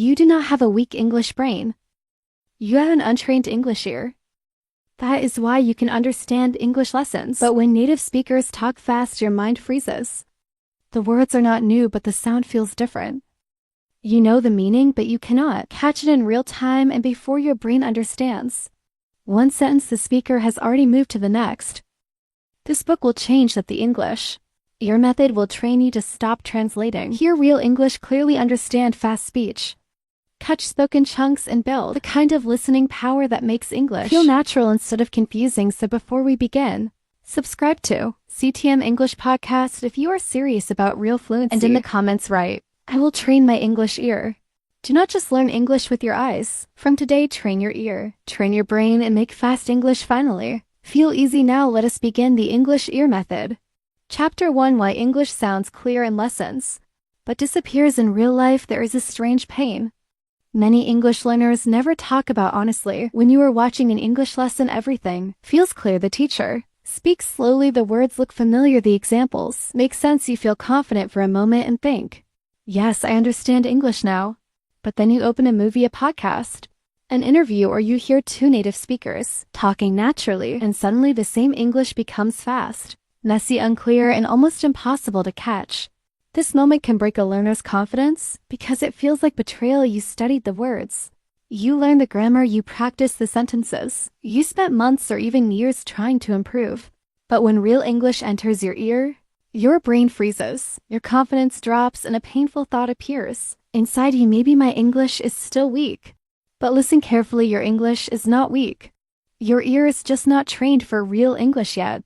You do not have a weak English brain. You have an untrained English ear. That is why you can understand English lessons. But when native speakers talk fast, your mind freezes. The words are not new, but the sound feels different. You know the meaning, but you cannot catch it in real time and before your brain understands. One sentence, the speaker has already moved to the next. This book will change that the English ear method will train you to stop translating. Hear real English clearly, understand fast speech. Catch spoken chunks and build the kind of listening power that makes English feel natural instead of confusing. So before we begin, subscribe to CTM English Podcast if you are serious about real fluency. And in the comments write, I will train my English ear. Do not just learn English with your eyes. From today, train your ear, train your brain, and make fast English finally. Feel easy now. Let us begin the English ear method. Chapter 1: Why English sounds clear in lessons, but disappears in real life. There is a strange pain many English learners never talk about honestly. When you are watching an English lesson, everything feels clear. The teacher speaks slowly, the words look familiar, the examples make sense. You feel confident for a moment and think, yes, I understand English now. But then you open a movie, a podcast, an interview, or you hear two native speakers talking naturally, and suddenly the same English becomes fast, messy, unclear, and almost impossible to catch. This moment can break a learner's confidence because it feels like betrayal. You studied the words, you learned the grammar, you practiced the sentences, you spent months or even years trying to improve. But when real English enters your ear, your brain freezes, your confidence drops, and a painful thought appears inside you. Maybe my English is still weak. But listen carefully, your English is not weak. Your ear is just not trained for real English yet.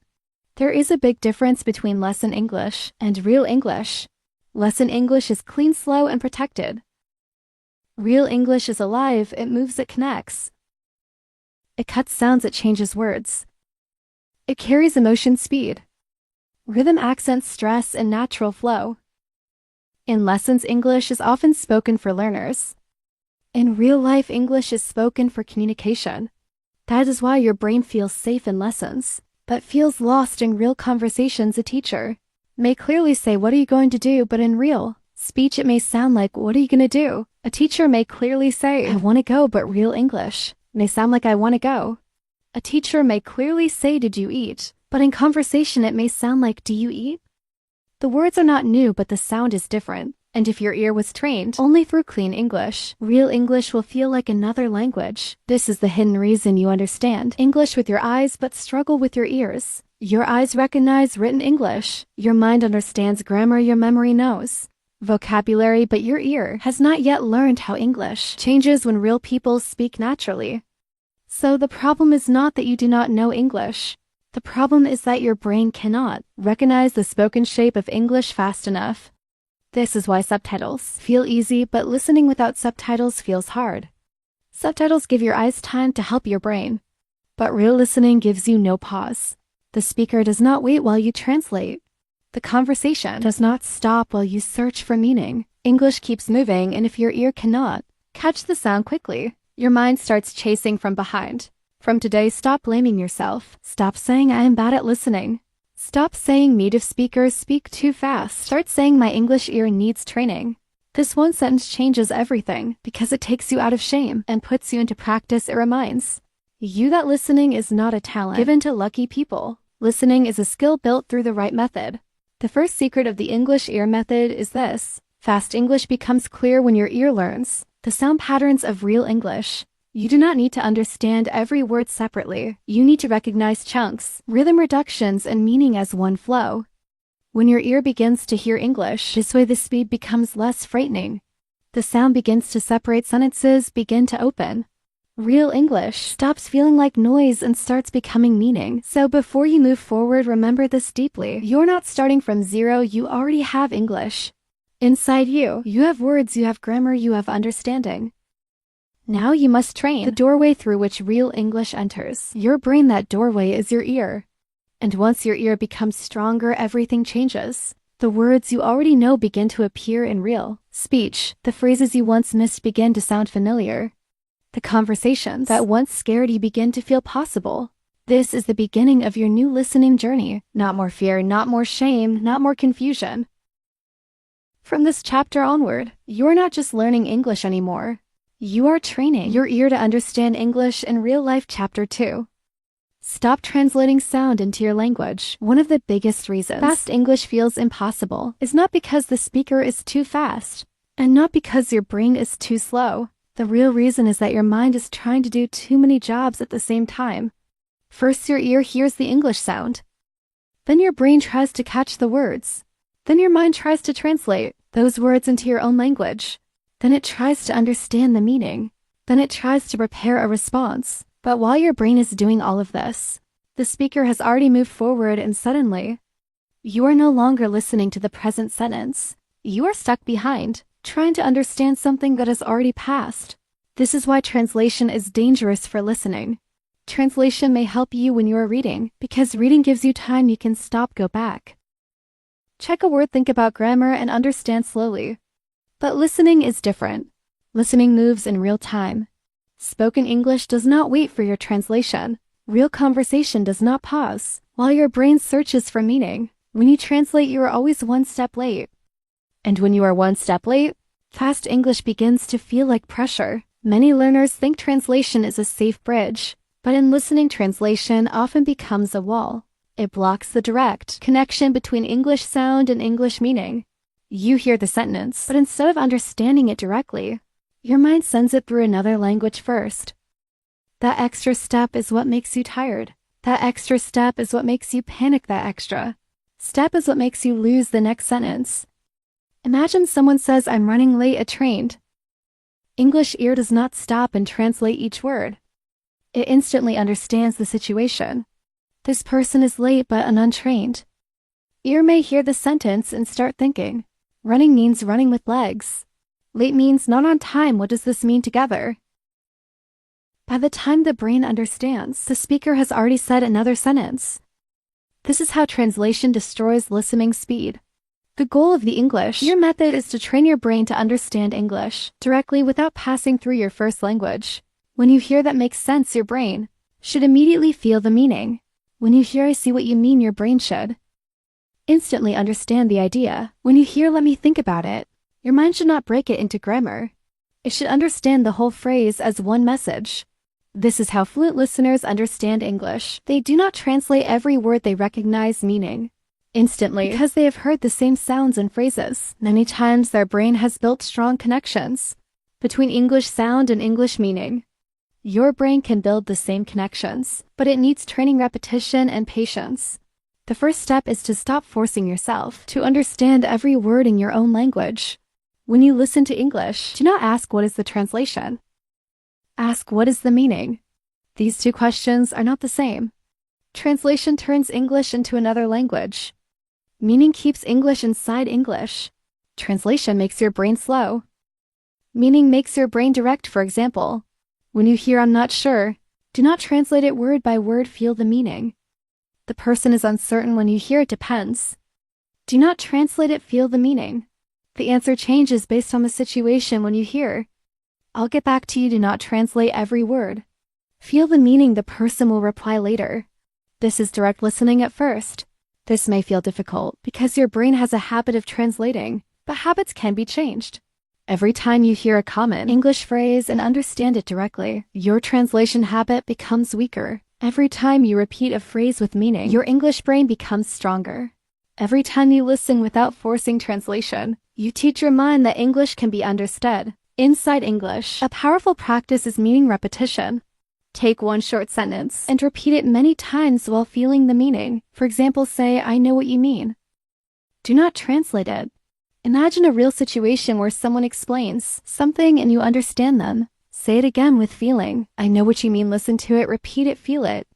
There is a big difference between lesson English and real English. Lesson English is clean, slow, and protected. Real English is alive, it moves, it connects. It cuts sounds, it changes words. It carries emotion, speed, rhythm, accent, stress, and natural flow. In lessons, English is often spoken for learners. In real life, English is spoken for communication. That is why your brain feels safe in lessons, but feels lost in real conversations. A teacher may clearly say, what are you going to do? But in real speech, it may sound like, what are you going to do? A teacher may clearly say, I want to go, but real English may sound like, I want to go. A teacher may clearly say, did you eat? But in conversation, it may sound like, do you eat? The words are not new, but the sound is different. And if your ear was trained only through clean English, real English will feel like another language. This is the hidden reason you understand English with your eyes but struggle with your ears. Your eyes recognize written English. Your mind understands grammar. Your memory knows vocabulary, but your ear has not yet learned how English changes when real people speak naturally. So the problem is not that you do not know English. The problem is that your brain cannot recognize the spoken shape of English fast enough. This is why subtitles feel easy, but listening without subtitles feels hard. Subtitles give your eyes time to help your brain, but real listening gives you no pause. The speaker does not wait while you translate. The conversation does not stop while you search for meaning. English keeps moving, and if your ear cannot catch the sound quickly, your mind starts chasing from behind. From today, stop blaming yourself. Stop saying, I am bad at listening. Stop saying native speakers speak too fast. Start saying, my English ear needs training. This one sentence changes everything because it takes you out of shame and puts you into practice. It reminds you that listening is not a talent given to lucky people. Listening is a skill built through the right method. The first secret of the English ear method is this: fast English becomes clear when your ear learns the sound patterns of real English. You do not need to understand every word separately. You need to recognize chunks, rhythm reductions, and meaning as one flow. When your ear begins to hear English this way, the speed becomes less frightening. The sound begins to separate, sentences begin to open. Real English stops feeling like noise and starts becoming meaning. So before you move forward, remember this deeply. You're not starting from zero, you already have English. Inside you, you have words, you have grammar, you have understanding. Now you must train the doorway through which real English enters. Your brain, that doorway is your ear. And once your ear becomes stronger, everything changes. The words you already know begin to appear in real speech. The phrases you once missed begin to sound familiar. The conversations that once scared you begin to feel possible. This is the beginning of your new listening journey. Not more fear, not more shame, not more confusion. From this chapter onward, you're not just learning English anymore. You are training your ear to understand English in real life. Chapter 2. Stop translating sound into your language. One of the biggest reasons fast English feels impossible is not because the speaker is too fast, and not because your brain is too slow. The real reason is that your mind is trying to do too many jobs at the same time. First, your ear hears the English sound. Then your brain tries to catch the words. Then your mind tries to translate those words into your own language. Then it tries to understand the meaning. Then it tries to prepare a response. But while your brain is doing all of this, the speaker has already moved forward, and suddenly, you are no longer listening to the present sentence. You are stuck behind, trying to understand something that has already passed. This is why translation is dangerous for listening. Translation may help you when you are reading, because reading gives you time you can stop, go back. Check a word, think about grammar, and understand slowly. But listening is different. Listening moves in real time. Spoken English does not wait for your translation. Real conversation does not pause while your brain searches for meaning. When you translate, you are always one step late. And when you are one step late, fast English begins to feel like pressure. Many learners think translation is a safe bridge, but in listening, translation often becomes a wall. It blocks the direct connection between English sound and English meaning. You hear the sentence, but instead of understanding it directly, your mind sends it through another language first. That extra step is what makes you tired. That extra step is what makes you panic. That extra step is what makes you lose the next sentence. Imagine someone says, "I'm running late at train." English ear does not stop and translate each word. It instantly understands the situation. This person is late but untrained. Ear may hear the sentence and start thinking, running means running with legs. Late means not on time. What does this mean together? By the time the brain understands, the speaker has already said another sentence. This is how translation destroys listening speed. The goal of the English ear method is to train your brain to understand English directly without passing through your first language. When you hear that makes sense, your brain should immediately feel the meaning. When you hear "I see what you mean," your brain should instantly understand the idea. When you hear "let me think about it," your mind should not break it into grammar. It should understand the whole phrase as one message. This is how fluent listeners understand English. They do not translate every word, they recognize meaning instantly because they have heard the same sounds and phrases. Many times their brain has built strong connections between English sound and English meaning. Your brain can build the same connections, but it needs training, repetition, and patience. The first step is to stop forcing yourself to understand every word in your own language. When you listen to English, do not ask what is the translation. Ask what is the meaning. These two questions are not the same. Translation turns English into another language. Meaning keeps English inside English. Translation makes your brain slow. Meaning makes your brain direct. For example, when you hear "I'm not sure," do not translate it word by word, feel the meaning. The person is uncertain. When you hear "it depends," do not translate it, feel the meaning. The answer changes based on the situation. When you hear "I'll get back to you," do not translate every word. Feel the meaning. The person will reply later. This is direct listening at first. This may feel difficult because your brain has a habit of translating, but habits can be changed. Every time you hear a common English phrase and understand it directly, your translation habit becomes weaker. Every time you repeat a phrase with meaning, your English brain becomes stronger. Every time you listen without forcing translation, you teach your mind that English can be understood inside English. A powerful practice is meaning repetition. Take one short sentence and repeat it many times while feeling the meaning. For example, say, "I know what you mean." Do not translate it. Imagine a real situation where someone explains something and you understand them. Say it again with feeling. "I know what you mean." Listen to it, repeat it, feel it.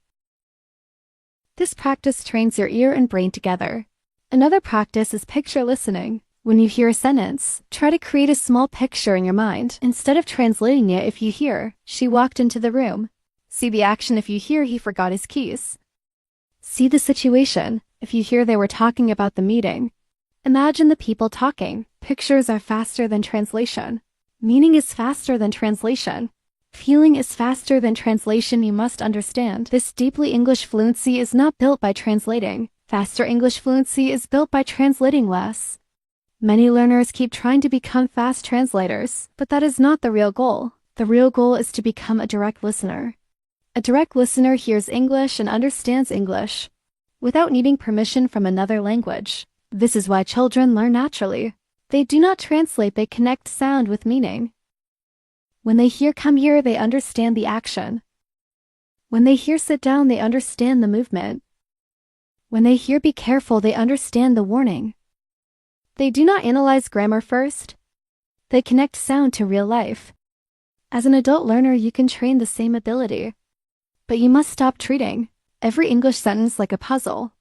This practice trains your ear and brain together. Another practice is picture listening. When you hear a sentence, try to create a small picture in your mind. Instead of translating it, if you hear, "She walked into the room," see the action. If you hear, "He forgot his keys," see the situation. If you hear, "They were talking about the meeting," imagine the people talking. Pictures are faster than translation. Meaning is faster than translation. Feeling is faster than translation. You must understand, this deeply English fluency is not built by translating. Faster English fluency is built by translating less. Many learners keep trying to become fast translators, but that is not the real goal. The real goal is to become a direct listener. A direct listener hears English and understands English without needing permission from another language. This is why children learn naturally. They do not translate, they connect sound with meaning. When they hear come here, they understand the action. When they hear sit down, they understand the movement. When they hear be careful, they understand the warning. They do not analyze grammar first. They connect sound to real life. As an adult learner, you can train the same ability. But you must stop treating every English sentence like a puzzle.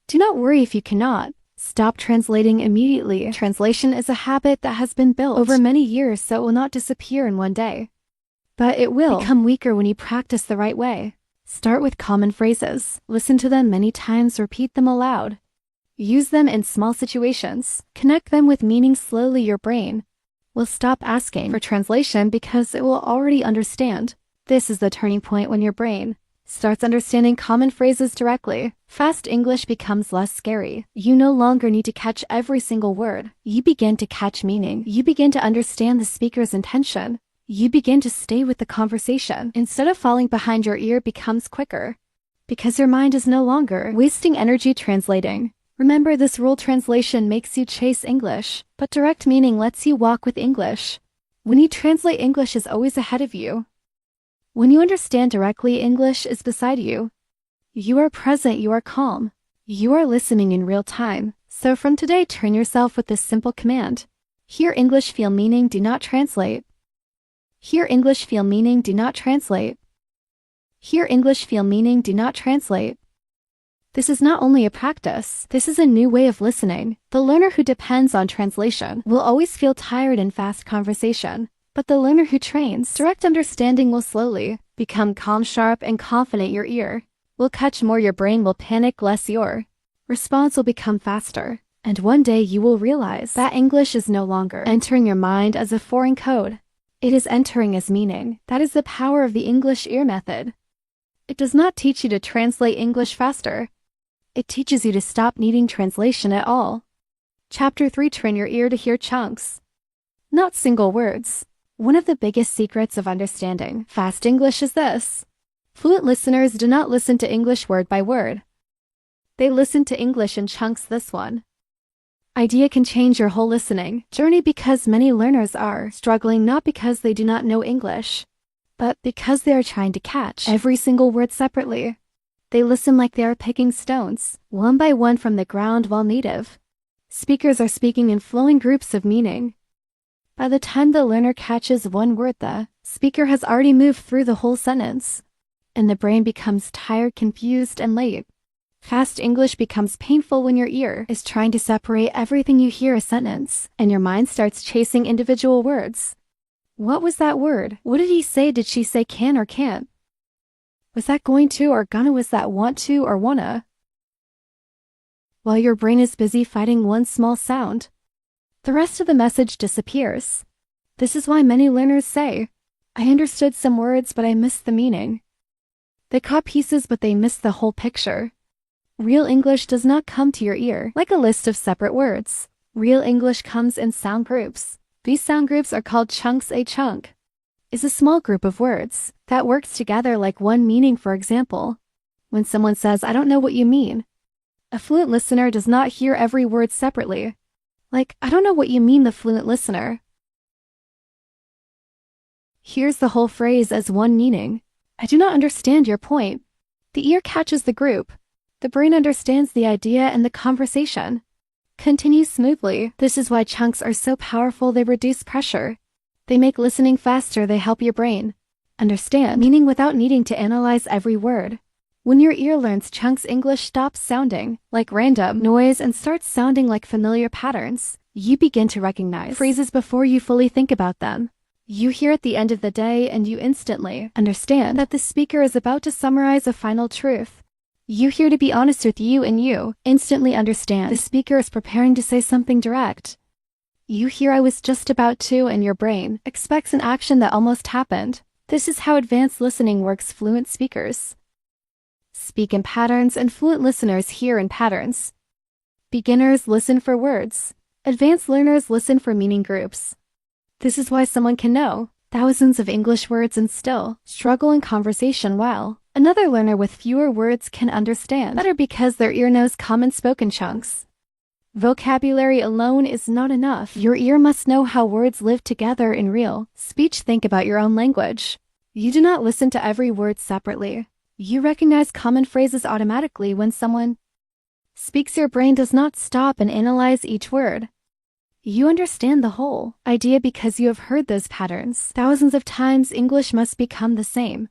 Do not worry if you cannot. Stop translating immediately. Translation is a habit that has been built over many years, so it will not disappear in one day. But it will become weaker when you practice the right way. Start with common phrases. Listen to them many times, repeat them aloud. Use them in small situations. Connect them with meaning slowly. Your brain will stop asking for translation because it will already understand. This is the turning point when your brain starts understanding common phrases directly. Fast English becomes less scary. You no longer need to catch every single word. You begin to catch meaning. You begin to understand the speaker's intention. You begin to stay with the conversation. Instead of falling behind, your ear becomes quicker because your mind is no longer wasting energy translating. Remember this rule: translation makes you chase English, but direct meaning lets you walk with English. When you translate, English is always ahead of you. When you understand directly, English is beside you. You are present, you are calm. You are listening in real time. So from today, train yourself with this simple command. Hear English, feel meaning, do not translate. Hear English, feel meaning, do not translate. Hear English, feel meaning, do not translate. This is not only a practice, this is a new way of listening. The learner who depends on translation will always feel tired in fast conversation. But the learner who trains direct understanding will slowly become calm, sharp, and confident. Your ear will catch more, your brain will panic less, your response will become faster. And one day you will realize that English is no longer entering your mind as a foreign code. It is entering as meaning. That is the power of the English ear method. It does not teach you to translate English faster. It teaches you to stop needing translation at all. Chapter 3: Train your ear to hear chunks, not single words. One of the biggest secrets of understanding fast English is this: fluent listeners do not listen to English word by word. They listen to English in chunks. This one idea can change your whole listening journey, because many learners are struggling not because they do not know English, but because they are trying to catch every single word separately. They listen like they are picking stones, one by one from the ground, while native speakers are speaking in flowing groups of meaning. By the time the learner catches one word, the speaker has already moved through the whole sentence, and the brain becomes tired, confused, and late. Fast English becomes painful when your ear is trying to separate everything you hear a sentence, and your mind starts chasing individual words. What was that word? What did he say? Did she say can or can't? Was that going to or gonna? Was that want to or wanna? While your brain is busy fighting one small sound, the rest of the message disappears. This is why many learners say, I understood some words, but I missed the meaning. They caught pieces, but they missed the whole picture. Real English does not come to your ear like a list of separate words. Real English comes in sound groups. These sound groups are called chunks. A chunk is a small group of words that works together like one meaning. For example, when someone says, I don't know what you mean, a fluent listener does not hear every word separately. Like, I don't know what you mean. The fluent listener hears the whole phrase as one meaning. I do not understand your point. The ear catches the group. The brain understands the idea, and the conversation continues smoothly. This is why chunks are so powerful. They reduce pressure. They make listening faster. They help your brain understand meaning without needing to analyze every word. When your ear learns chunks, English stops sounding like random noise and starts sounding like familiar patterns. You begin to recognize phrases before you fully think about them. You hear at the end of the day, and you instantly understand that the speaker is about to summarize a final truth. You hear to be honest with you, and you instantly understand the speaker is preparing to say something direct. You hear I was just about to, and your brain expects an action that almost happened. This is how advanced listening works. Fluent speakers speak in patterns, and fluent listeners hear in patterns. Beginners listen for words. Advanced learners listen for meaning groups. This is why someone can know thousands of English words and still struggle in conversation, while another learner with fewer words can understand better because their ear knows common spoken chunks. Vocabulary alone is not enough. Your ear must know how words live together in real speech. Think about your own language. You do not listen to every word separately. You recognize common phrases automatically when someone speaks. Your brain does not stop and analyze each word. You understand the whole idea because you have heard those patterns thousands of times. English must become the same.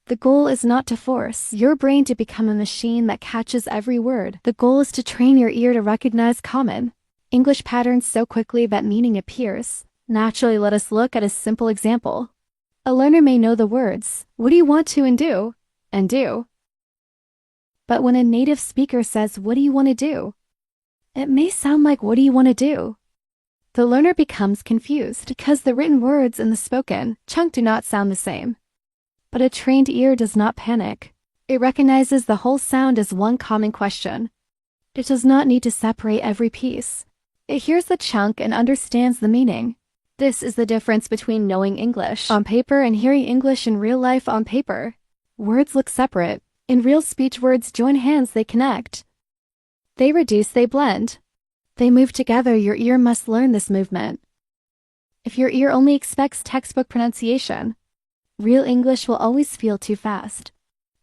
The goal is not to force your brain to become a machine that catches every word. The goal is to train your ear to recognize common English patterns so quickly that meaning appears naturally. Let us look at a simple example. A learner may know the words, "What do you want to and do?" But when a native speaker says, "What do you want to do?" it may sound like, "What do you want to do?" The learner becomes confused because the written words and the spoken chunk do not sound the same. But a trained ear does not panic. It recognizes the whole sound as one common question. It does not need to separate every piece. It hears the chunk and understands the meaning. This is the difference between knowing English on paper and hearing English in real life. On paper, words look separate. In real speech, words join hands, they connect. They reduce, they blend. They move together. Your ear must learn this movement. If your ear only expects textbook pronunciation, real English will always feel too fast.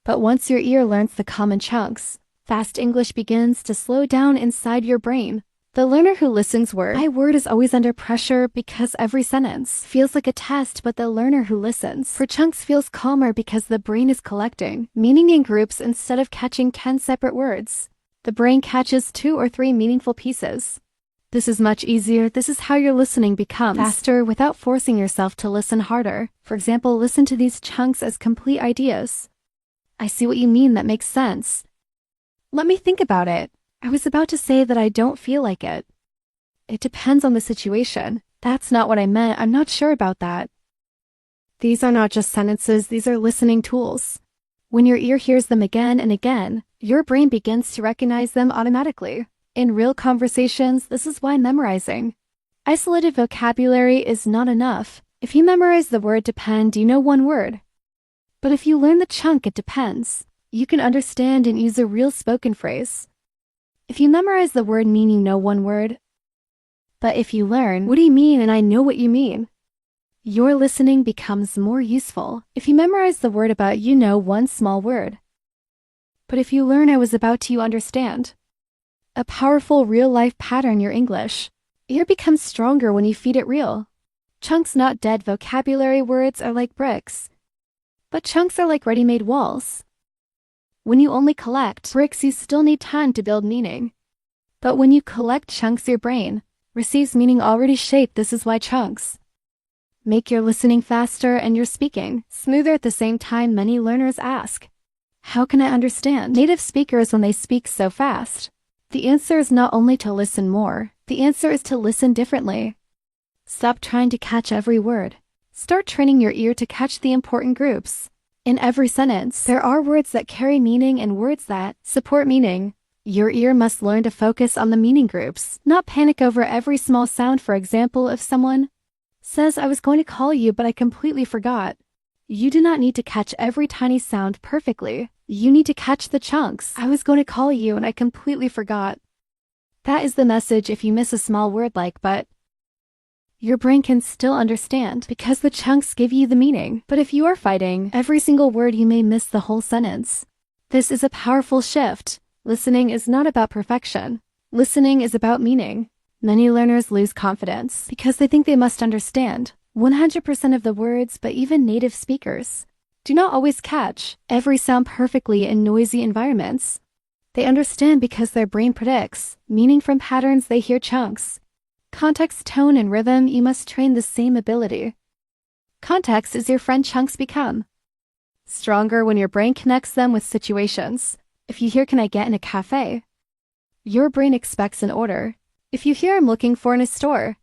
But once your ear learns the common chunks, fast English begins to slow down inside your brain. The learner who listens word by word is always under pressure because every sentence feels like a test, but the learner who listens for chunks feels calmer because the brain is collecting meaning in groups instead of catching 10 separate words. The brain catches 2 or 3 meaningful pieces. This is much easier. This is how your listening becomes faster without forcing yourself to listen harder. For example, listen to these chunks as complete ideas. I see what you mean. That makes sense. Let me think about it. I was about to say that I don't feel like it. It depends on the situation. That's not what I meant. I'm not sure about that. These are not just sentences. These are listening tools. When your ear hears them again and again, your brain begins to recognize them automatically. In real conversations, this is why memorizing isolated vocabulary is not enough. If you memorize the word depend, you know one word. But if you learn the chunk it depends, you can understand and use a real spoken phrase. If you memorize the word mean, you know one word. But if you learn, "What do you mean?" and "I know what you mean," your listening becomes more useful. If you memorize the word about, you know one small word. But if you learn, "I was about to," you understand a powerful real-life pattern. Your English ear becomes stronger when you feed it real chunks, not dead vocabulary. Words are like bricks, but chunks are like ready-made walls. When you only collect bricks, you still need time to build meaning. But when you collect chunks, your brain receives meaning already shaped. This is why chunks make your listening faster and your speaking smoother at the same time. Many learners ask, how can I understand native speakers when they speak so fast? The answer is not only to listen more, the answer is to listen differently. Stop trying to catch every word. Start training your ear to catch the important groups. In every sentence, there are words that carry meaning and words that support meaning. Your ear must learn to focus on the meaning groups, not panic over every small sound. For example, if someone says, "I was going to call you, but I completely forgot," you do not need to catch every tiny sound perfectly. You need to catch the chunks. "I was going to call you and I completely forgot." That is the message. If you miss a small word like "but," your brain can still understand because the chunks give you the meaning. But if you are fighting every single word, you may miss the whole sentence. This is a powerful shift. Listening is not about perfection. Listening is about meaning. Many learners lose confidence because they think they must understand 100% of the words, but even native speakers do not always catch every sound perfectly in noisy environments. They understand because their brain predicts meaning from patterns. They hear chunks, context, tone, and rhythm. You must train the same ability. Context is your friend. Chunks become stronger when your brain connects them with situations. If you hear, "Can I get in a cafe?" your brain expects an order. If you hear, "I'm looking for in a store,"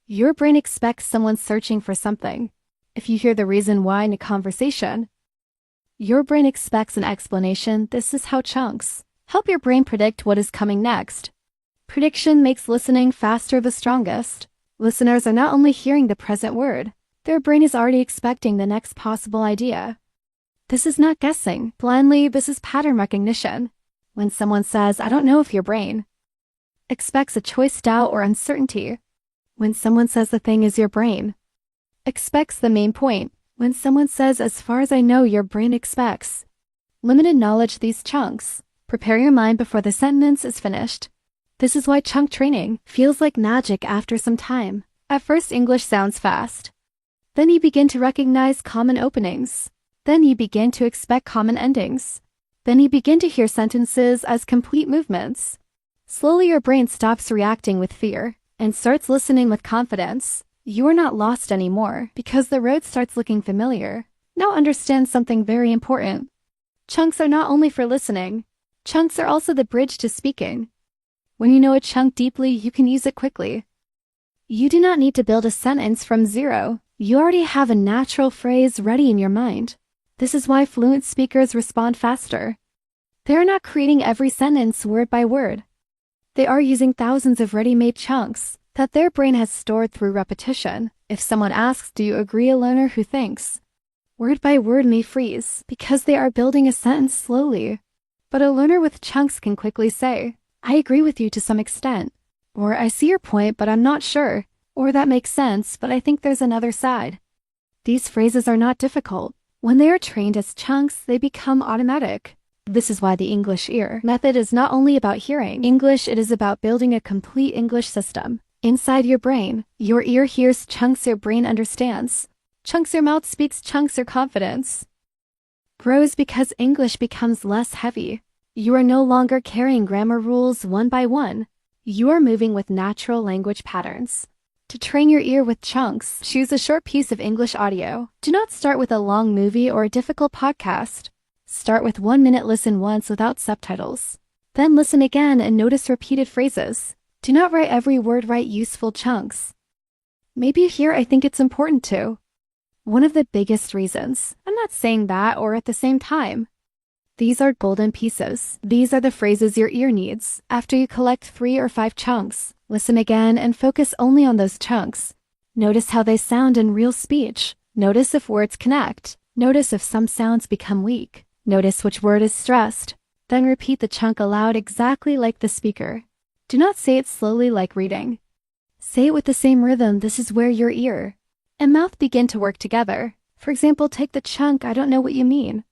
your brain expects someone searching for something. If you hear the reason why in a conversation, your brain expects an explanation. This is how chunks help your brain predict what is coming next. Prediction makes listening faster the strongest. Listeners are not only hearing the present word, their brain is already expecting the next possible idea. This is not guessing blindly, this is pattern recognition. When someone says, "I don't know if your brain," expects a choice, doubt, or uncertainty. When someone says the thing is your brain, expects the main point. When someone says, "As far as I know," your brain expects limited knowledge, these chunks. Prepare your mind before the sentence is finished. This is why chunk training feels like magic after some time. At first, English sounds fast. Then you begin to recognize common openings. Then you begin to expect common endings. Then you begin to hear sentences as complete movements. Slowly your brain stops reacting with fear and starts listening with confidence. You are not lost anymore because the road starts looking familiar. Now understand something very important. Chunks are not only for listening. Chunks are also the bridge to speaking. When you know a chunk deeply, you can use it quickly. You do not need to build a sentence from zero. You already have a natural phrase ready in your mind. This is why fluent speakers respond faster. They are not creating every sentence word by word. They are using thousands of ready-made chunks that their brain has stored through repetition. If someone asks, "Do you agree?" a learner who thinks word by word may freeze because they are building a sentence slowly. But a learner with chunks can quickly say, "I agree with you to some extent," or "I see your point, but I'm not sure," or "That makes sense, but I think there's another side." These phrases are not difficult. When they are trained as chunks, they become automatic. This is why the English ear method is not only about hearing English, it is about building a complete English system. Inside your brain, your ear hears chunks your brain understands. Chunks your mouth speaks, chunks your confidence grows because English becomes less heavy. You are no longer carrying grammar rules one by one. You are moving with natural language patterns. To train your ear with chunks, choose a short piece of English audio. Do not start with a long movie or a difficult podcast. Start with 1 minute, listen once without subtitles. Then listen again and notice repeated phrases. Do not write every word, write useful chunks. Maybe you hear, "I think it's important to." One of the biggest reasons. I'm not saying that or at the same time. These are golden pieces. These are the phrases your ear needs. After you collect 3 or 5 chunks, listen again and focus only on those chunks. Notice how they sound in real speech. Notice if words connect. Notice if some sounds become weak. Notice which word is stressed. Then repeat the chunk aloud exactly like the speaker. Do not say it slowly like reading. Say it with the same rhythm. This is where your ear and mouth begin to work together. For example, take the chunk, "I don't know what you mean."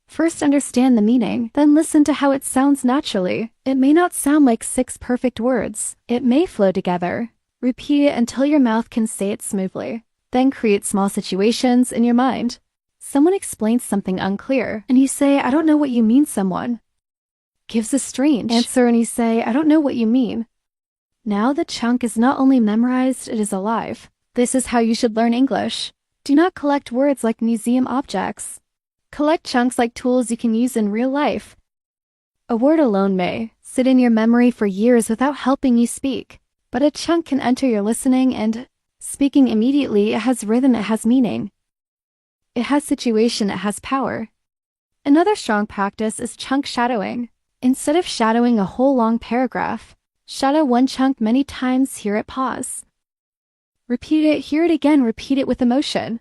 First understand the meaning, then listen to how it sounds naturally. It may not sound like 6 perfect words. It may flow together. Repeat it until your mouth can say it smoothly. Then create small situations in your mind. Someone explains something unclear, and you say, "I don't know what you mean." Someone gives a strange answer, and you say, "I don't know what you mean." Now the chunk is not only memorized, it is alive. This is how you should learn English. Do not collect words like museum objects. Collect chunks like tools you can use in real life. A word alone may sit in your memory for years without helping you speak, but a chunk can enter your listening and speaking immediately. It has rhythm, it has meaning. It has situation, it has power. Another strong practice is chunk shadowing. Instead of shadowing a whole long paragraph, shadow one chunk many times, hear it, pause. Repeat it, hear it again, repeat it with emotion.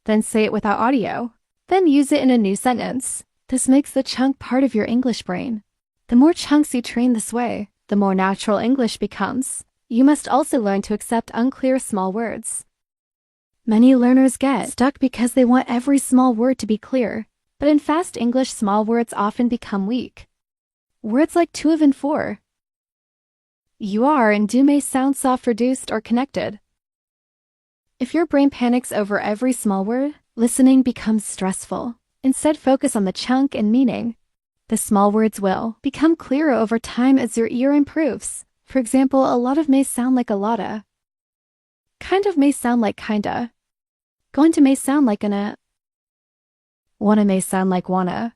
Then say it without audio. Then use it in a new sentence. This makes the chunk part of your English brain. The more chunks you train this way, the more natural English becomes. You must also learn to accept unclear small words. Many learners get stuck because they want every small word to be clear, but in fast English, small words often become weak. Words like to, of, and for. You are and do may sound soft, reduced, or connected. If your brain panics over every small word, listening becomes stressful. Instead, focus on the chunk and meaning. The small words will become clearer over time as your ear improves. For example, a lot of may sound like a lotta. Kind of may sound like kinda. Going to may sound like gonna. Wanna may sound like wanna.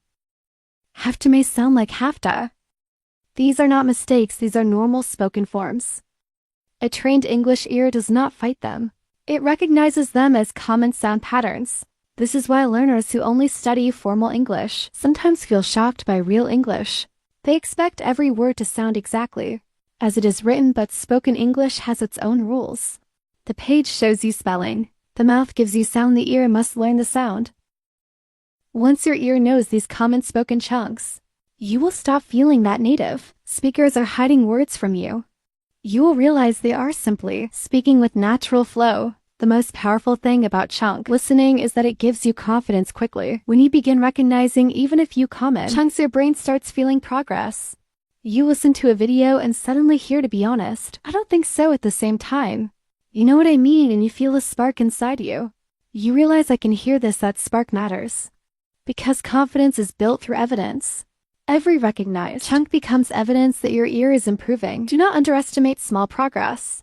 Have to may sound like have to. These are not mistakes, these are normal spoken forms. A trained English ear does not fight them. It recognizes them as common sound patterns. This is why learners who only study formal English sometimes feel shocked by real English. They expect every word to sound exactly as it is written, but spoken English has its own rules. The page shows you spelling. The mouth gives you sound. The ear must learn the sound. Once your ear knows these common spoken chunks, you will stop feeling that native speakers are hiding words from you. You will realize they are simply speaking with natural flow. The most powerful thing about chunk listening is that it gives you confidence quickly. When you begin recognizing even a few common chunks, your brain starts feeling progress. You listen to a video and suddenly hear, to be honest, I don't think so at the same time. You know what I mean, and you feel a spark inside you. You realize, I can hear this, that spark matters. Because confidence is built through evidence. Every recognized chunk becomes evidence that your ear is improving. Do not underestimate small progress.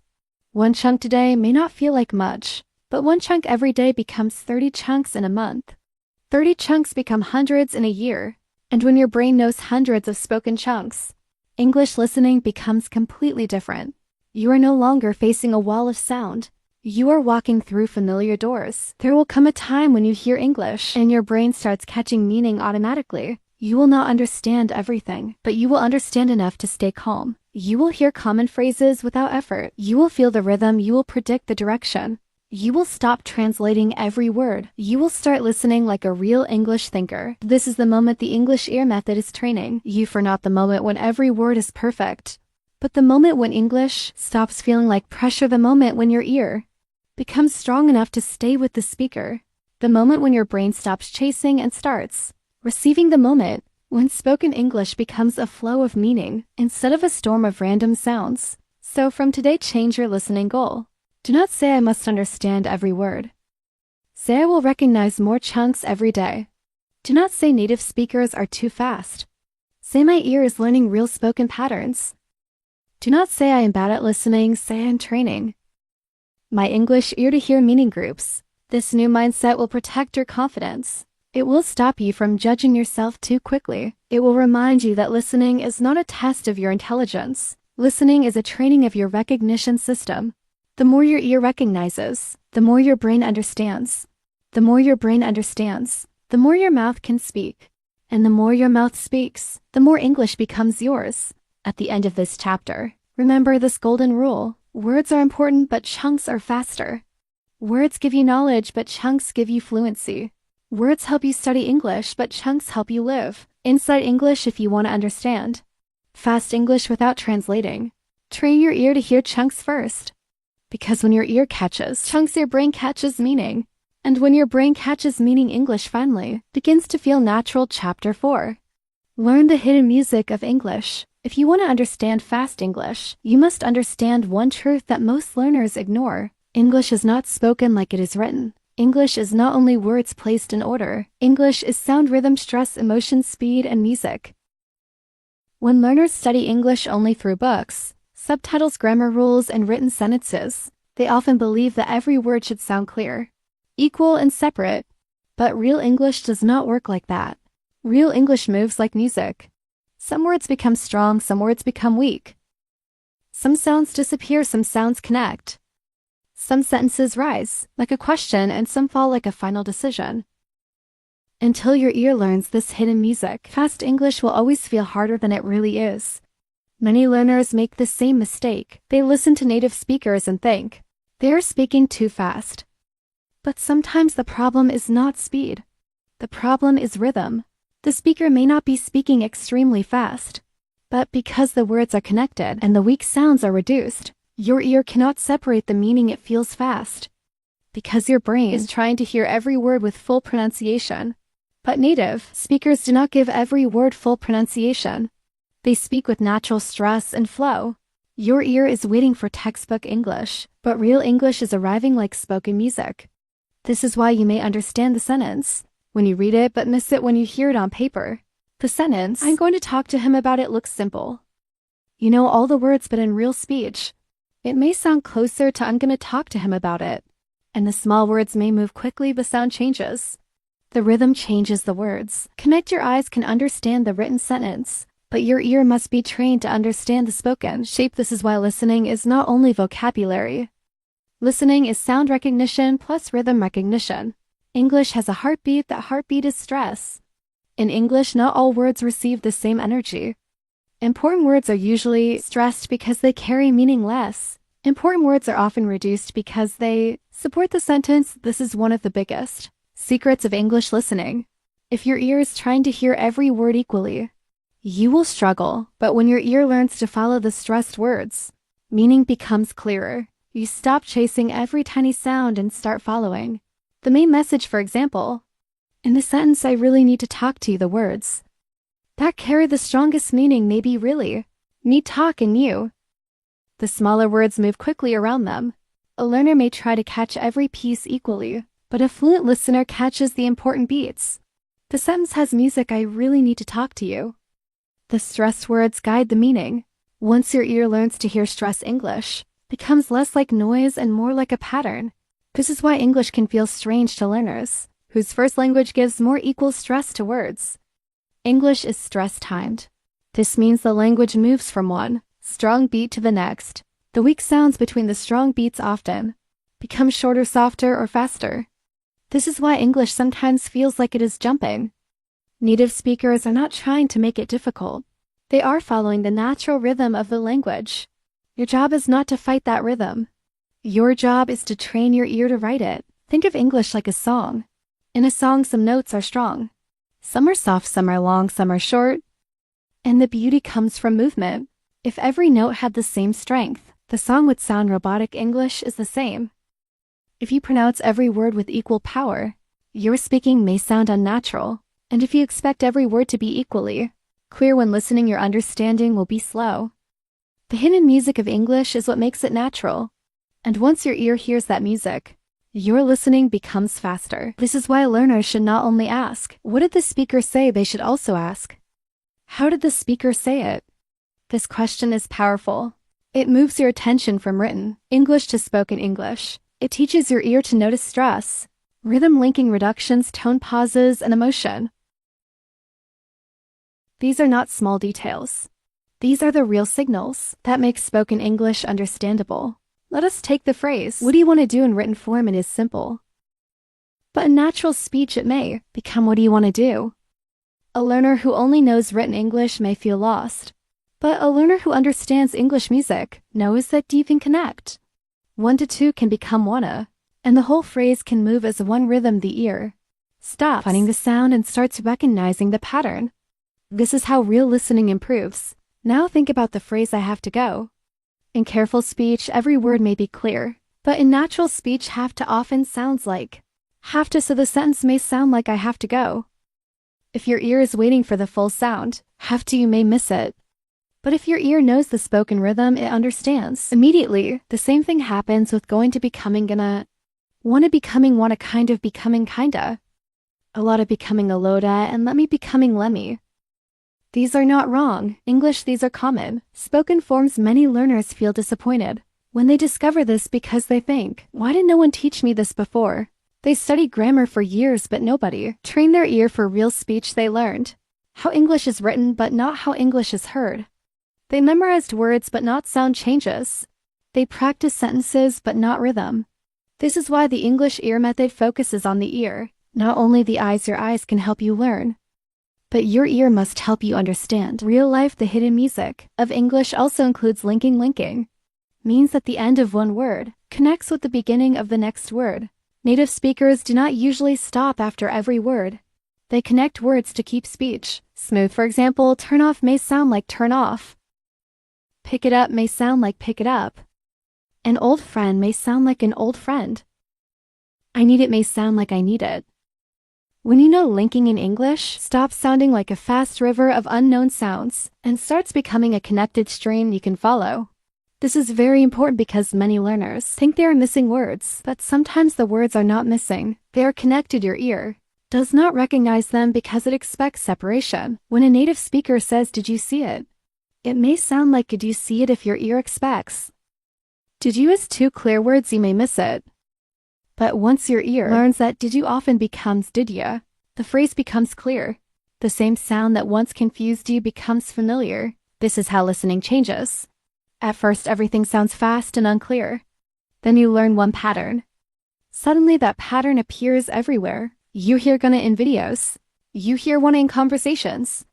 One chunk today may not feel like much, but one chunk every day becomes 30 chunks in a month. 30 chunks become hundreds in a year. And when your brain knows hundreds of spoken chunks, English listening becomes completely different. You are no longer facing a wall of sound. You are walking through familiar doors. There will come a time when you hear English and your brain starts catching meaning automatically. You will not understand everything, but you will understand enough to stay calm. You will hear common phrases without effort. You will feel the rhythm. You will predict the direction. You will stop translating every word. You will start listening like a real English thinker. This is the moment the English ear method is training you for, not the moment when every word is perfect, but the moment when English stops feeling like pressure, the moment when your ear becomes strong enough to stay with the speaker, the moment when your brain stops chasing and starts receiving, the moment when spoken English becomes a flow of meaning instead of a storm of random sounds. So from today, change your listening goal. Do not say, I must understand every word. Say, I will recognize more chunks every day. Do not say, native speakers are too fast. Say, my ear is learning real spoken patterns. Do not say, I am bad at listening. Say, I am training my English ear to hear meaning groups. This new mindset will protect your confidence. It will stop you from judging yourself too quickly. It will remind you that listening is not a test of your intelligence. Listening is a training of your recognition system. The more your ear recognizes, the more your brain understands. The more your brain understands, the more your mouth can speak. And the more your mouth speaks, the more English becomes yours. At the end of this chapter, remember this golden rule. Words are important, but chunks are faster. Words give you knowledge, but chunks give you fluency. Words help you study English, but chunks help you live inside English if you want to understand. Fast English without translating. Train your ear to hear chunks first. Because when your ear catches chunks, your brain catches meaning. And when your brain catches meaning, English finally begins to feel natural. Chapter 4. Learn the hidden music of English. If you want to understand fast English, you must understand one truth that most learners ignore. English is not spoken like it is written. English is not only words placed in order. English is sound, rhythm, stress, emotion, speed, and music. When learners study English only through books, subtitles, grammar rules, and written sentences, they often believe that every word should sound clear, equal, and separate. But real English does not work like that. Real English moves like music. Some words become strong, some words become weak. Some sounds disappear, some sounds connect. Some sentences rise like a question, and some fall like a final decision. Until your ear learns this hidden music, fast English will always feel harder than it really is. Many learners make the same mistake. They listen to native speakers and think they are speaking too fast. But sometimes the problem is not speed. The problem is rhythm. The speaker may not be speaking extremely fast, but because the words are connected and the weak sounds are reduced, your ear cannot separate the meaning. It feels fast because your brain is trying to hear every word with full pronunciation. But native speakers do not give every word full pronunciation. They speak with natural stress and flow. Your ear is waiting for textbook English, but real English is arriving like spoken music. This is why you may understand the sentence when you read it, but miss it when you hear it on paper. The sentence, I'm going to talk to him about it, looks simple. You know all the words, but in real speech, it may sound closer to I'm going to talk to him about it. And the small words may move quickly, but sound changes. The rhythm changes the words. Connect your eyes can understand the written sentence, but your ear must be trained to understand the spoken shape. This is why listening is not only vocabulary. Listening is sound recognition plus rhythm recognition. English has a heartbeat. That heartbeat is stress. In English, not all words receive the same energy. Important words are usually stressed because they carry meaning less. Important words are often reduced because they support the sentence. This is one of the biggest secrets of English listening. If your ear is trying to hear every word equally, you will struggle. But when your ear learns to follow the stressed words, meaning becomes clearer. You stop chasing every tiny sound and start following the main message. For example, in the sentence, I really need to talk to you, the words that carry the strongest meaning may be really, me talk and you. The smaller words move quickly around them. A learner may try to catch every piece equally, but a fluent listener catches the important beats. The sentence has music, I really need to talk to you. The stressed words guide the meaning. Once your ear learns to hear stress, English becomes less like noise and more like a pattern. This is why English can feel strange to learners whose first language gives more equal stress to words. English is stress-timed. This means the language moves from one strong beat to the next. The weak sounds between the strong beats often become shorter, softer, or faster. This is why English sometimes feels like it is jumping. Native speakers are not trying to make it difficult. They are following the natural rhythm of the language. Your job is not to fight that rhythm. Your job is to train your ear to write it. Think of English like a song. In a song, some notes are strong. Some are soft, some are long, some are short. And the beauty comes from movement. If every note had the same strength, the song would sound robotic. English is the same. If you pronounce every word with equal power, your speaking may sound unnatural. And if you expect every word to be equally clear when listening, your understanding will be slow. The hidden music of English is what makes it natural. And once your ear hears that music, your listening becomes faster. This is why learners should not only ask, what did the speaker say? They should also ask, how did the speaker say it? This question is powerful. It moves your attention from written English to spoken English. It teaches your ear to notice stress, rhythm, linking, reductions, tone, pauses, and emotion. These are not small details. These are the real signals that make spoken English understandable. Let us take the phrase, what do you want to do? In written form, it is simple. But in natural speech, it may become, what do you want to do? A learner who only knows written English may feel lost. But a learner who understands English music knows that D can connect. 1 to 2 can become wanna, and the whole phrase can move as one rhythm. The ear stops finding the sound and starts recognizing the pattern. This is how real listening improves. Now think about the phrase, I have to go. In careful speech, every word may be clear, but in natural speech, have to often sounds like have to, so the sentence may sound like I have to go. If your ear is waiting for the full sound, have to, you may miss it. But if your ear knows the spoken rhythm, it understands immediately. The same thing happens with going to becoming, gonna, wanna becoming, wanna, kind of becoming, kinda, a lot of becoming, a loda, and let me becoming, let me. These are not wrong English, these are common spoken forms. Many learners feel disappointed when they discover this because they think, why did no one teach me this before? They studied grammar for years, but nobody trained their ear for real speech. They learned how English is written, but not how English is heard. They memorized words, but not sound changes. They practiced sentences, but not rhythm. This is why the English ear method focuses on the ear. Not only the eyes, your eyes can help you learn, but your ear must help you understand real life. The hidden music of English also includes linking. Linking means that the end of one word connects with the beginning of the next word. Native speakers do not usually stop after every word. They connect words to keep speech smooth. For example, turn off may sound like turn off. Pick it up may sound like pick it up. An old friend may sound like an old friend. I need it may sound like I need it. When you know linking in English stops sounding like a fast river of unknown sounds and starts becoming a connected stream you can follow. This is very important because many learners think they are missing words, but sometimes the words are not missing. They are connected. Your ear does not recognize them because it expects separation. When a native speaker says, did you see it? It may sound like, did you see it? If your ear expects did you as two clear words, you may miss it. But once your ear learns that did you often becomes did ya, the phrase becomes clear. The same sound that once confused you becomes familiar. This is how listening changes. At first, everything sounds fast and unclear. Then you learn one pattern. Suddenly that pattern appears everywhere. You hear gonna in videos. You hear wanna in conversations.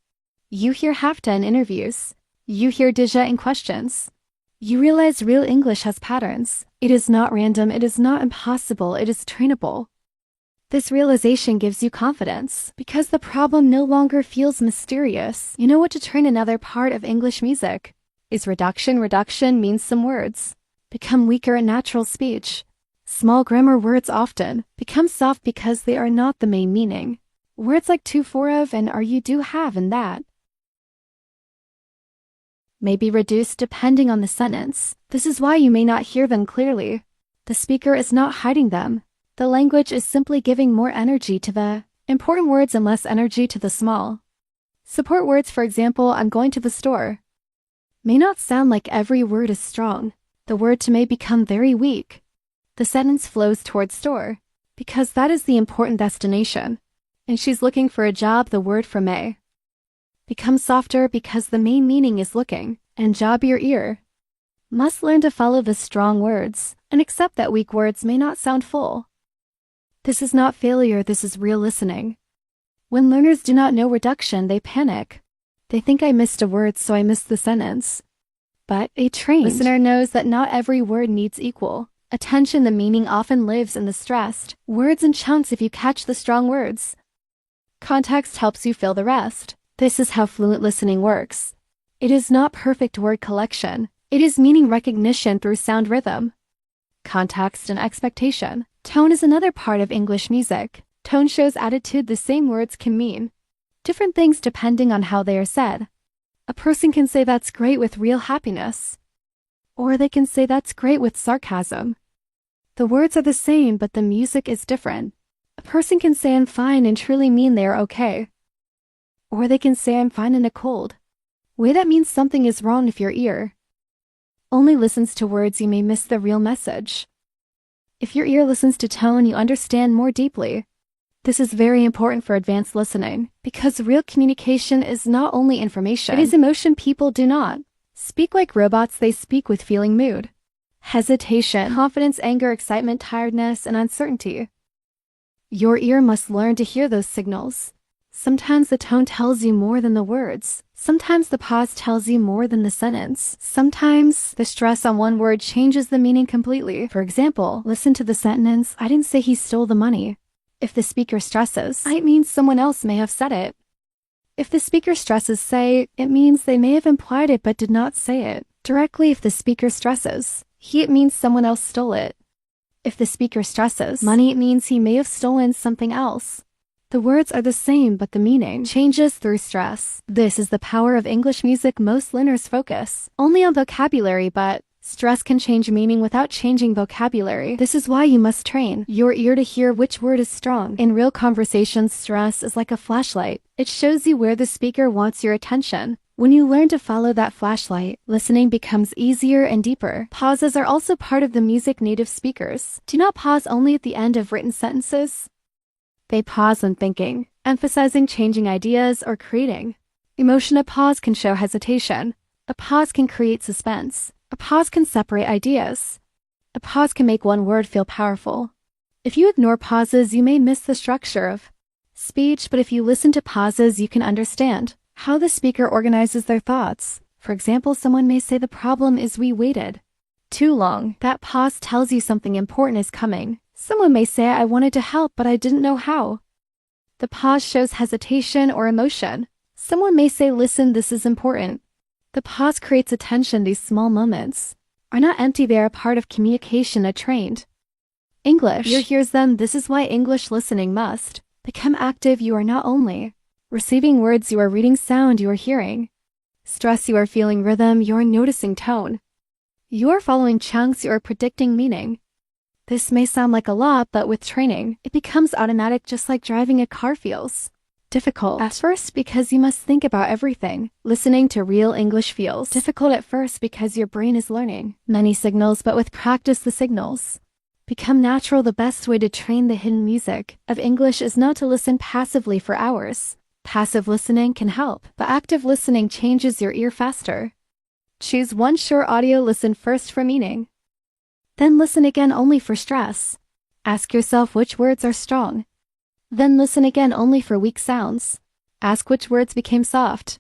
You hear have to in interviews. You hear déjà in questions. You realize real English has patterns. It is not random, it is not impossible, it is trainable. This realization gives you confidence because the problem no longer feels mysterious. You know what to train. Another part of English music is reduction. Reduction means some words become weaker in natural speech. Small grammar words often become soft because they are not the main meaning. Words like to, for, of, and are, you, do, have, and that may be reduced depending on the sentence. This is why you may not hear them clearly. The speaker is not hiding them. The language is simply giving more energy to the important words and less energy to the small support words. For example, I'm going to the store may not sound like every word is strong. The word to may become very weak. The sentence flows towards store because that is the important destination. And she's looking for a job. The word for may becomes softer because the main meaning is looking, and job. Your ear must learn to follow the strong words and accept that weak words may not sound full. This is not failure, this is real listening. When learners do not know reduction, they panic. They think I missed a word, so I missed the sentence. But a trained listener knows that not every word needs equal attention. The meaning often lives in the stressed words and chunks. If you catch the strong words, context helps you fill the rest. This is how fluent listening works. It is not perfect word collection. It is meaning recognition through sound, rhythm, context, and expectation. Tone is another part of English music. Tone shows attitude. The same words can mean different things depending on how they are said. A person can say that's great with real happiness, or they can say that's great with sarcasm. The words are the same, but the music is different. A person can say I'm fine and truly mean they are okay, or they can say I'm fine in a cold way that means something is wrong. If your ear only listens to words, you may miss the real message. If your ear listens to tone, you understand more deeply. This is very important for advanced listening because real communication is not only information, it is emotion. People do not speak like robots, they speak with feeling, mood, hesitation, confidence, anger, excitement, tiredness, and uncertainty. Your ear must learn to hear those signals. Sometimes the tone tells you more than the words. Sometimes the pause tells you more than the sentence. Sometimes the stress on one word changes the meaning completely. For example, listen to the sentence, I didn't say he stole the money. If the speaker stresses, it means someone else may have said it. If the speaker stresses say, it means they may have implied it but did not say it directly. If the speaker stresses he, it means someone else stole it. If the speaker stresses money, it means he may have stolen something else. The words are the same, but the meaning changes through stress. This is the power of English music. Most learners focus only on vocabulary, but stress can change meaning without changing vocabulary. This is why you must train your ear to hear which word is strong. In real conversations, stress is like a flashlight. It shows you where the speaker wants your attention. When you learn to follow that flashlight, listening becomes easier and deeper. Pauses are also part of the music. Native speakers do not pause only at the end of written sentences. They pause when thinking, emphasizing changing ideas or creating emotion. A pause can show hesitation. A pause can create suspense. A pause can separate ideas. A pause can make one word feel powerful. If you ignore pauses, you may miss the structure of speech, but if you listen to pauses, you can understand how the speaker organizes their thoughts. For example, someone may say the problem is we waited too long. That pause tells you something important is coming. Someone may say, I wanted to help, but I didn't know how. The pause shows hesitation or emotion. Someone may say, listen, this is important. The pause creates attention. These small moments are not empty, they are a part of communication. A trained English ear hears them. This is why English listening must become active. You are not only receiving words, you are reading sound, you are hearing stress, you are feeling rhythm, you are noticing tone. You are following chunks, you are predicting meaning. This may sound like a lot, but with training, it becomes automatic, just like driving a car feels difficult at first because you must think about everything. Listening to real English feels difficult at first because your brain is learning many signals, but with practice, the signals become natural. The best way to train the hidden music of English is not to listen passively for hours. Passive listening can help, but active listening changes your ear faster. Choose one sure audio. Listen first for meaning. Then listen again only for stress. Ask yourself which words are strong. Then listen again only for weak sounds. Ask which words became soft.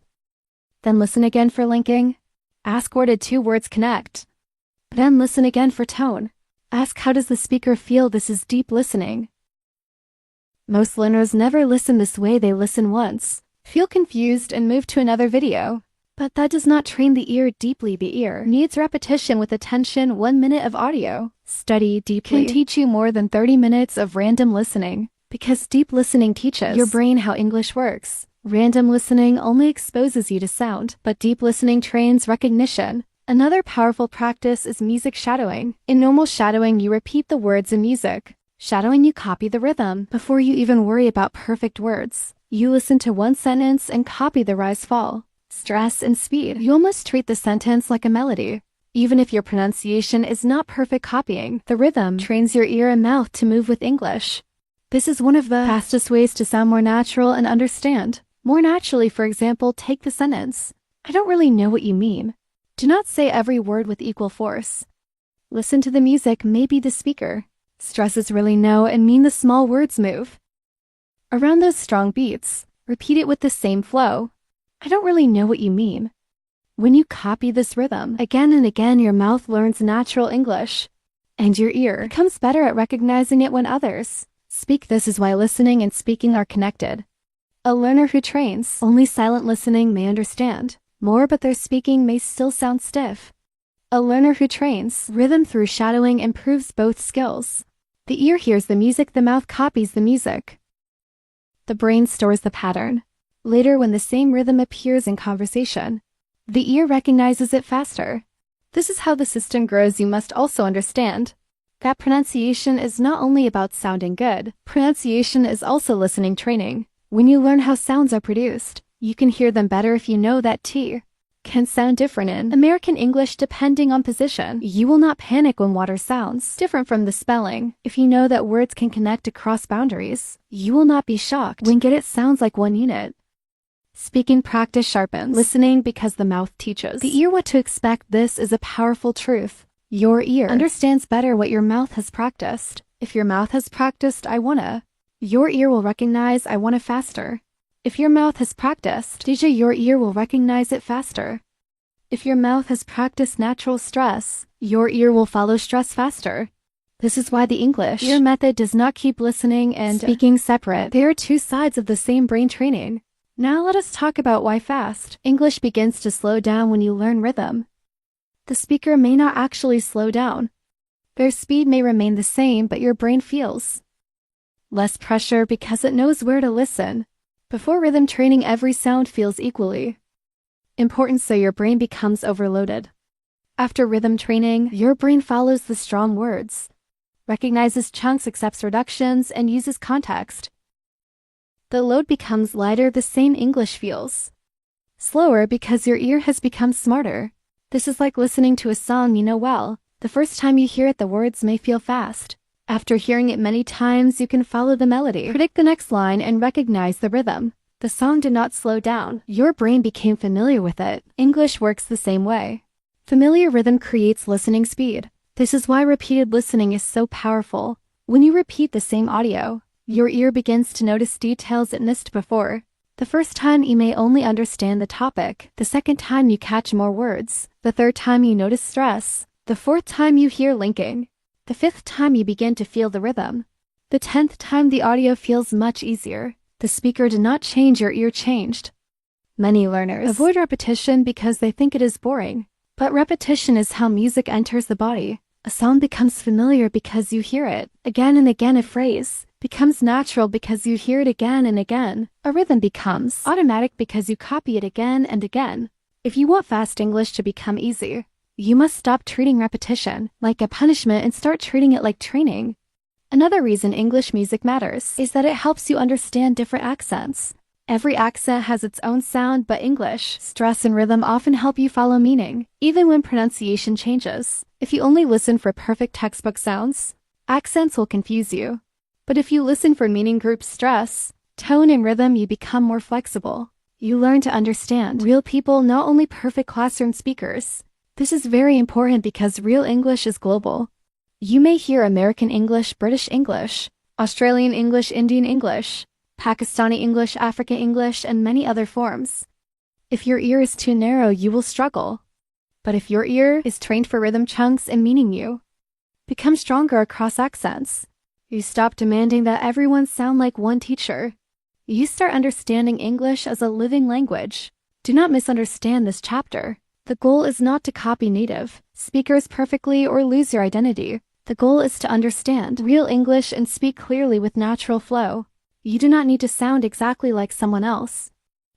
Then listen again for linking. Ask where did two words connect. Then listen again for tone. Ask how does the speaker feel. This is deep listening. Most learners never listen this way. They listen once, feel confused, and move to another video. But that does not train the ear deeply. The ear needs repetition with attention. 1 minute of audio study deeply can teach you more than 30 minutes of random listening, because deep listening teaches your brain how English works. Random listening only exposes you to sound, but deep listening trains recognition. Another powerful practice is music shadowing. In normal shadowing, you repeat the words in music. Shadowing, you copy the rhythm before you even worry about perfect words. You listen to one sentence and copy the rise, fall, stress, and speed. You almost treat the sentence like a melody. Even if your pronunciation is not perfect, copying the rhythm trains your ear and mouth to move with English. This is one of the fastest ways to sound more natural and understand more naturally. For example, take the sentence, I don't really know what you mean. Do not say every word with equal force. Listen to the music, maybe the speaker stresses really no and mean the small words move around those strong beats. Repeat it with the same flow. I don't really know what you mean. When you copy this rhythm again and again, your mouth learns natural English, and your ear becomes better at recognizing it when others speak. This is why listening and speaking are connected. A learner who trains only silent listening may understand more, but their speaking may still sound stiff. A learner who trains rhythm through shadowing improves both skills. The ear hears the music, the mouth copies the music. The brain stores the pattern. Later, when the same rhythm appears in conversation, the ear recognizes it faster. This is how the system grows. You must also understand that pronunciation is not only about sounding good. Pronunciation is also listening training. When you learn how sounds are produced, you can hear them better. If you know that T can sound different in American English depending on position, you will not panic when water sounds different from the spelling. If you know that words can connect across boundaries, you will not be shocked when get it sounds like one unit. Speaking practice sharpens listening because the mouth teaches the ear what to expect. This is a powerful truth. Your ear understands better what your mouth has practiced. If your mouth has practiced I wanna, your ear will recognize I wanna faster. If your mouth has practiced DJ, your ear will recognize it faster. If your mouth has practiced natural stress, your ear will follow stress faster. This is why the English ear method does not keep listening and speaking separate. They are two sides of the same brain training. Now let us talk about why fast English begins to slow down when you learn rhythm. The speaker may not actually slow down. Their speed may remain the same, but your brain feels less pressure because it knows where to listen. Before rhythm training, every sound feels equally important, so your brain becomes overloaded. After rhythm training, your brain follows the strong words, recognizes chunks, accepts reductions, and uses context. The load becomes lighter. The same English feels slower because your ear has become smarter. This is like listening to a song you know well. The first time you hear it, the words may feel fast. After hearing it many times, you can follow the melody, predict the next line, and recognize the rhythm. The song did not slow down. Your brain became familiar with it. English works the same way. Familiar rhythm creates listening speed. This is why repeated listening is so powerful. When you repeat the same audio, your ear begins to notice details it missed before. The first time you may only understand the topic. The second time you catch more words. The third time you notice stress. The fourth time you hear linking. The fifth time you begin to feel the rhythm. The 10th time the audio feels much easier. The speaker did not change, your ear changed. Many learners avoid repetition because they think it is boring. But repetition is how music enters the body. A song becomes familiar because you hear it again and again. A phrase becomes natural because you hear it again and again. A rhythm becomes automatic because you copy it again and again. If you want fast English to become easy, you must stop treating repetition like a punishment and start treating it like training. Another reason English music matters is that it helps you understand different accents. Every accent has its own sound, but English, stress and rhythm often help you follow meaning, even when pronunciation changes. If you only listen for perfect textbook sounds, accents will confuse you. But if you listen for meaning, group, stress, tone, and rhythm, you become more flexible. You learn to understand real people, not only perfect classroom speakers. This is very important because real English is global. You may hear American English, British English, Australian English, Indian English, Pakistani English, African English, and many other forms. If your ear is too narrow, you will struggle. But if your ear is trained for rhythm, chunks, and meaning, you become stronger across accents. You stop demanding that everyone sound like one teacher. You start understanding English as a living language. Do not misunderstand this chapter. The goal is not to copy native speakers perfectly or lose your identity. The goal is to understand real English and speak clearly with natural flow. You do not need to sound exactly like someone else.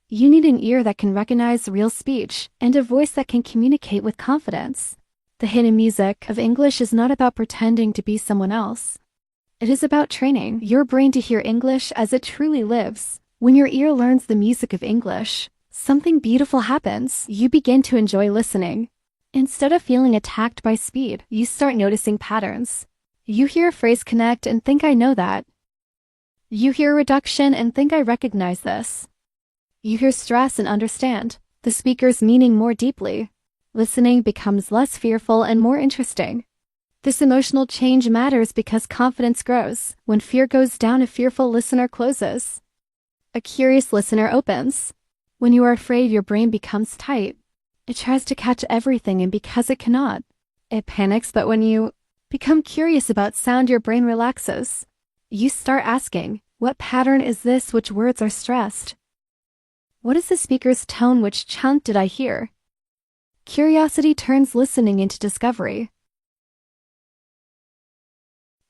You need an ear that can recognize real speech and a voice that can communicate with confidence. The hidden music of English is not about pretending to be someone else. It is about training your brain to hear English as it truly lives. When your ear learns the music of English, something beautiful happens. You begin to enjoy listening. Instead of feeling attacked by speed, you start noticing patterns. You hear a phrase connect and think, I know that. You hear a reduction and think, I recognize this. You hear stress and understand the speaker's meaning more deeply. Listening becomes less fearful and more interesting. This emotional change matters because confidence grows. When fear goes down, a fearful listener closes. A curious listener opens. When you are afraid, your brain becomes tight. It tries to catch everything, and because it cannot, it panics. But when you become curious about sound, your brain relaxes. You start asking, what pattern is this? Which words are stressed? What is the speaker's tone? Which chunk did I hear? Curiosity turns listening into discovery.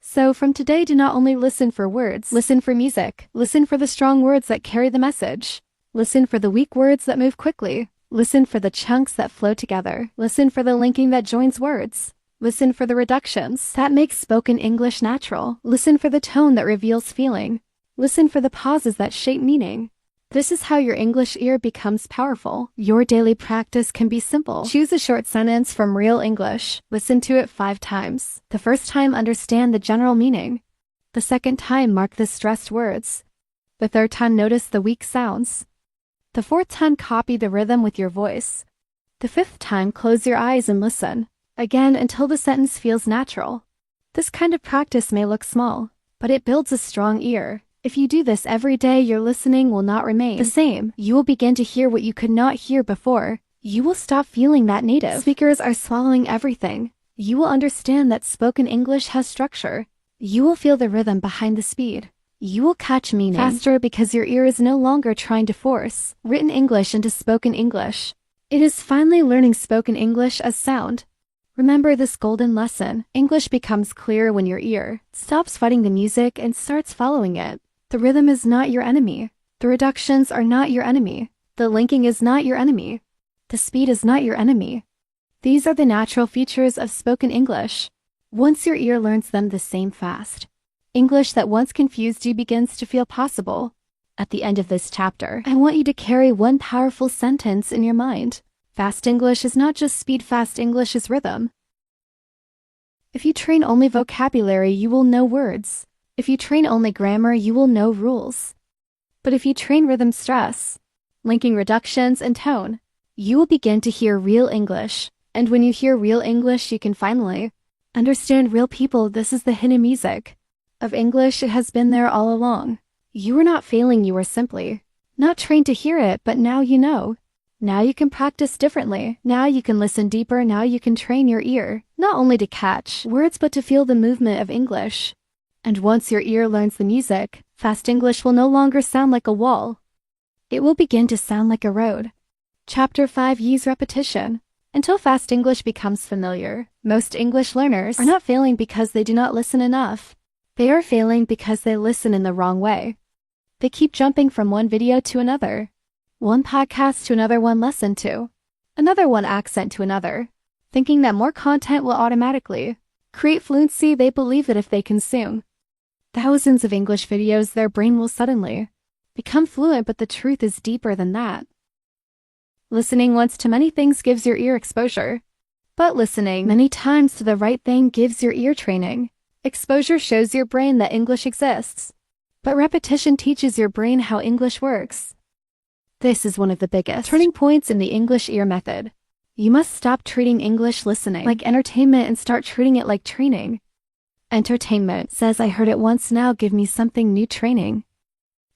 So from today, do not only listen for words, listen for music. Listen for the strong words that carry the message. Listen for the weak words that move quickly. Listen for the chunks that flow together. Listen for the linking that joins words. Listen for the reductions that make spoken English natural. Listen for the tone that reveals feeling. Listen for the pauses that shape meaning. This is how your English ear becomes powerful. Your daily practice can be simple. Choose a short sentence from Real English. Listen to it 5 times. The first time, understand the general meaning. The second time, mark the stressed words. The third time, notice the weak sounds. The fourth time, copy the rhythm with your voice. The fifth time, close your eyes and listen again until the sentence feels natural. This kind of practice may look small, but it builds a strong ear. If you do this every day, your listening will not remain the same. You will begin to hear what you could not hear before. You will stop feeling that native speakers are swallowing everything. You will understand that spoken English has structure. You will feel the rhythm behind the speed. You will catch meaning faster because your ear is no longer trying to force written English into spoken English. It is finally learning spoken English as sound. Remember this golden lesson. English becomes clear when your ear stops fighting the music and starts following it. The rhythm is not your enemy. The reductions are not your enemy. The linking is not your enemy. The speed is not your enemy. These are the natural features of spoken English. Once your ear learns them the same fast, English that once confused you begins to feel possible. At the end of this chapter, I want you to carry one powerful sentence in your mind. Fast English is not just speed, fast English is rhythm. If you train only vocabulary, you will know words. If you train only grammar, you will know rules. But if you train rhythm, stress, linking, reductions, and tone, you will begin to hear real English. And when you hear real English, you can finally understand real people. This is the hidden music of English. It has been there all along. You were not failing, you were simply not trained to hear it, but now you know. Now you can practice differently. Now you can listen deeper. Now you can train your ear, not only to catch words, but to feel the movement of English. And once your ear learns the music, fast English will no longer sound like a wall. It will begin to sound like a road. Chapter 5: Use repetition. Until fast English becomes familiar, most English learners are not failing because they do not listen enough. They are failing because they listen in the wrong way. They keep jumping from one video to another, one podcast to another, one lesson to another, one accent to another, thinking that more content will automatically create fluency. They believe that if they consume thousands of English videos, their brain will suddenly become fluent, but the truth is deeper than that. Listening once to many things gives your ear exposure, but listening many times to the right thing gives your ear training. Exposure shows your brain that English exists, but repetition teaches your brain how English works. This is one of the biggest turning points in the English ear method. You must stop treating English listening like entertainment and start treating it like training. Entertainment says, I heard it once, now give me something new. Training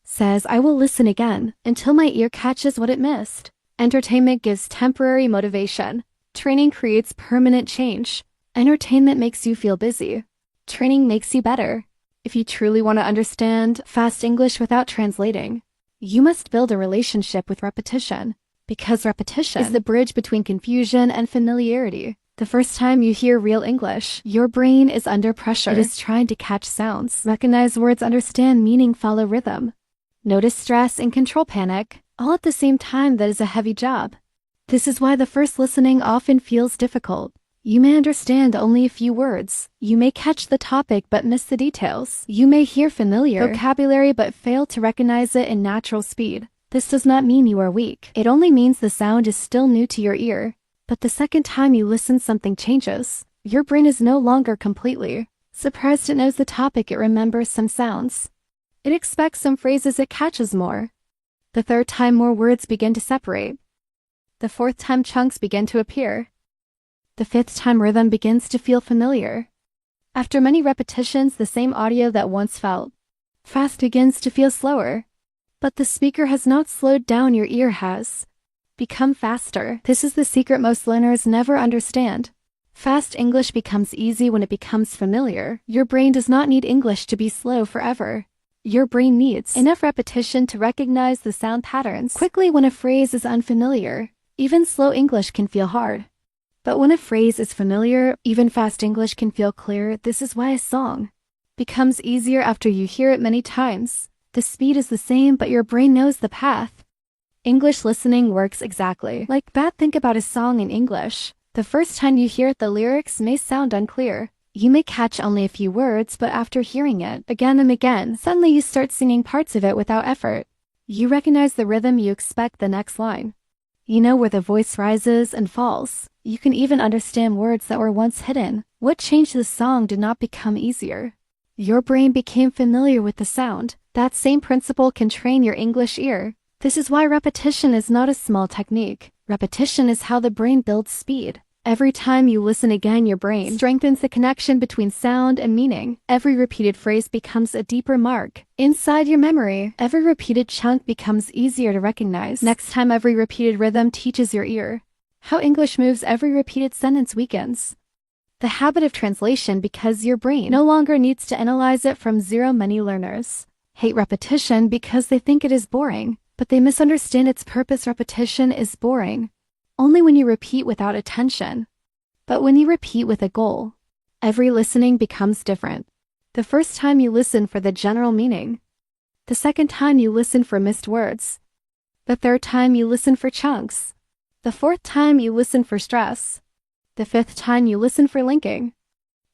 says, I will listen again until my ear catches what it missed. Entertainment gives temporary motivation. Training creates permanent change. Entertainment makes you feel busy. Training makes you better. If you truly want to understand fast English without translating, you must build a relationship with repetition, because repetition is the bridge between confusion and familiarity. The first time you hear real English, your brain is under pressure. It is trying to catch sounds, recognize words, understand meaning, follow rhythm. Notice stress and control panic, all at the same time. That is a heavy job. This is why the first listening often feels difficult. You may understand only a few words. You may catch the topic but miss the details. You may hear familiar vocabulary but fail to recognize it in natural speed. This does not mean you are weak. It only means the sound is still new to your ear. But the second time you listen, something changes. Your brain is no longer completely surprised. It knows the topic. It remembers some sounds. It expects some phrases. It catches more. The third time, more words begin to separate. The fourth time, chunks begin to appear. The fifth time, rhythm begins to feel familiar. After many repetitions, the same audio that once felt fast begins to feel slower. But the speaker has not slowed down. Your ear has become faster. This is the secret most learners never understand. Fast English becomes easy when it becomes familiar. Your brain does not need English to be slow forever. Your brain needs enough repetition to recognize the sound patterns quickly. When a phrase is unfamiliar, even slow English can feel hard. But when a phrase is familiar, even fast English can feel clear. This is why a song becomes easier after you hear it many times. The speed is the same, but your brain knows the path. English listening works exactly like that. Think about a song in English. The first time you hear it, the lyrics may sound unclear. You may catch only a few words, but after hearing it again and again, suddenly you start singing parts of it without effort. You recognize the rhythm. You expect the next line. You know where the voice rises and falls. You can even understand words that were once hidden. What changed the song did not become easier. Your brain became familiar with the sound. That same principle can train your English ear. This is why repetition is not a small technique. Repetition is how the brain builds speed. Every time you listen again, your brain strengthens the connection between sound and meaning. Every repeated phrase becomes a deeper mark inside your memory. Every repeated chunk becomes easier to recognize. Next time, every repeated rhythm teaches your ear how English moves. Every repeated sentence weakens the habit of translation because your brain no longer needs to analyze it from zero. Many learners hate repetition because they think it is boring, but they misunderstand its purpose. Repetition is boring only when you repeat without attention. But when you repeat with a goal, every listening becomes different. The first time you listen for the general meaning. The second time you listen for missed words. The third time you listen for chunks. The fourth time you listen for stress. The fifth time you listen for linking.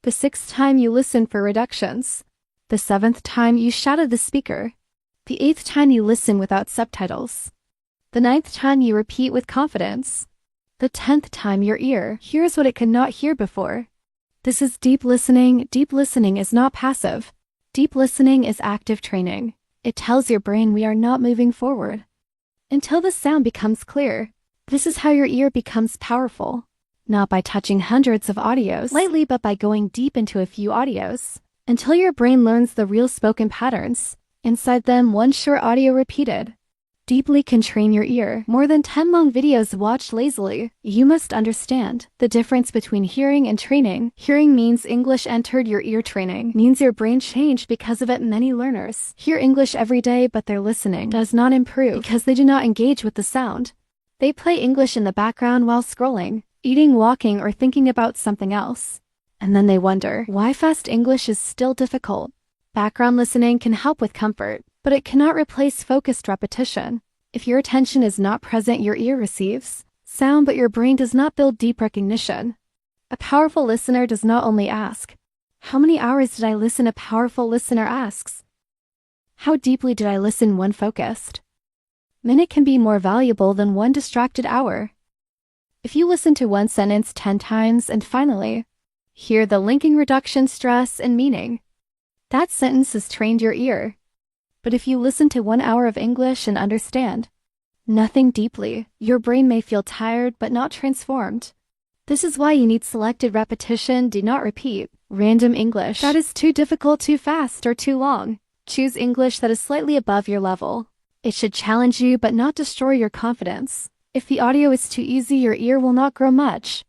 The sixth time you listen for reductions. The seventh time you shout at the speaker. The eighth time you listen without subtitles. The ninth time you repeat with confidence. The 10th time your ear hears what it could not hear before. This is deep listening. Deep listening is not passive. Deep listening is active training. It tells your brain we are not moving forward until the sound becomes clear. This is how your ear becomes powerful. Not by touching hundreds of audios lightly, but by going deep into a few audios until your brain learns the real spoken patterns. Inside them, one short audio repeated deeply can train your ear. More than 10 long videos watched lazily. You must understand the difference between hearing and training. Hearing means English entered your ear. Training means your brain changed because of it. Many learners hear English every day, but their listening does not improve because they do not engage with the sound. They play English in the background while scrolling, eating, walking, or thinking about something else. And then they wonder why fast English is still difficult. Background listening can help with comfort, but it cannot replace focused repetition. If your attention is not present, your ear receives sound, but your brain does not build deep recognition. A powerful listener does not only ask, "How many hours did I listen?" A powerful listener asks, "How deeply did I listen?" One focused minute can be more valuable than one distracted hour. If you listen to one sentence 10 times and finally hear the linking, reduction, stress, and meaning, that sentence has trained your ear. But if you listen to 1 hour of English and understand nothing deeply, your brain may feel tired but not transformed. This is why you need selected repetition. Do not repeat random English that is too difficult, too fast, or too long. Choose English that is slightly above your level. It should challenge you but not destroy your confidence. If the audio is too easy, your ear will not grow much.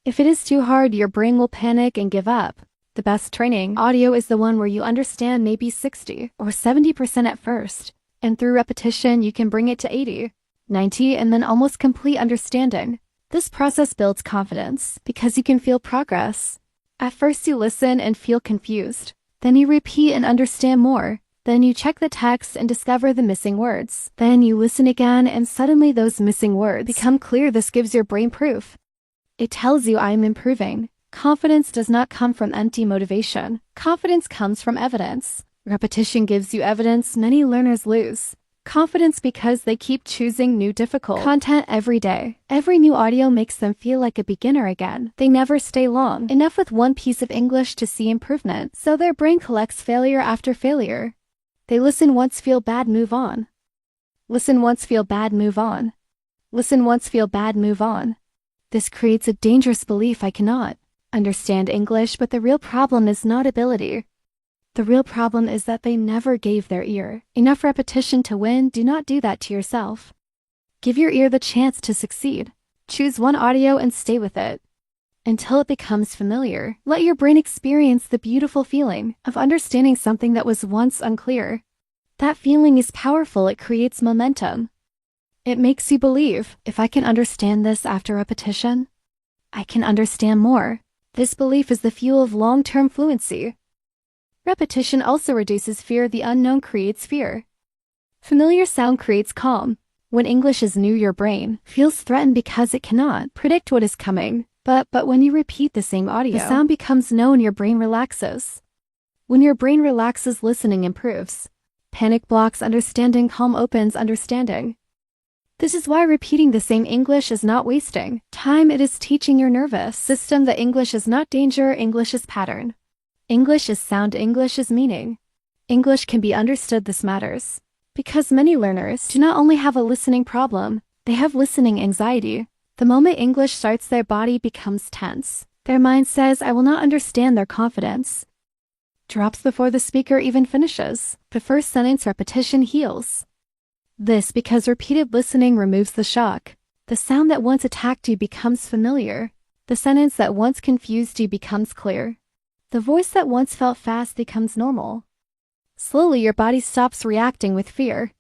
If it is too hard, your brain will panic and give up. The best training audio is the one where you understand maybe 60 or 70% at first, and through repetition you can bring it to 80, 90, and then almost complete understanding. This process builds confidence because you can feel progress. At first you listen and feel confused. Then you repeat and understand more. Then you check the text and discover the missing words. Then you listen again and suddenly those missing words become clear. This gives your brain proof. It tells you I am improving. Confidence does not come from empty motivation. Confidence comes from evidence. Repetition gives you evidence many learners lose. Confidence because they keep choosing new difficult content every day. Every new audio makes them feel like a beginner again. They never stay long enough with one piece of English to see improvement, so their brain collects failure after failure. They listen once, feel bad, move on. Listen once, feel bad, move on. Listen once, feel bad, move on. This creates a dangerous belief: I cannot understand English, but the real problem is not ability. The real problem is that they never gave their ear enough repetition to win. Do not do that to yourself. Give your ear the chance to succeed. Choose one audio and stay with it until it becomes familiar. Let your brain experience the beautiful feeling of understanding something that was once unclear. That feeling is powerful. It creates momentum. It makes you believe, if I can understand this after repetition, I can understand more. This belief is the fuel of long-term fluency. Repetition also reduces fear. The unknown creates fear. Familiar sound creates calm. When English is new, your brain feels threatened because it cannot predict what is coming. But when you repeat the same audio, the sound becomes known. Your brain relaxes. When your brain relaxes, listening improves. Panic blocks understanding, calm opens understanding. This is why repeating the same English is not wasting time. It is teaching your nervous system that English is not danger. English is pattern. English is sound. English is meaning. English can be understood. This matters because many learners do not only have a listening problem, they have listening anxiety. The moment English starts, their body becomes tense. Their mind says, I will not understand. Their confidence drops before the speaker even finishes. The first sentence repetition heals this because repeated listening removes the shock. The sound that once attacked you becomes familiar. The sentence that once confused you becomes clear. The voice that once felt fast becomes normal. Slowly, your body stops reacting with fear.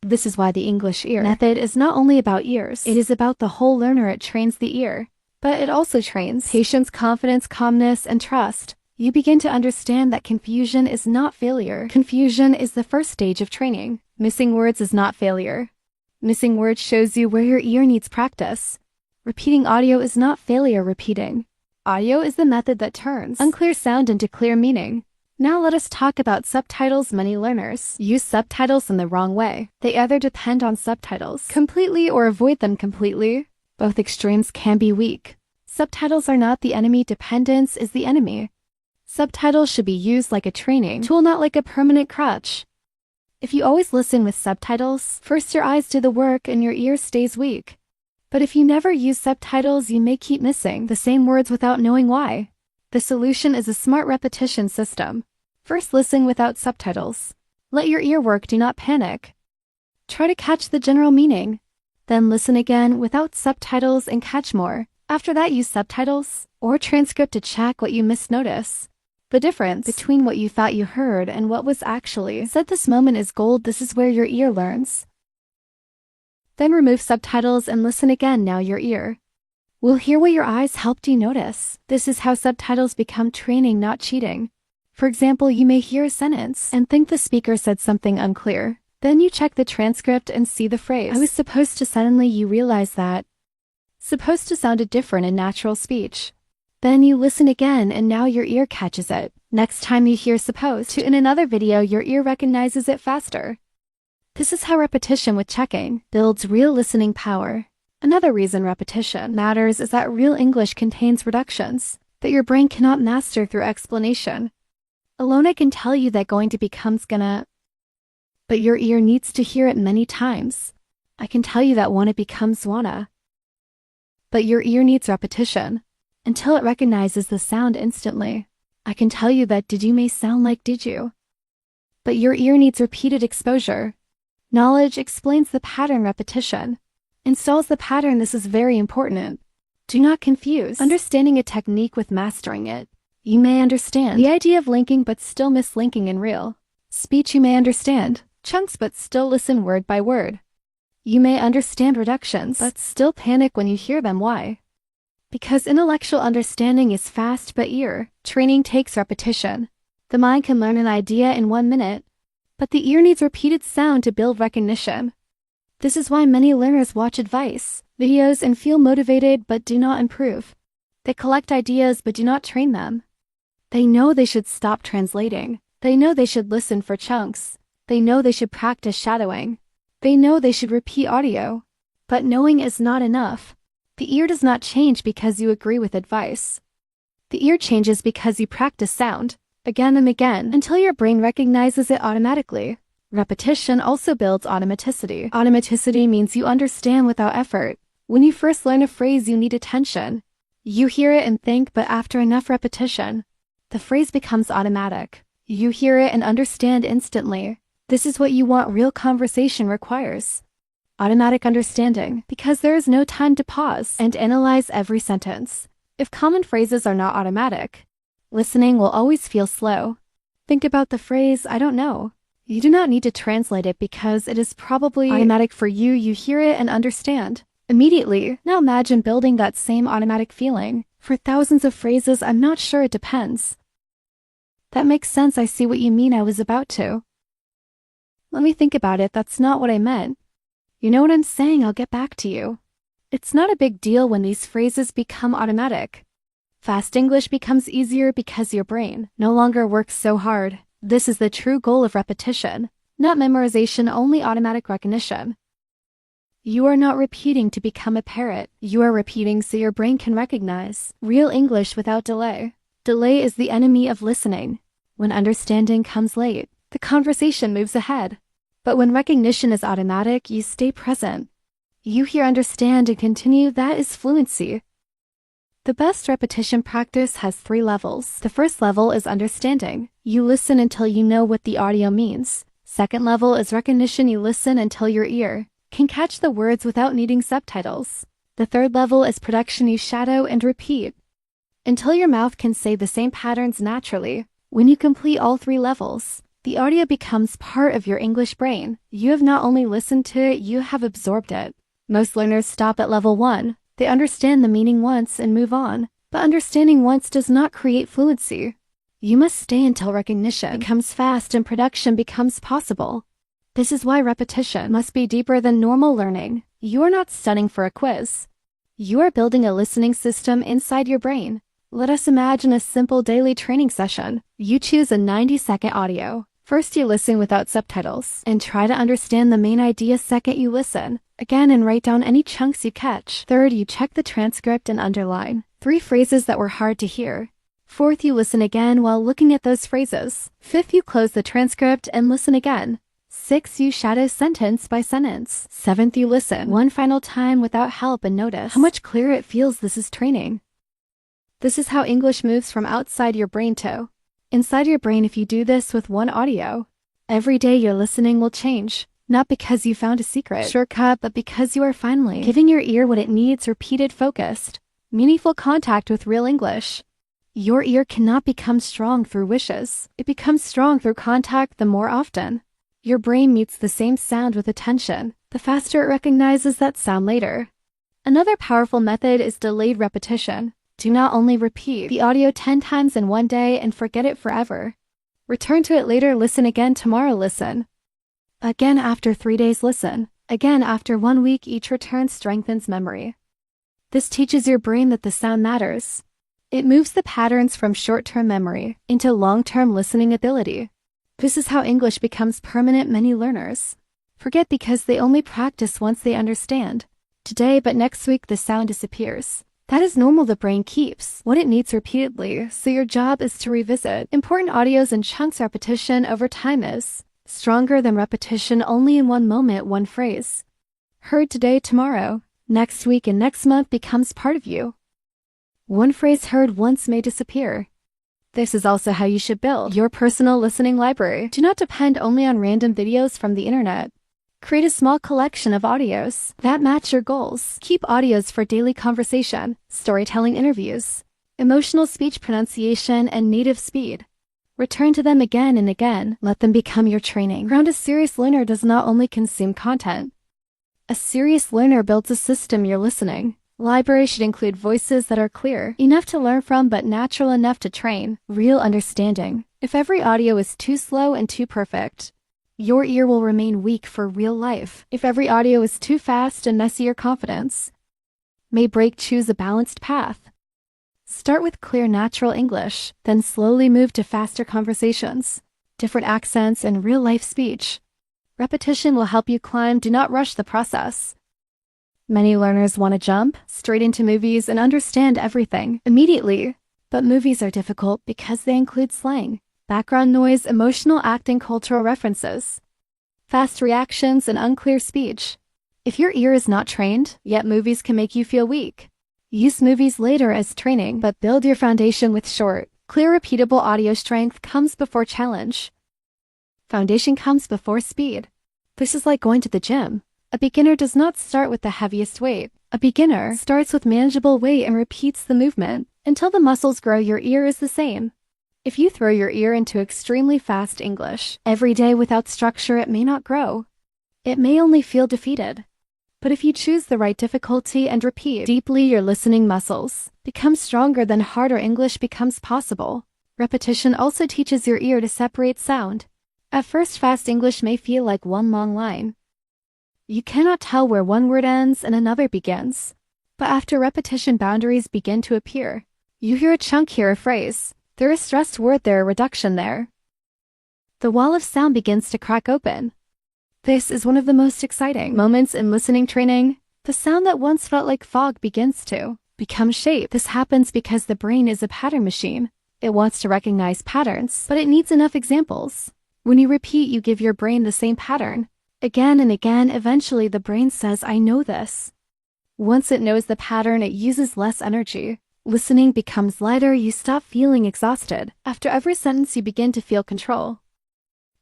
This is why the English ear method is not only about ears. It is about the whole learner. It trains the ear, but it also trains patience, confidence, calmness, and trust. You begin to understand that confusion is not failure. Confusion is the first stage of training. Missing words is not failure. Missing words shows you where your ear needs practice. Repeating audio is not failure. Repeating audio is the method that turns unclear sound into clear meaning. Now let us talk about subtitles. Many learners use subtitles in the wrong way. They either depend on subtitles completely or avoid them completely. Both extremes can be weak. Subtitles are not the enemy. Dependence is the enemy. Subtitles should be used like a training tool, not like a permanent crutch. If you always listen with subtitles, first your eyes do the work and your ear stays weak. But if you never use subtitles, you may keep missing the same words without knowing why. The solution is a smart repetition system. First, listen without subtitles. Let your ear work. Do not panic. Try to catch the general meaning. Then listen again without subtitles and catch more. After that, use subtitles or transcript to check what you missed. Notice the difference between what you thought you heard and what was actually said. This moment is gold. This is where your ear learns. Then remove subtitles and listen again. Now your ear will hear what your eyes helped you notice. This is how subtitles become training, not cheating. For example, you may hear a sentence and think the speaker said something unclear. Then you check the transcript and see the phrase I was supposed to. Suddenly you realize that supposed to sounded different in natural speech. Then you listen again and now your ear catches it. Next time you hear supposed to in another video, your ear recognizes it faster. This is how repetition with checking builds real listening power. Another reason repetition matters is that real English contains reductions that your brain cannot master through explanation. Alone I can tell you that going to becomes gonna, but your ear needs to hear it many times. I can tell you that wanna becomes wanna, but your ear needs repetition until it recognizes the sound instantly. I can tell you that did you may sound like did you, but your ear needs repeated exposure. Knowledge explains the pattern repetition installs the pattern. This is very important. Do not confuse understanding a technique with mastering it. You may understand the idea of linking but still mislinking in real speech. You may understand chunks but still listen word by word. You may understand reductions but still panic when you hear them. Why? Because intellectual understanding is fast but ear training takes repetition. The mind can learn an idea in 1 minute, but the ear needs repeated sound to build recognition. This is why many learners watch advice videos and feel motivated but do not improve. They collect ideas but do not train them. They know they should stop translating. They know they should listen for chunks. They know they should practice shadowing. They know they should repeat audio. But knowing is not enough. The ear does not change because you agree with advice. The ear changes because you practice sound again and again until your brain recognizes it automatically. Repetition also builds automaticity. Automaticity means you understand without effort. When you first learn a phrase, you need attention. You hear it and think, but after enough repetition, the phrase becomes automatic. You hear it and understand instantly. This is what you want real conversation requires. Automatic understanding, because there is no time to pause and analyze every sentence. If common phrases are not automatic, listening will always feel slow. Think about the phrase, I don't know. You do not need to translate it because it is probably automatic for you. You hear it and understand immediately. Now imagine building that same automatic feeling for thousands of phrases. I'm not sure, it depends. That makes sense. I see what you mean. I was about to. Let me think about it. That's not what I meant. You know what I'm saying? I'll get back to you. It's not a big deal when these phrases become automatic. Fast English becomes easier because your brain no longer works so hard. This is the true goal of repetition, not memorization, only automatic recognition. You are not repeating to become a parrot. You are repeating so your brain can recognize real English without delay. Delay is the enemy of listening. When understanding comes late, the conversation moves ahead. But when recognition is automatic, you stay present. You hear, understand, and continue. That is fluency. The best repetition practice has 3 levels. The first level is understanding. You listen until you know what the audio means. Second level is recognition. You listen until your ear can catch the words without needing subtitles. The third level is production. You shadow and repeat until your mouth can say the same patterns naturally. When you complete all 3 levels, the audio becomes part of your English brain. You have not only listened to it, you have absorbed it. Most learners stop at level 1. They understand the meaning once and move on. But understanding once does not create fluency. You must stay until recognition becomes fast and production becomes possible. This is why repetition must be deeper than normal learning. You are not studying for a quiz. You are building a listening system inside your brain. Let us imagine a simple daily training session. You choose a 90-second audio. First, you listen without subtitles and try to understand the main idea. Second, you listen again and write down any chunks you catch. Third, you check the transcript and underline 3 phrases that were hard to hear. Fourth, you listen again while looking at those phrases. Fifth, you close the transcript and listen again. Sixth, you shadow sentence by sentence. Seventh, you listen one final time without help and notice how much clearer it feels. This is training. This is how English moves from outside your brain to inside your brain. If you do this with one audio, every day your listening will change. Not because you found a secret shortcut, but because you are finally giving your ear what it needs. Repeated, focused, meaningful contact with real English. Your ear cannot become strong through wishes. It becomes strong through contact. The more often your brain meets the same sound with attention, the faster it recognizes that sound later. Another powerful method is delayed repetition. Do not only repeat the audio 10 times in one day and forget it forever. Return to it later. Listen again tomorrow. Listen again after 3 days. Listen again after 1 week. Each return strengthens memory. This teaches your brain that the sound matters. It moves the patterns from short-term memory into long-term listening ability. This is how English becomes permanent. Many learners forget because they only practice once. They understand today, but next week the sound disappears. That is normal. The brain keeps what it needs repeatedly, so your job is to revisit important audios and chunks. Repetition over time is stronger than repetition only in one moment. One phrase heard today, tomorrow, next week, and next month becomes part of you. One phrase heard once may disappear. This is also how you should build your personal listening library. Do not depend only on random videos from the internet. Create a small collection of audios that match your goals. Keep audios for daily conversation, storytelling interviews, emotional speech pronunciation, and native speed. Return to them again and again. Let them become your training ground. A serious learner does not only consume content. A serious learner builds a system. You're listening. Library should include voices that are clear, enough to learn from but natural enough to train. Real understanding. If every audio is too slow and too perfect, your ear will remain weak for real life. If every audio is too fast and messy, your confidence may break. Choose a balanced path. Start with clear, natural English, then slowly move to faster conversations, different accents, and real-life speech. Repetition will help you climb. Do not rush the process. Many learners want to jump straight into movies and understand everything immediately. But movies are difficult because they include slang, background noise, emotional acting, cultural references, fast reactions, and unclear speech. If your ear is not trained, yet movies can make you feel weak. Use movies later as training, but build your foundation with short, clear, repeatable audio. Strength comes before challenge. Foundation comes before speed. This is like going to the gym. A beginner does not start with the heaviest weight. A beginner starts with manageable weight and repeats the movement until the muscles grow. Your ear is the same. If you throw your ear into extremely fast English every day without structure, it may not grow. It may only feel defeated. But if you choose the right difficulty and repeat deeply, your listening muscles become stronger. Then harder English becomes possible. Repetition also teaches your ear to separate sound. At first, fast English may feel like one long line. You cannot tell where one word ends and another begins. But after repetition, boundaries begin to appear. You hear a chunk here, a phrase. There is stressed word there, a reduction there. The wall of sound begins to crack open. This is one of the most exciting moments in listening training. The sound that once felt like fog begins to become shape. This happens because the brain is a pattern machine. It wants to recognize patterns, but it needs enough examples. When you repeat, you give your brain the same pattern. Again and again, eventually the brain says, I know this. Once it knows the pattern, it uses less energy. Listening becomes lighter. You stop feeling exhausted. After every sentence, you begin to feel control.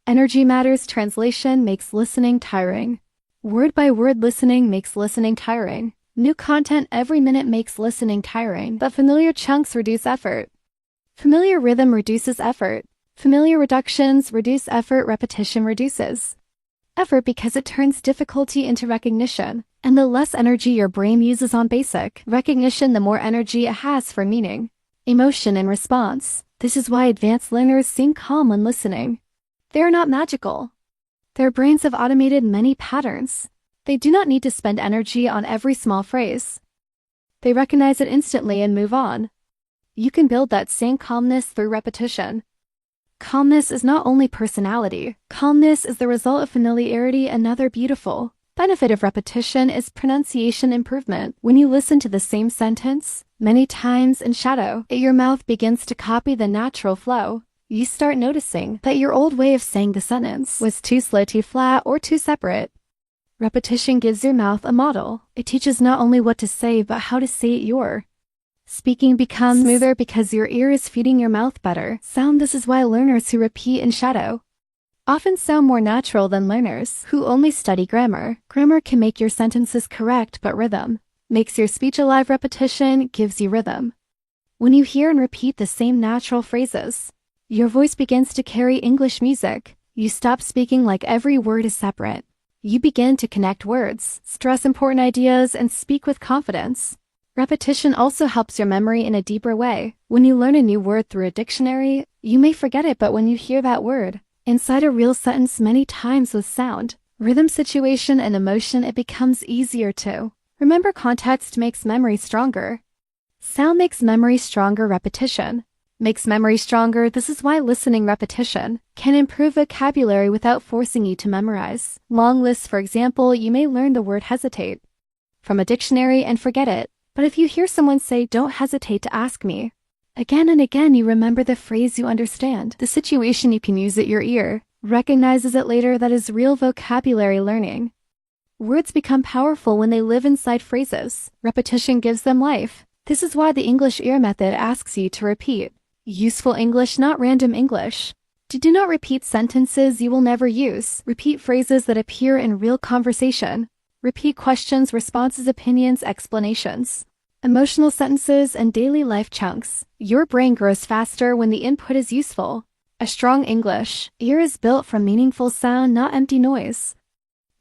Energy matters. Translation makes listening tiring. Word by word listening makes listening tiring. New content every minute makes listening tiring. But familiar chunks reduce effort. Familiar rhythm reduces effort. Familiar reductions reduce effort. Repetition reduces effort because it turns difficulty into recognition. And the less energy your brain uses on basic recognition, the more energy it has for meaning, emotion, and response. This is why advanced learners seem calm when listening. They are not magical. Their brains have automated many patterns. They do not need to spend energy on every small phrase. They recognize it instantly and move on. You can build that same calmness through repetition. Calmness is not only personality. Calmness is the result of familiarity. Another beautiful benefit of repetition is pronunciation improvement. When you listen to the same sentence many times in shadow, your mouth begins to copy the natural flow. You start noticing that your old way of saying the sentence was too slow, too flat, or too separate. Repetition gives your mouth a model. It teaches not only what to say, but how to say it. Your speaking becomes smoother because your ear is feeding your mouth better sound. This is why learners who repeat in shadow often sound more natural than learners who only study grammar. Grammar can make your sentences correct, but rhythm makes your speech alive. Repetition gives you rhythm. When you hear and repeat the same natural phrases, your voice begins to carry English music. You stop speaking like every word is separate. You begin to connect words, stress important ideas, and speak with confidence. Repetition also helps your memory in a deeper way. When you learn a new word through a dictionary, you may forget it, but when you hear that word inside a real sentence many times with sound, rhythm, situation, and emotion, it becomes easier to remember. Context makes memory stronger. Sound makes memory stronger. Repetition makes memory stronger. This is why listening repetition can improve vocabulary without forcing you to memorize long lists. For example, you may learn the word hesitate from a dictionary and forget it. But if you hear someone say, "Don't hesitate to ask me," again and again, you remember the phrase, you understand the situation, you can use it. Your ear recognizes it later. That is real vocabulary learning. Words become powerful when they live inside phrases. Repetition gives them life. This is why the English ear method asks you to repeat useful English, not random English. Do not repeat sentences you will never use. Repeat phrases that appear in real conversation. Repeat questions, responses, opinions, explanations. Emotional sentences and daily life chunks. Your brain grows faster when the input is useful. A strong English ear is built from meaningful sound, not empty noise.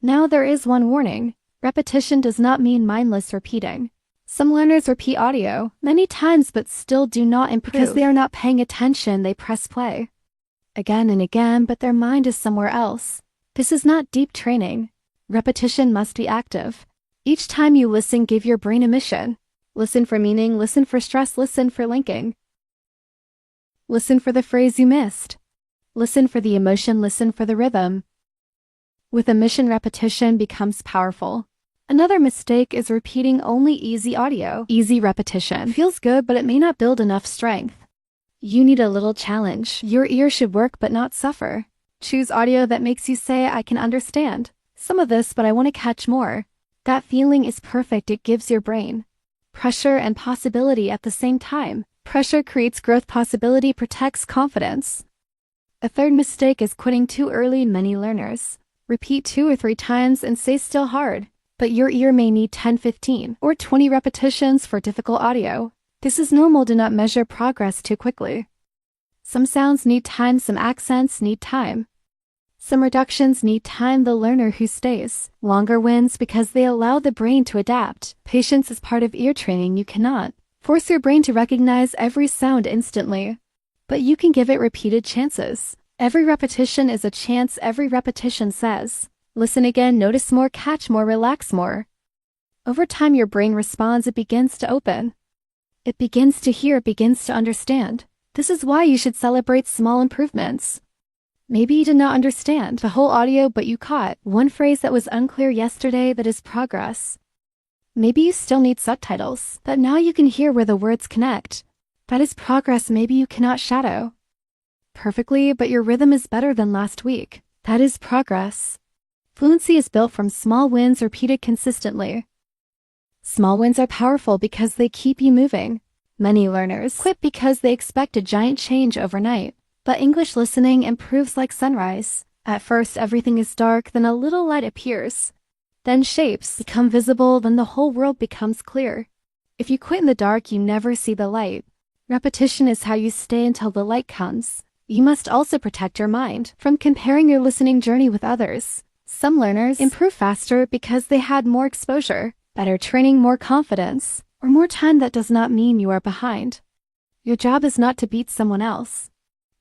Now there is one warning. Repetition does not mean mindless repeating. Some learners repeat audio many times but still do not improve. Because they are not paying attention, they press play again and again, but their mind is somewhere else. This is not deep training. Repetition must be active. Each time you listen, give your brain a mission. Listen for meaning, listen for stress, listen for linking. Listen for the phrase you missed. Listen for the emotion, listen for the rhythm. With a mission, repetition becomes powerful. Another mistake is repeating only easy audio. Easy repetition feels good, but it may not build enough strength. You need a little challenge. Your ear should work but not suffer. Choose audio that makes you say, I can understand some of this, but I want to catch more. That feeling is perfect. It gives your brain pressure and possibility at the same time. Pressure creates growth, possibility protects confidence. A third mistake is quitting too early. Many learners repeat 2 or 3 times and say still hard, but your ear may need 10, 15, or 20 repetitions for difficult audio. This is normal. Do not measure progress too quickly. Some sounds need time, some accents need time. Some reductions need time. The learner who stays longer wins because they allow the brain to adapt. Patience is part of ear training. You cannot force your brain to recognize every sound instantly, but you can give it repeated chances. Every repetition is a chance. Every repetition says, listen again, notice more, catch more, relax more. Over time, your brain responds. It begins to open. It begins to hear. It begins to understand. This is why you should celebrate small improvements. Maybe you did not understand the whole audio, but you caught one phrase that was unclear yesterday. That is progress. Maybe you still need subtitles, but now you can hear where the words connect. That is progress. Maybe you cannot shadow perfectly, but your rhythm is better than last week. That is progress. Fluency is built from small wins repeated consistently. Small wins are powerful because they keep you moving. Many learners quit because they expect a giant change overnight. But English listening improves like sunrise. At first, everything is dark, then a little light appears. Then shapes become visible, then the whole world becomes clear. If you quit in the dark, you never see the light. Repetition is how you stay until the light comes. You must also protect your mind from comparing your listening journey with others. Some learners improve faster because they had more exposure, better training, more confidence, or more time. That does not mean you are behind. Your job is not to beat someone else.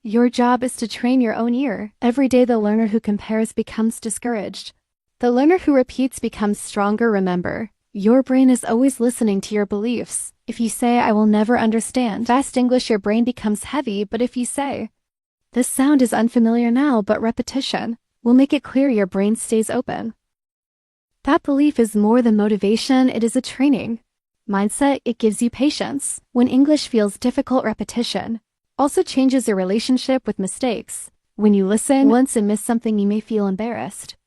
Your job is to train your own ear. Every day, the learner who compares becomes discouraged. The learner who repeats becomes stronger. Remember, your brain is always listening to your beliefs. If you say, I will never understand fast English, your brain becomes heavy. But if you say, this sound is unfamiliar now, but repetition will make it clear, your brain stays open. That belief is more than motivation. It is a training mindset. It gives you patience. When English feels difficult, repetition also changes your relationship with mistakes. When you listen once and miss something, you may feel embarrassed.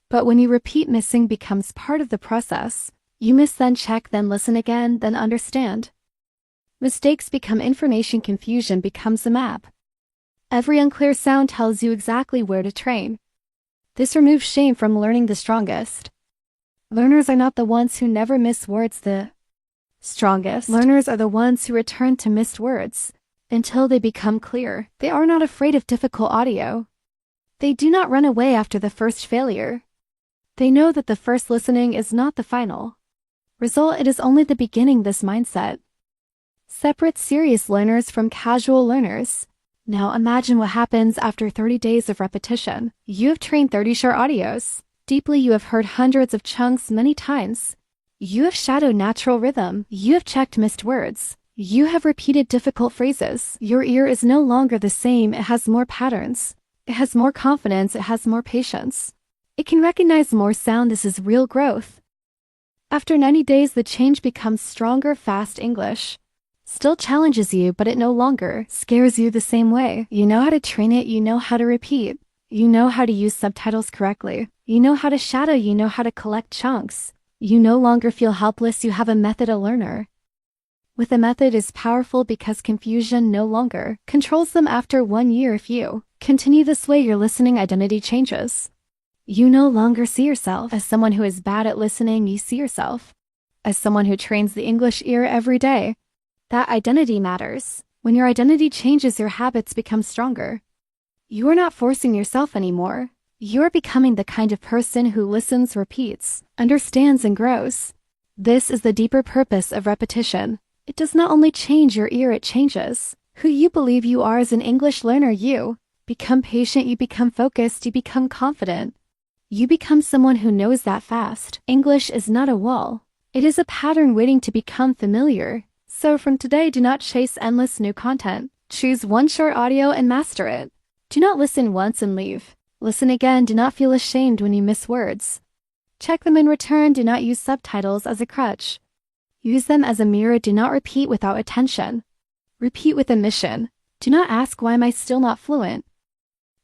But when you repeat, missing becomes part of the process. You miss, then check, then listen again, then understand. Mistakes become information. Confusion becomes a map. Every unclear sound tells you exactly where to train. This removes shame from learning. The strongest learners are not the ones who never miss words. The strongest learners are the ones who return to missed words until they become clear. They are not afraid of difficult audio. They do not run away after the first failure. They know that the first listening is not the final result. It is only the beginning. This mindset separates serious learners from casual learners. Now imagine what happens after 30 days of repetition. You have trained 30 short audios. Deeply, you have heard hundreds of chunks many times. You have shadowed natural rhythm. You have checked missed words. You have repeated difficult phrases. Your ear is no longer the same. It has more patterns. It has more confidence. It has more patience. It can recognize more sound. This is real growth. After 90 days, the change becomes stronger. Fast English still challenges you, but it no longer scares you the same way. You know how to train it. You know how to repeat. You know how to use subtitles correctly. You know how to shadow. You know how to collect chunks. You no longer feel helpless. You have a method, a learner with a method is powerful because confusion no longer controls them. After 1 year, if you Continue this way, your listening identity changes. You no longer see yourself as someone who is bad at listening. You see yourself as someone who trains the English ear every day. That identity matters. When your identity changes, your habits become stronger. You are not forcing yourself anymore. You are becoming the kind of person who listens, repeats, understands, and grows. This is the deeper purpose of repetition. It does not only change your ear, it changes who you believe you are as an English learner. You become patient, you become focused, you become confident. You become someone who knows that fast English is not a wall. It is a pattern waiting to become familiar. So from today, do not chase endless new content. Choose one short audio and master it. Do not listen once and leave. Listen again. Do not feel ashamed when you miss words. Check them in return. Do not use subtitles as a crutch. Use them as a mirror. Do not repeat without attention. Repeat with a mission. Do not ask, why am I still not fluent?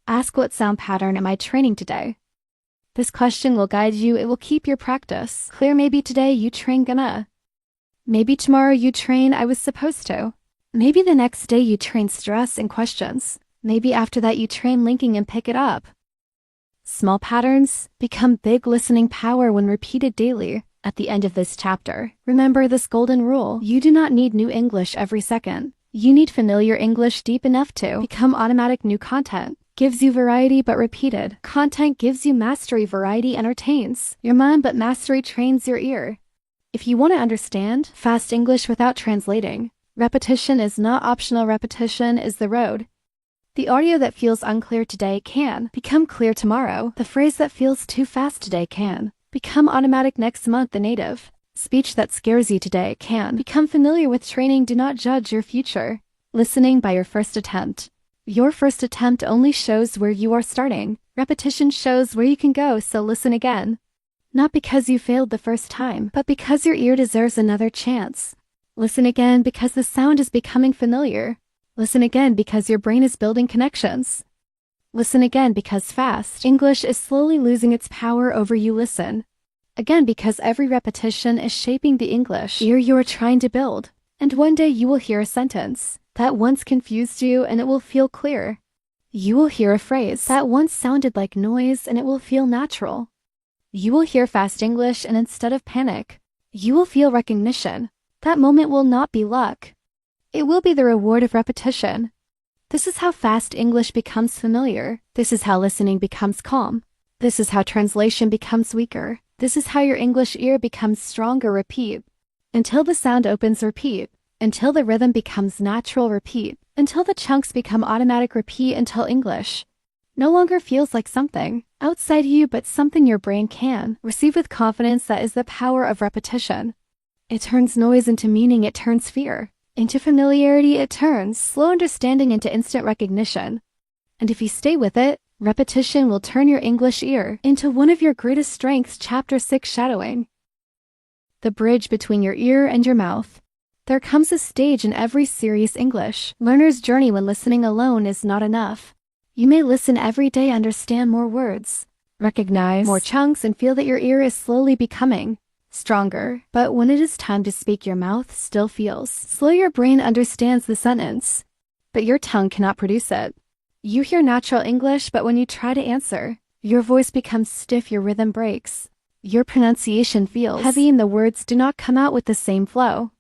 Ask, what sound pattern am I training today? This question will guide you. It will keep your practice clear. Maybe today you train gonna. Maybe tomorrow you train I was supposed to. Maybe the next day you train stress and questions. Maybe after that you train linking and pick it up. Small patterns become big listening power when repeated daily. At the end of this chapter, remember this golden rule. You do not need new English every second. You need familiar English deep enough to become automatic. New content gives you variety, but repeated content gives you mastery. Variety entertains your mind, but mastery trains your ear. If you want to understand fast English without translating, repetition is not optional. Repetition is the road. The audio that feels unclear today can become clear tomorrow. The phrase that feels too fast today can become automatic next month. The native speech that scares you today can become familiar with training. Do not judge your future listening by your first attempt. Your first attempt only shows where you are starting. Repetition shows where you can go, so listen again. Not because you failed the first time, but because your ear deserves another chance. Listen again because the sound is becoming familiar. Listen again because your brain is building connections. Listen again because fast English is slowly losing its power over you. Listen again because every repetition is shaping the English ear you are trying to build. And one day you will hear a sentence that once confused you and it will feel clear. You will hear a phrase that once sounded like noise and it will feel natural. You will hear fast English and instead of panic, you will feel recognition. That moment will not be luck. It will be the reward of repetition. This is how fast English becomes familiar. This is how listening becomes calm. This is how translation becomes weaker. This is how your English ear becomes stronger. Repeat until the sound opens. Repeat until the rhythm becomes natural. Repeat until the chunks become automatic. Repeat until English no longer feels like something outside you, but something your brain can receive with confidence. That is the power of repetition. It turns noise into meaning. It turns fear into familiarity. It turns slow understanding into instant recognition. And if you stay with it, repetition will turn your English ear into one of your greatest strengths. Chapter 6: Shadowing. The bridge between your ear and your mouth. There comes a stage in every serious English learner's journey when listening alone is not enough. You may listen every day, understand more words, recognize more chunks, and feel that your ear is slowly becoming stronger. But when it is time to speak, your mouth still feels slow. Your brain understands the sentence, but your tongue cannot produce it. You hear natural English, but when you try to answer, your voice becomes stiff, your rhythm breaks. Your pronunciation feels heavy and the words do not come out with the same flow.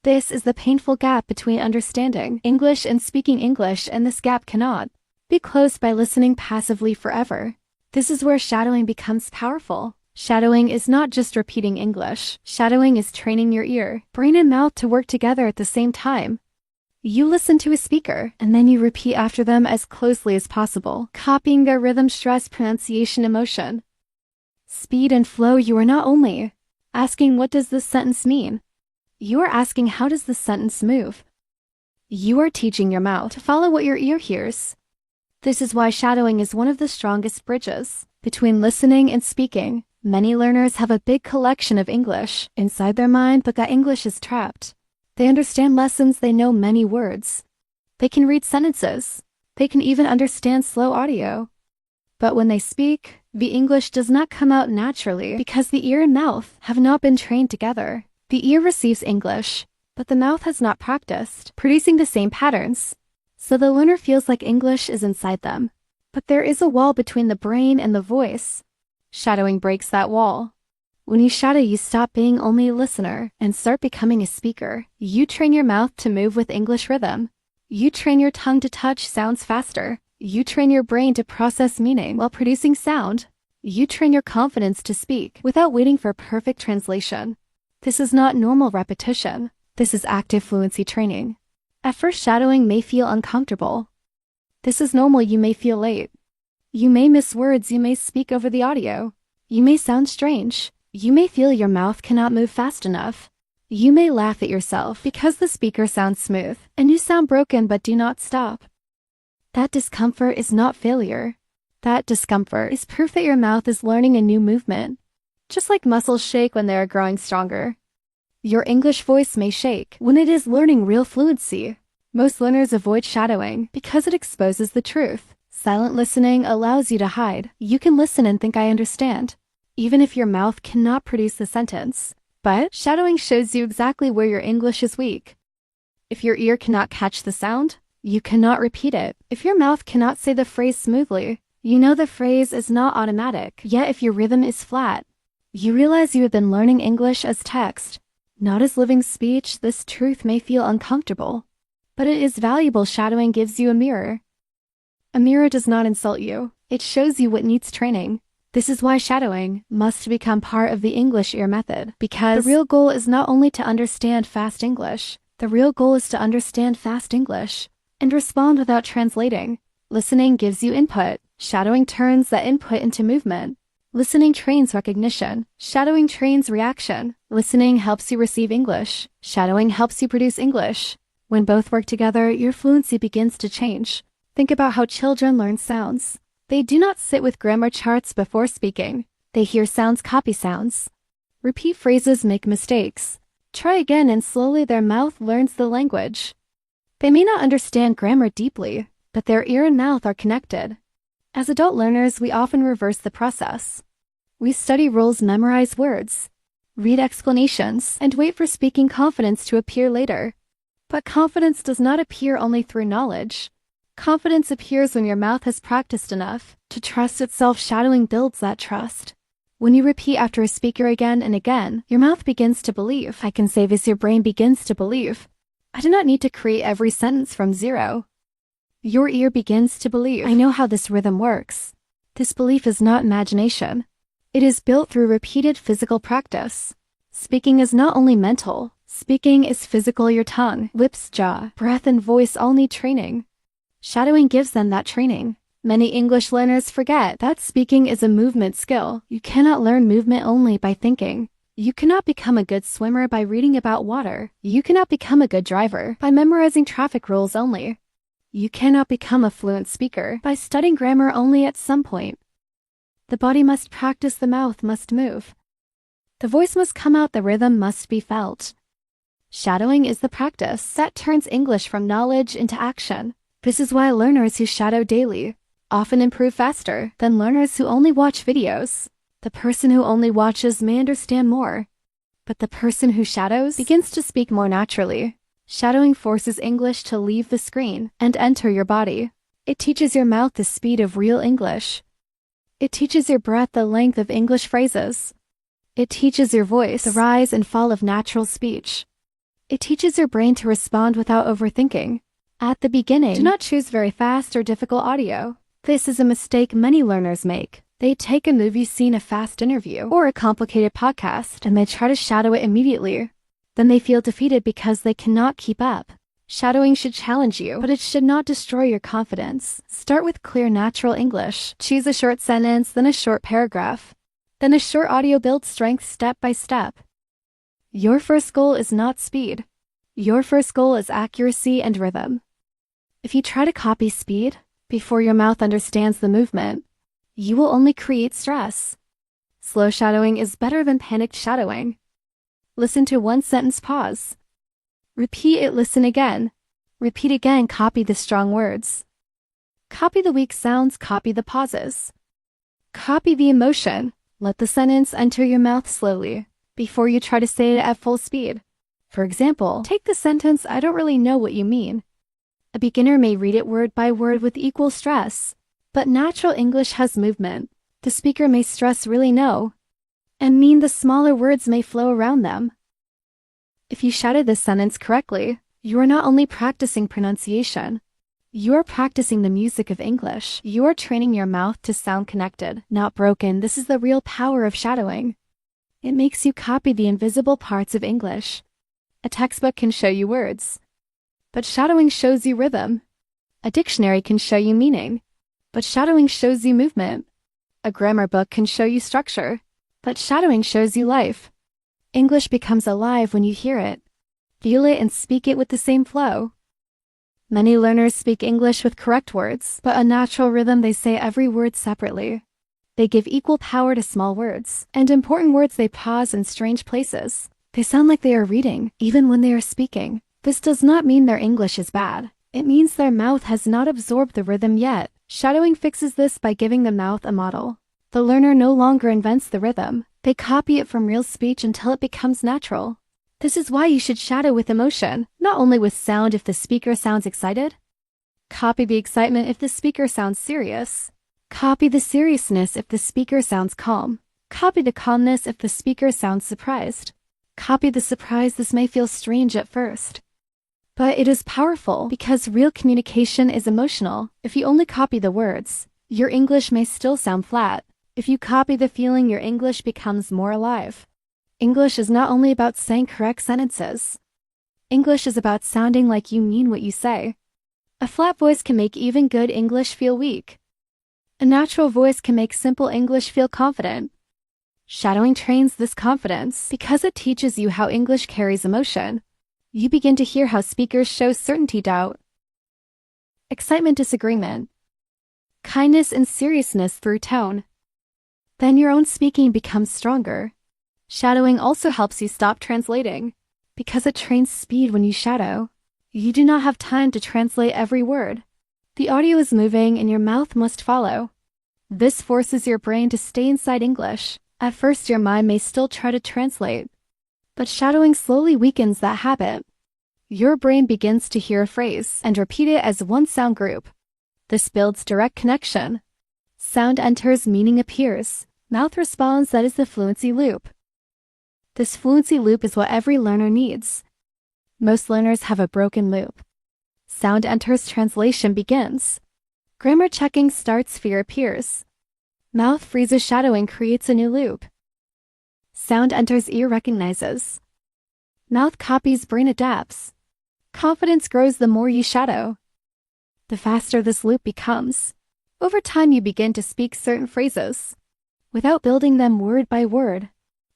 This is the painful gap between understanding English and speaking English, and this gap cannot be closed by listening passively forever. This is where shadowing becomes powerful. Shadowing is not just repeating English. Shadowing is training your ear, brain, and mouth to work together at the same time. You listen to a speaker, and then you repeat after them as closely as possible, copying their rhythm, stress, pronunciation, emotion, speed, and flow. You are not only asking, what does this sentence mean? You are asking, how does this sentence move? You are teaching your mouth to follow what your ear hears. This is why shadowing is one of the strongest bridges between listening and speaking. Many learners have a big collection of English inside their mind, but that English is trapped. They understand lessons, they know many words. They can read sentences. They can even understand slow audio. But when they speak, the English does not come out naturally because the ear and mouth have not been trained together. The ear receives English, but the mouth has not practiced producing the same patterns. so the learner feels like English is inside them. But there is a wall between the brain and the voice. Shadowing breaks that wall. When you shadow, you stop being only a listener and start becoming a speaker. You train your mouth to move with English rhythm. You train your tongue to touch sounds faster. You train your brain to process meaning while producing sound. You train your confidence to speak without waiting for perfect translation. This is not normal repetition. This is active fluency training. At first, shadowing may feel uncomfortable. This is normal. You may feel late. You may miss words. You may speak over the audio. You may sound strange. You may feel your mouth cannot move fast enough. You may laugh at yourself because the speaker sounds smooth and you sound broken, but do not stop. That discomfort is not failure. That discomfort is proof that your mouth is learning a new movement. Just like muscles shake when they are growing stronger, your English voice may shake when it is learning real fluency. Most learners avoid shadowing because it exposes the truth. Silent listening allows you to hide. You can listen and think I understand, even if your mouth cannot produce the sentence. But shadowing shows you exactly where your English is weak. If your ear cannot catch the sound, you cannot repeat it. If your mouth cannot say the phrase smoothly, you know the phrase is not automatic. Yet if your rhythm is flat, you realize you have been learning English as text, not as living speech. This truth may feel uncomfortable, but it is valuable. Shadowing gives you a mirror. A mirror does not insult you. It shows you what needs training. This is why shadowing must become part of the English ear method, because the real goal is not only to understand fast English. The real goal is to understand fast English and respond without translating. Listening gives you input. Shadowing turns that input into movement. Listening trains recognition. Shadowing trains reaction. Listening helps you receive English. Shadowing helps you produce English. When both work together, your fluency begins to change. Think about how children learn sounds. They do not sit with grammar charts before speaking. They hear sounds, copy sounds. Repeat phrases, make mistakes. Try again, and slowly their mouth learns the language. They may not understand grammar deeply, but their ear and mouth are connected. As adult learners, we often reverse the process. We study rules, memorize words, read explanations, and wait for speaking confidence to appear later. But confidence does not appear only through knowledge. Confidence appears when your mouth has practiced enough to trust itself. Shadowing builds that trust. When you repeat after a speaker again and again, your mouth begins to believe. I can say this. Your brain begins to believe. I do not need to create every sentence from zero. Your ear begins to believe. I know how this rhythm works. This belief is not imagination. It is built through repeated physical practice. Speaking is not only mental. Speaking is physical. Your tongue, lips, jaw, breath, and voice all need training. Shadowing gives them that training. Many English learners forget that speaking is a movement skill. You cannot learn movement only by thinking. You cannot become a good swimmer by reading about water. You cannot become a good driver by memorizing traffic rules only. You cannot become a fluent speaker by studying grammar only. At some point, the body must practice, the mouth must move. The voice must come out, the rhythm must be felt. Shadowing is the practice that turns English from knowledge into action. This is why learners who shadow daily often improve faster than learners who only watch videos. The person who only watches may understand more, but the person who shadows begins to speak more naturally. Shadowing forces English to leave the screen and enter your body. It teaches your mouth the speed of real English. It teaches your breath the length of English phrases. It teaches your voice the rise and fall of natural speech. It teaches your brain to respond without overthinking. At the beginning, do not choose very fast or difficult audio. This is a mistake many learners make. They take a movie scene, a fast interview, or a complicated podcast, and they try to shadow it immediately. Then they feel defeated because they cannot keep up. Shadowing should challenge you, but it should not destroy your confidence. Start with clear, natural English. Choose a short sentence, then a short paragraph. Then a short audio. Build strength step by step. Your first goal is not speed. Your first goal is accuracy and rhythm. If you try to copy speed before your mouth understands the movement, you will only create stress. Slow shadowing is better than panicked shadowing. Listen to one sentence, pause. Repeat it, listen again. Repeat again, copy the strong words. Copy the weak sounds, copy the pauses. Copy the emotion. Let the sentence enter your mouth slowly before you try to say it at full speed. For example, take the sentence, I don't really know what you mean. A beginner may read it word by word with equal stress, but natural English has movement. The speaker may stress really no, and mean the smaller words may flow around them. If you shouted this sentence correctly, you are not only practicing pronunciation, you are practicing the music of English. You are training your mouth to sound connected, not broken. This is the real power of shadowing. It makes you copy the invisible parts of English. A textbook can show you words, but shadowing shows you rhythm. A dictionary can show you meaning, but shadowing shows you movement. A grammar book can show you structure, but shadowing shows you life. English becomes alive when you hear it, feel it, and speak it with the same flow. Many learners speak English with correct words, but a natural rhythm. They say every word separately. They give equal power to small words, and important words they pause in strange places. They sound like they are reading, even when they are speaking. This does not mean their English is bad. It means their mouth has not absorbed the rhythm yet. Shadowing fixes this by giving the mouth a model. The learner no longer invents the rhythm. They copy it from real speech until it becomes natural. This is why you should shadow with emotion, not only with sound. If the speaker sounds excited, copy the excitement. If the speaker sounds serious, copy the seriousness. If the speaker sounds calm, copy the calmness. If the speaker sounds surprised, copy the surprise. This may feel strange at first, but it is powerful because real communication is emotional. If you only copy the words, your English may still sound flat. If you copy the feeling, your English becomes more alive. English is not only about saying correct sentences. English is about sounding like you mean what you say. A flat voice can make even good English feel weak. A natural voice can make simple English feel confident. Shadowing trains this confidence because it teaches you how English carries emotion. You begin to hear how speakers show certainty, doubt, excitement, disagreement, kindness, and seriousness through tone. Then your own speaking becomes stronger. Shadowing also helps you stop translating, because it trains speed. When you shadow, you do not have time to translate every word. The audio is moving and your mouth must follow. This forces your brain to stay inside English. At first your mind may still try to translate, but shadowing slowly weakens that habit. Your brain begins to hear a phrase and repeat it as one sound group. This builds direct connection. Sound enters, meaning appears. Mouth responds. That is the fluency loop. This fluency loop is what every learner needs. Most learners have a broken loop. Sound enters, translation begins. Grammar checking starts, fear appears. Mouth freezes, shadowing creates a new loop. Sound enters, ear recognizes. Mouth copies, brain adapts. Confidence grows the more you shadow. The faster this loop becomes. Over time you begin to speak certain phrases without building them word by word.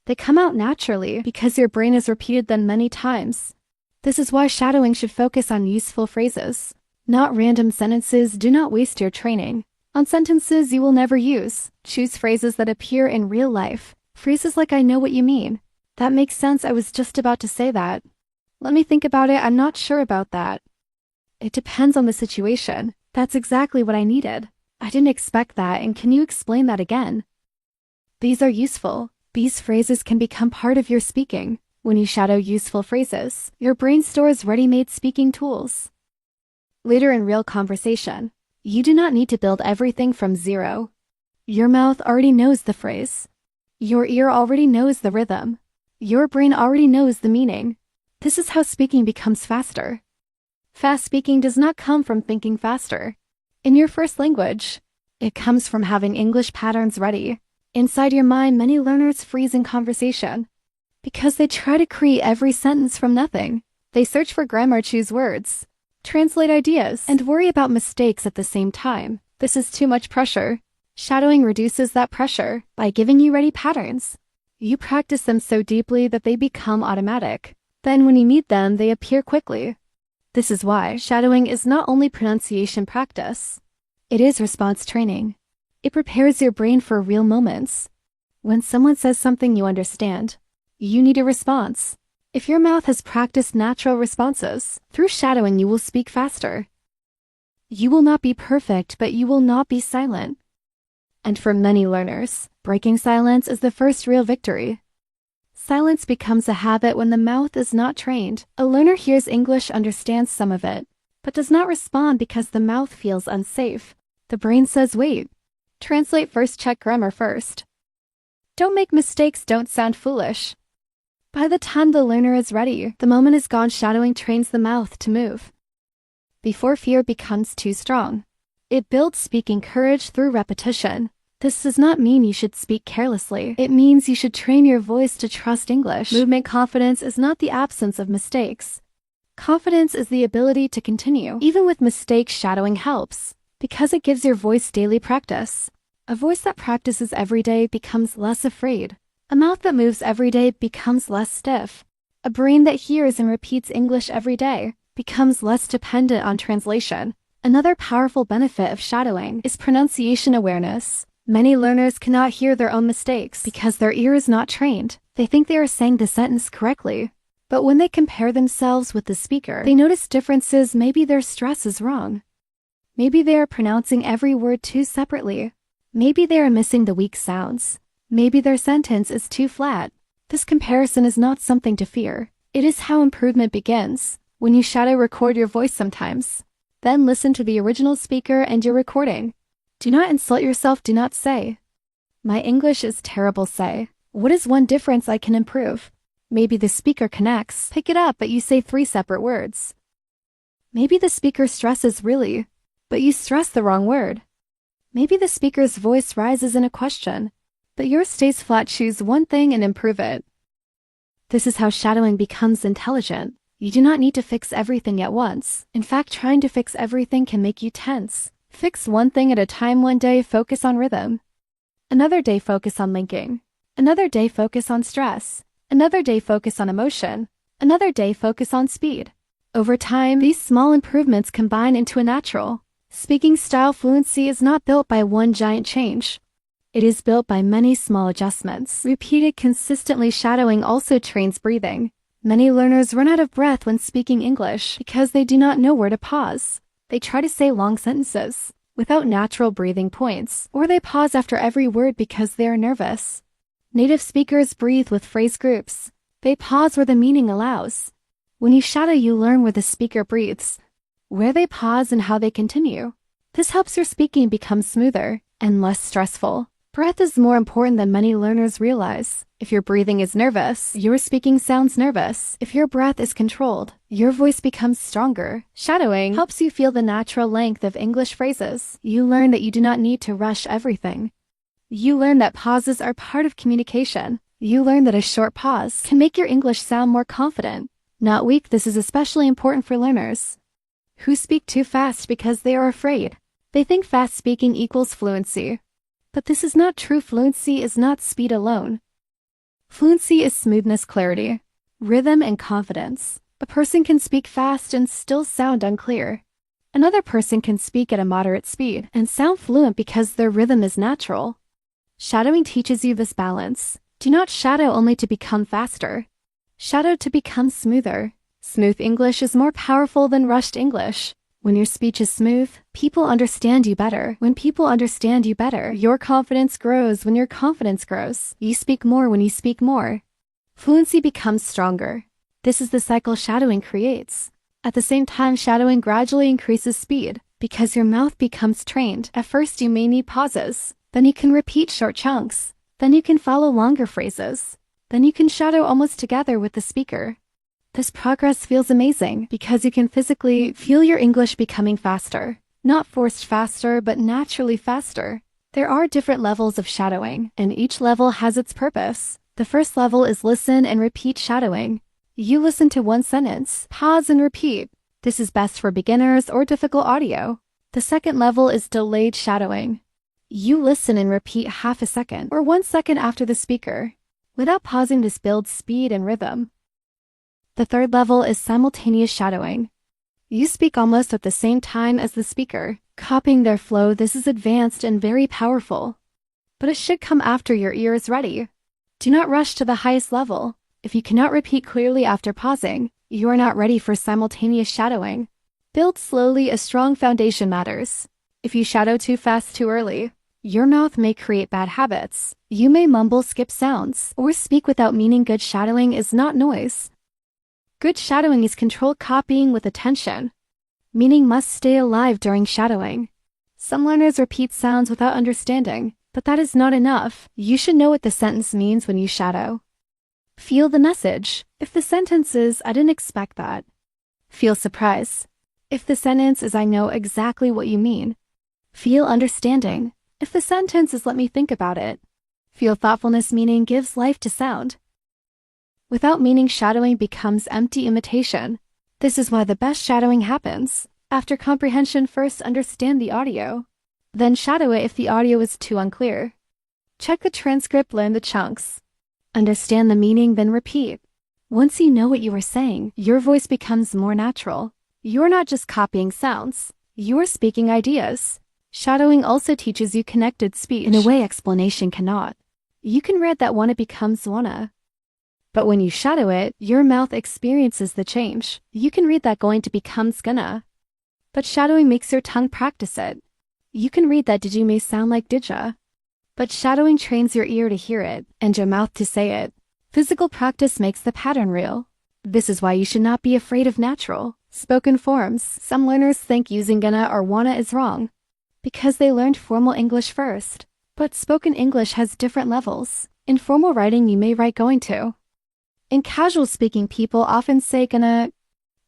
They come out naturally because your brain has repeated them many times. This is why shadowing should focus on useful phrases, not random sentences. Do not waste your training on sentences you will never use. Choose phrases that appear in real life. Phrases like, I know what you mean. That makes sense. I was just about to say that. Let me think about it. I'm not sure about that. It depends on the situation. That's exactly what I needed. I didn't expect that, and can you explain that again? These are useful. These phrases can become part of your speaking. When you shadow useful phrases, your brain stores ready-made speaking tools. Later in real conversation, you do not need to build everything from zero. Your mouth already knows the phrase. Your ear already knows the rhythm. Your brain already knows the meaning. This is how speaking becomes faster. Fast speaking does not come from thinking faster in your first language. It comes from having English patterns ready. Inside your mind, many learners freeze in conversation because they try to create every sentence from nothing. They search for grammar, choose words, translate ideas, and worry about mistakes at the same time. This is too much pressure. Shadowing reduces that pressure by giving you ready patterns. You practice them so deeply that they become automatic. Then when you meet them, they appear quickly. This is why shadowing is not only pronunciation practice. It is response training. It prepares your brain for real moments. When someone says something you understand, you need a response. If your mouth has practiced natural responses, through shadowing you will speak faster. You will not be perfect, but you will not be silent. And for many learners, breaking silence is the first real victory. Silence becomes a habit when the mouth is not trained. A learner hears English, understands some of it, but does not respond because the mouth feels unsafe. The brain says wait. Translate first, check grammar first. Don't make mistakes, don't sound foolish. By the time the learner is ready, the moment is gone. Shadowing trains the mouth to move before fear becomes too strong. It builds speaking courage through repetition. This does not mean you should speak carelessly. It means you should train your voice to trust English. Movement confidence is not the absence of mistakes. Confidence is the ability to continue. Even with mistakes, shadowing helps, because it gives your voice daily practice. A voice that practices every day becomes less afraid. A mouth that moves every day becomes less stiff. A brain that hears and repeats English every day becomes less dependent on translation. Another powerful benefit of shadowing is pronunciation awareness. Many learners cannot hear their own mistakes because their ear is not trained. They think they are saying the sentence correctly. But when they compare themselves with the speaker, they notice differences. Maybe their stress is wrong. Maybe they are pronouncing every word too separately. Maybe they are missing the weak sounds. Maybe their sentence is too flat. This comparison is not something to fear. It is how improvement begins. When you shadow, record your voice sometimes. Then listen to the original speaker and your recording. Do not insult yourself. Do not say, "My English is terrible." Say, "What is one difference I can improve?" Maybe the speaker connects. Pick it up, but you say 3 separate words. Maybe the speaker stresses really, but you stress the wrong word. Maybe the speaker's voice rises in a question, but yours stays flat. Choose one thing and improve it. This is how shadowing becomes intelligent. You do not need to fix everything at once. In fact, trying to fix everything can make you tense. Fix one thing at a time. One day, focus on rhythm. Another day, focus on linking. Another day, focus on stress. Another day, focus on emotion. Another day, focus on speed. Over time, these small improvements combine into a natural speaking style. Fluency is not built by one giant change. It is built by many small adjustments. Repeated consistently. Shadowing also trains breathing. Many learners run out of breath when speaking English because they do not know where to pause. They try to say long sentences without natural breathing points, or they pause after every word because they are nervous. Native speakers breathe with phrase groups. They pause where the meaning allows. When you shadow, you learn where the speaker breathes, where they pause, and how they continue. This helps your speaking become smoother and less stressful. Breath is more important than many learners realize. If your breathing is nervous, your speaking sounds nervous. If your breath is controlled, your voice becomes stronger. Shadowing helps you feel the natural length of English phrases. You learn that you do not need to rush everything. You learn that pauses are part of communication. You learn that a short pause can make your English sound more confident, not weak. This is especially important for learners who speak too fast because they are afraid. They think fast speaking equals fluency. But this is not true. Fluency is not speed alone. Fluency is smoothness, clarity, rhythm, and confidence. A person can speak fast and still sound unclear. Another person can speak at a moderate speed and sound fluent because their rhythm is natural. Shadowing teaches you this balance. Do not shadow only to become faster. Shadow to become smoother. Smooth English is more powerful than rushed English. When your speech is smooth, people understand you better. When people understand you better, your confidence grows. When your confidence grows, you speak more. When you speak more, fluency becomes stronger. This is the cycle shadowing creates. At the same time, shadowing gradually increases speed because your mouth becomes trained. At first, you may need pauses. Then you can repeat short chunks. Then you can follow longer phrases. Then you can shadow almost together with the speaker. This progress feels amazing because you can physically feel your English becoming faster. Not forced faster, but naturally faster. There are different levels of shadowing, and each level has its purpose. The first level is listen and repeat shadowing. You listen to one sentence, pause and repeat. This is best for beginners or difficult audio. The second level is delayed shadowing. You listen and repeat half a second or 1 second after the speaker. Without pausing, this builds speed and rhythm. The third level is simultaneous shadowing. You speak almost at the same time as the speaker, copying their flow. This is advanced and very powerful. But it should come after your ear is ready. Do not rush to the highest level. If you cannot repeat clearly after pausing, you are not ready for simultaneous shadowing. Build slowly. A strong foundation matters. If you shadow too fast too early, your mouth may create bad habits. You may mumble, skip sounds, or speak without meaning. Good shadowing is not noise. Good shadowing is controlled copying with attention. Meaning must stay alive during shadowing. Some learners repeat sounds without understanding, but that is not enough. You should know what the sentence means when you shadow. Feel the message. If the sentence is, I didn't expect that. Feel surprise. If the sentence is, I know exactly what you mean. Feel understanding. If the sentence is, let me think about it. Feel thoughtfulness, meaning gives life to sound. Without meaning, shadowing becomes empty imitation. This is why the best shadowing happens. After comprehension, first understand the audio. Then shadow it if the audio is too unclear. Check the transcript, learn the chunks. Understand the meaning, then repeat. Once you know what you are saying, your voice becomes more natural. You're not just copying sounds. You're speaking ideas. Shadowing also teaches you connected speech in a way explanation cannot. You can read that wanna becomes wanna. But when you shadow it, your mouth experiences the change. You can read that going to becomes gonna. But shadowing makes your tongue practice it. You can read that did you may sound like didja. But shadowing trains your ear to hear it, and your mouth to say it. Physical practice makes the pattern real. This is why you should not be afraid of natural, spoken forms. Some learners think using gonna or wanna is wrong, because they learned formal English first. But spoken English has different levels. In formal writing, you may write going to. In casual speaking, people often say gonna.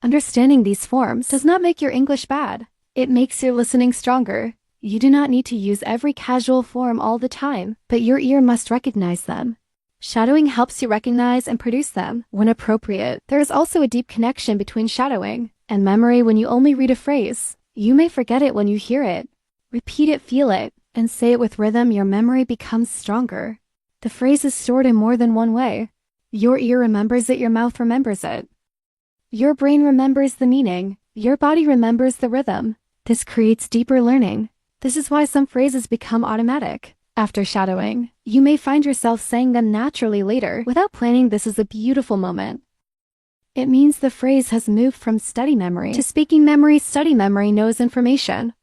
Understanding these forms does not make your English bad. It makes your listening stronger. You do not need to use every casual form all the time, but your ear must recognize them. Shadowing helps you recognize and produce them when appropriate. There is also a deep connection between shadowing and memory. When you only read a phrase, you may forget it when you hear it. Repeat it, feel it, and say it with rhythm. Your memory becomes stronger. The phrase is stored in more than one way. Your ear remembers it, your mouth remembers it. Your brain remembers the meaning. Your body remembers the rhythm. This creates deeper learning. This is why some phrases become automatic. After shadowing, you may find yourself saying them naturally later without planning. This is a beautiful moment. It means the phrase has moved from study memory to speaking memory. Study memory knows information.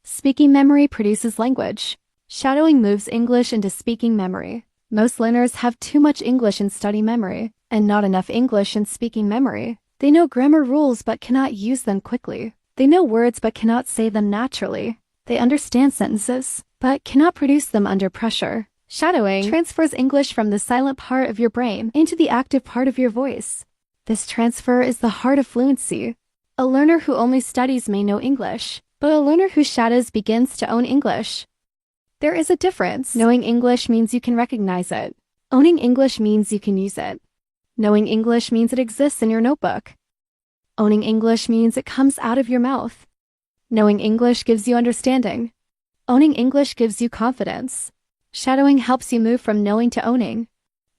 Speaking memory produces language. Shadowing moves English into speaking memory. Most learners have too much English in study memory and not enough English in speaking memory. They know grammar rules but cannot use them quickly. They know words but cannot say them naturally. They understand sentences, but cannot produce them under pressure. Shadowing transfers English from the silent part of your brain into the active part of your voice. This transfer is the heart of fluency. A learner who only studies may know English, but a learner who shadows begins to own English. There is a difference. Knowing English means you can recognize it. Owning English means you can use it. Knowing English means it exists in your notebook. Owning English means it comes out of your mouth. Knowing English gives you understanding. Owning English gives you confidence. Shadowing helps you move from knowing to owning.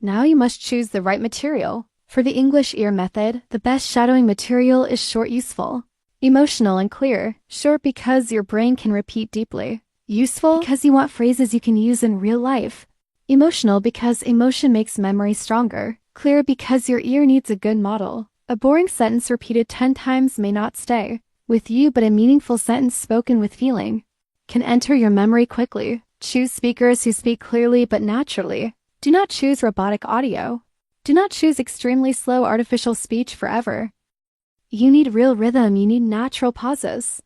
Now you must choose the right material. For the English ear method, the best shadowing material is short, useful, emotional, and clear. Short because your brain can repeat deeply. Useful because you want phrases you can use in real life. Emotional because emotion makes memory stronger. Clear because your ear needs a good model. A boring sentence repeated 10 times may not stay with you, but a meaningful sentence spoken with feeling can enter your memory quickly. Choose speakers who speak clearly but naturally. Do not choose robotic audio. Do not choose extremely slow artificial speech forever. You need real rhythm. You need natural pauses.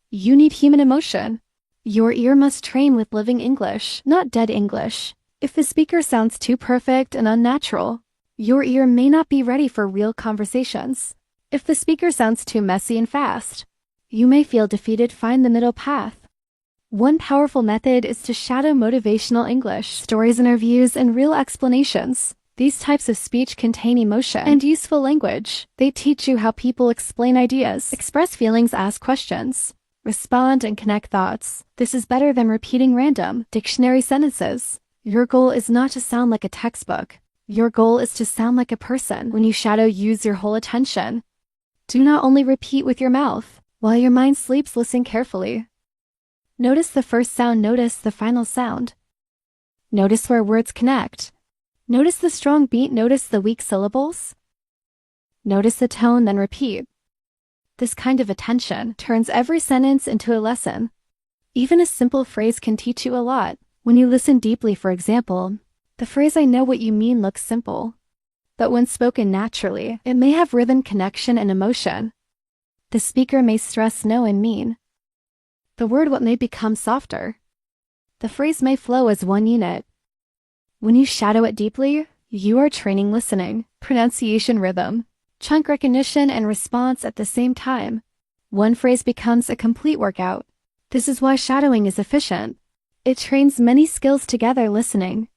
You need human emotion. Your ear must train with living English, not dead English. If the speaker sounds too perfect and unnatural, your ear may not be ready for real conversations. If the speaker sounds too messy and fast, you may feel defeated. Find the middle path. One powerful method is to shadow motivational English, stories, interviews, and real explanations. These types of speech contain emotion and useful language. They teach you how people explain ideas, express feelings, ask questions, respond, and connect thoughts. This is better than repeating random dictionary sentences. Your goal is not to sound like a textbook. Your goal is to sound like a person. When you shadow, use your whole attention. Do not only repeat with your mouth. While your mind sleeps, listen carefully. Notice the first sound, notice the final sound. Notice where words connect. Notice the strong beat, notice the weak syllables. Notice the tone, then repeat. This kind of attention turns every sentence into a lesson. Even a simple phrase can teach you a lot. When you listen deeply, for example, the phrase "I know what you mean" looks simple, but when spoken naturally, it may have rhythm, connection, and emotion. The speaker may stress no and mean. The word what may become softer. The phrase may flow as one unit. When you shadow it deeply, you are training listening, pronunciation rhythm, chunk recognition and response at the same time. One phrase becomes a complete workout. This is why shadowing is efficient. It trains many skills together: listening,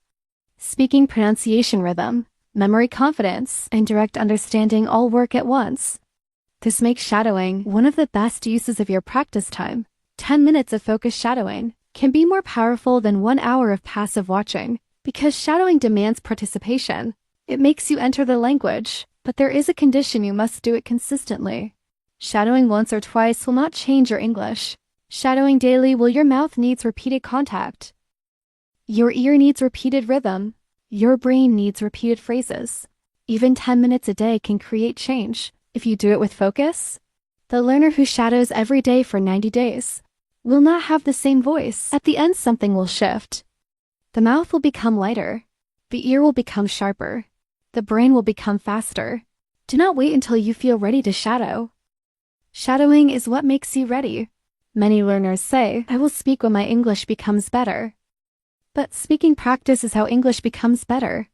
speaking, pronunciation rhythm, memory, confidence, and direct understanding all work at once. This makes shadowing one of the best uses of your practice time. 10 minutes of focused shadowing can be more powerful than 1 hour of passive watching because shadowing demands participation. It makes you enter the language, but there is a condition: you must do it consistently. Shadowing once or twice will not change your English. Shadowing daily will. Your mouth needs repeated contact. Your ear needs repeated rhythm. Your brain needs repeated phrases. Even 10 minutes a day can create change if you do it with focus. The learner who shadows every day for 90 days will not have the same voice. At the end, something will shift. The mouth will become lighter. The ear will become sharper. The brain will become faster. Do not wait until you feel ready to shadow. Shadowing is what makes you ready. Many learners say, "I will speak when my English becomes better." But speaking practice is how English becomes better.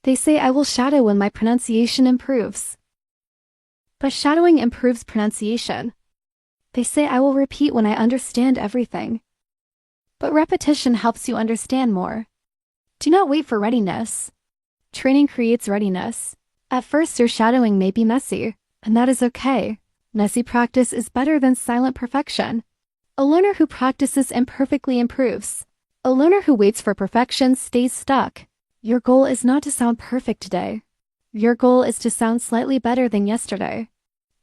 They say, "I will shadow when my pronunciation improves." But shadowing improves pronunciation. They say, "I will repeat when I understand everything." But repetition helps you understand more. Do not wait for readiness. Training creates readiness. At first, your shadowing may be messy, and that is okay. Messy practice is better than silent perfection. A learner who practices imperfectly improves. A learner who waits for perfection stays stuck. Your goal is not to sound perfect today. Your goal is to sound slightly better than yesterday.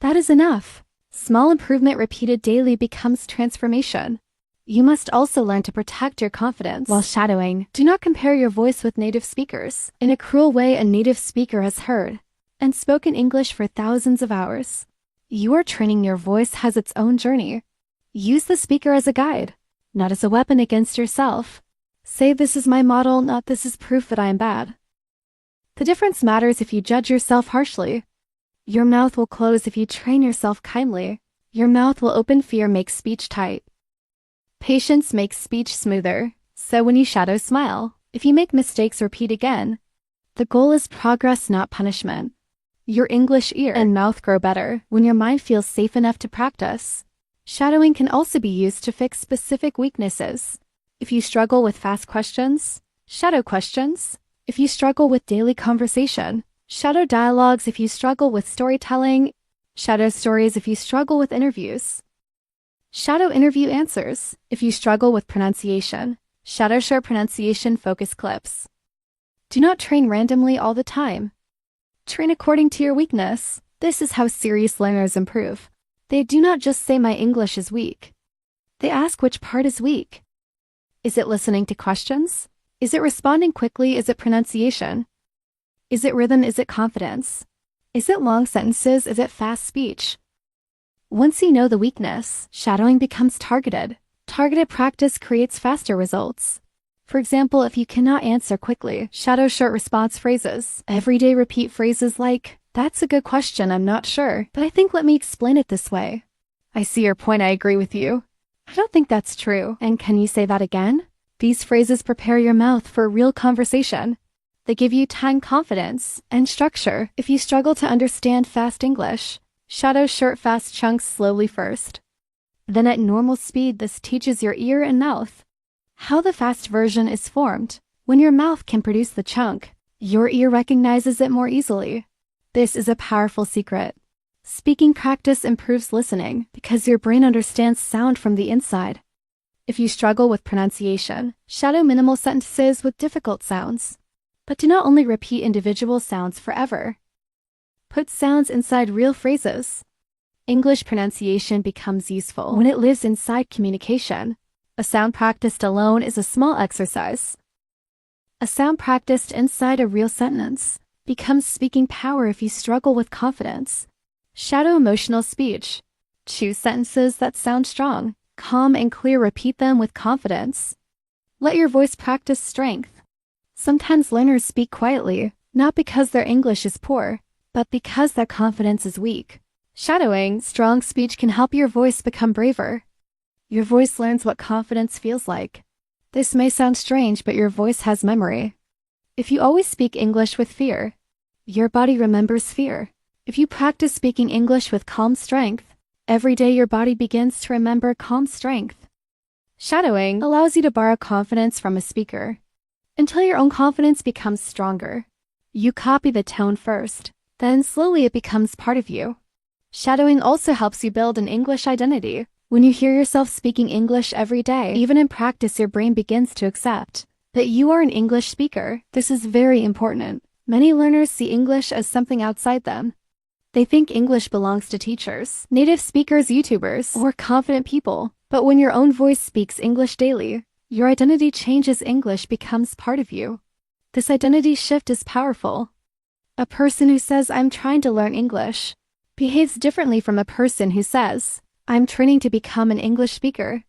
That is enough. Small improvement repeated daily becomes transformation. You must also learn to protect your confidence while shadowing. Do not compare your voice with native speakers. In a cruel way, a native speaker has heard and spoken English for thousands of hours. Your training your voice has its own journey. Use the speaker as a guide, not as a weapon against yourself. Say, "This is my model," not "This is proof that I am bad." The difference matters if you judge yourself harshly. Your mouth will close if you train yourself kindly. Your mouth will open. Fear makes speech tight. Patience makes speech smoother. So when you shadow, smile. If you make mistakes, repeat again. The goal is progress, not punishment. Your English ear and mouth grow better when your mind feels safe enough to practice. Shadowing can also be used to fix specific weaknesses. If you struggle with fast questions, shadow questions. If you struggle with daily conversation, shadow dialogues. If you struggle with storytelling, shadow stories. If you struggle with interviews, shadow interview answers. If you struggle with pronunciation, shadow short pronunciation focus clips. Do not train randomly all the time. Train according to your weakness. This is how serious learners improve. They do not just say, "My English is weak." They ask, which part is weak? Is it listening to questions? Is it responding quickly? Is it pronunciation? Is it rhythm? Is it confidence? Is it long sentences? Is it fast speech? Once you know the weakness, shadowing becomes targeted. Targeted practice creates faster results. For example, if you cannot answer quickly, shadow short response phrases. Every day repeat phrases like, "That's a good question, I'm not sure, but I think let me explain it this way." "I see your point, I agree with you." "I don't think that's true, and can you say that again?" These phrases prepare your mouth for real conversation. They give you time, confidence, and structure. If you struggle to understand fast English, shadow short fast chunks slowly first. Then at normal speed, this teaches your ear and mouth how the fast version is formed. When your mouth can produce the chunk, your ear recognizes it more easily. This is a powerful secret. Speaking practice improves listening because your brain understands sound from the inside. If you struggle with pronunciation, shadow minimal sentences with difficult sounds. But do not only repeat individual sounds forever. Put sounds inside real phrases. English pronunciation becomes useful when it lives inside communication. A sound practiced alone is a small exercise. A sound practiced inside a real sentence becomes speaking power if you struggle with confidence. Shadow emotional speech. Choose sentences that sound strong, calm, and clear. Repeat them with confidence. Let your voice practice strength. Sometimes learners speak quietly, not because their English is poor, but because their confidence is weak. Shadowing, strong speech can help your voice become braver. Your voice learns what confidence feels like. This may sound strange, but your voice has memory. If you always speak English with fear, your body remembers fear. If you practice speaking English with calm strength, every day your body begins to remember calm strength. Shadowing allows you to borrow confidence from a speaker until your own confidence becomes stronger. You copy the tone first, then slowly it becomes part of you. Shadowing also helps you build an English identity. When you hear yourself speaking English every day, even in practice, your brain begins to accept that you are an English speaker. This is very important. Many learners see English as something outside them. They think English belongs to teachers, native speakers, YouTubers, or confident people. But when your own voice speaks English daily, your identity changes. English becomes part of you. This identity shift is powerful. A person who says, "I'm trying to learn English," behaves differently from a person who says, "I'm training to become an English speaker."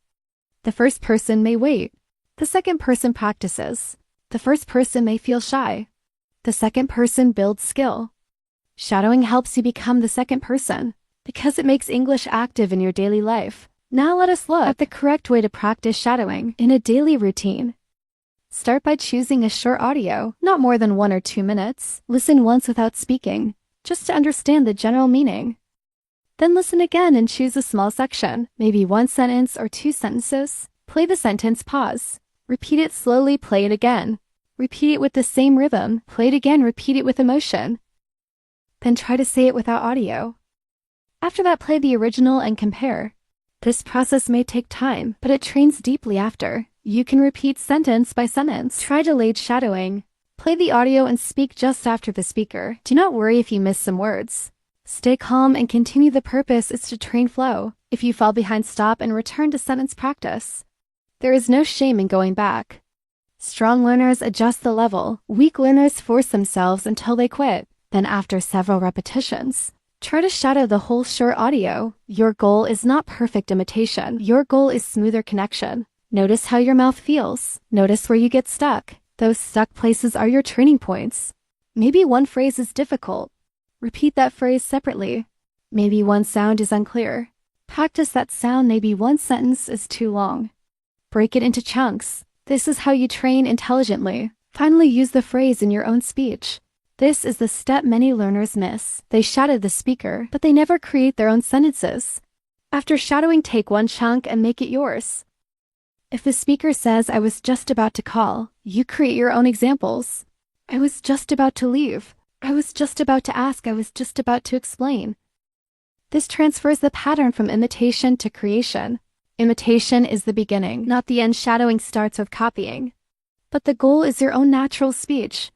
The first person may wait. The second person practices. The first person may feel shy. The second person builds skill. Shadowing helps you become the second person because it makes English active in your daily life. Now let us look at the correct way to practice shadowing in a daily routine. Start by choosing a short audio, not more than 1 or 2 minutes. Listen once without speaking, just to understand the general meaning. Then listen again and choose a small section, maybe 1 sentence or 2 sentences. Play the sentence, pause. Repeat it slowly, play it again. Repeat it with the same rhythm, play it again, repeat it with emotion. Then try to say it without audio. After that, play the original and compare. This process may take time, but it trains deeply after. You can repeat sentence by sentence. Try delayed shadowing. Play the audio and speak just after the speaker. Do not worry if you miss some words. Stay calm and continue. The purpose is to train flow. If you fall behind, stop and return to sentence practice. There is no shame in going back. Strong learners adjust the level. Weak learners force themselves until they quit. Then after several repetitions, try to shadow the whole short audio. Your goal is not perfect imitation. Your goal is smoother connection. Notice how your mouth feels. Notice where you get stuck. Those stuck places are your training points. Maybe one phrase is difficult. Repeat that phrase separately. Maybe one sound is unclear. Practice that sound. Maybe one sentence is too long. Break it into chunks. This is how you train intelligently. Finally, use the phrase in your own speech. This is the step many learners miss. They shadow the speaker, but they never create their own sentences. After shadowing, take one chunk and make it yours. If the speaker says, "I was just about to call," you create your own examples. "I was just about to leave." "I was just about to ask." "I was just about to explain." This transfers the pattern from imitation to creation. Imitation is the beginning, not the end. Shadowing starts with copying. But the goal is your own natural speech.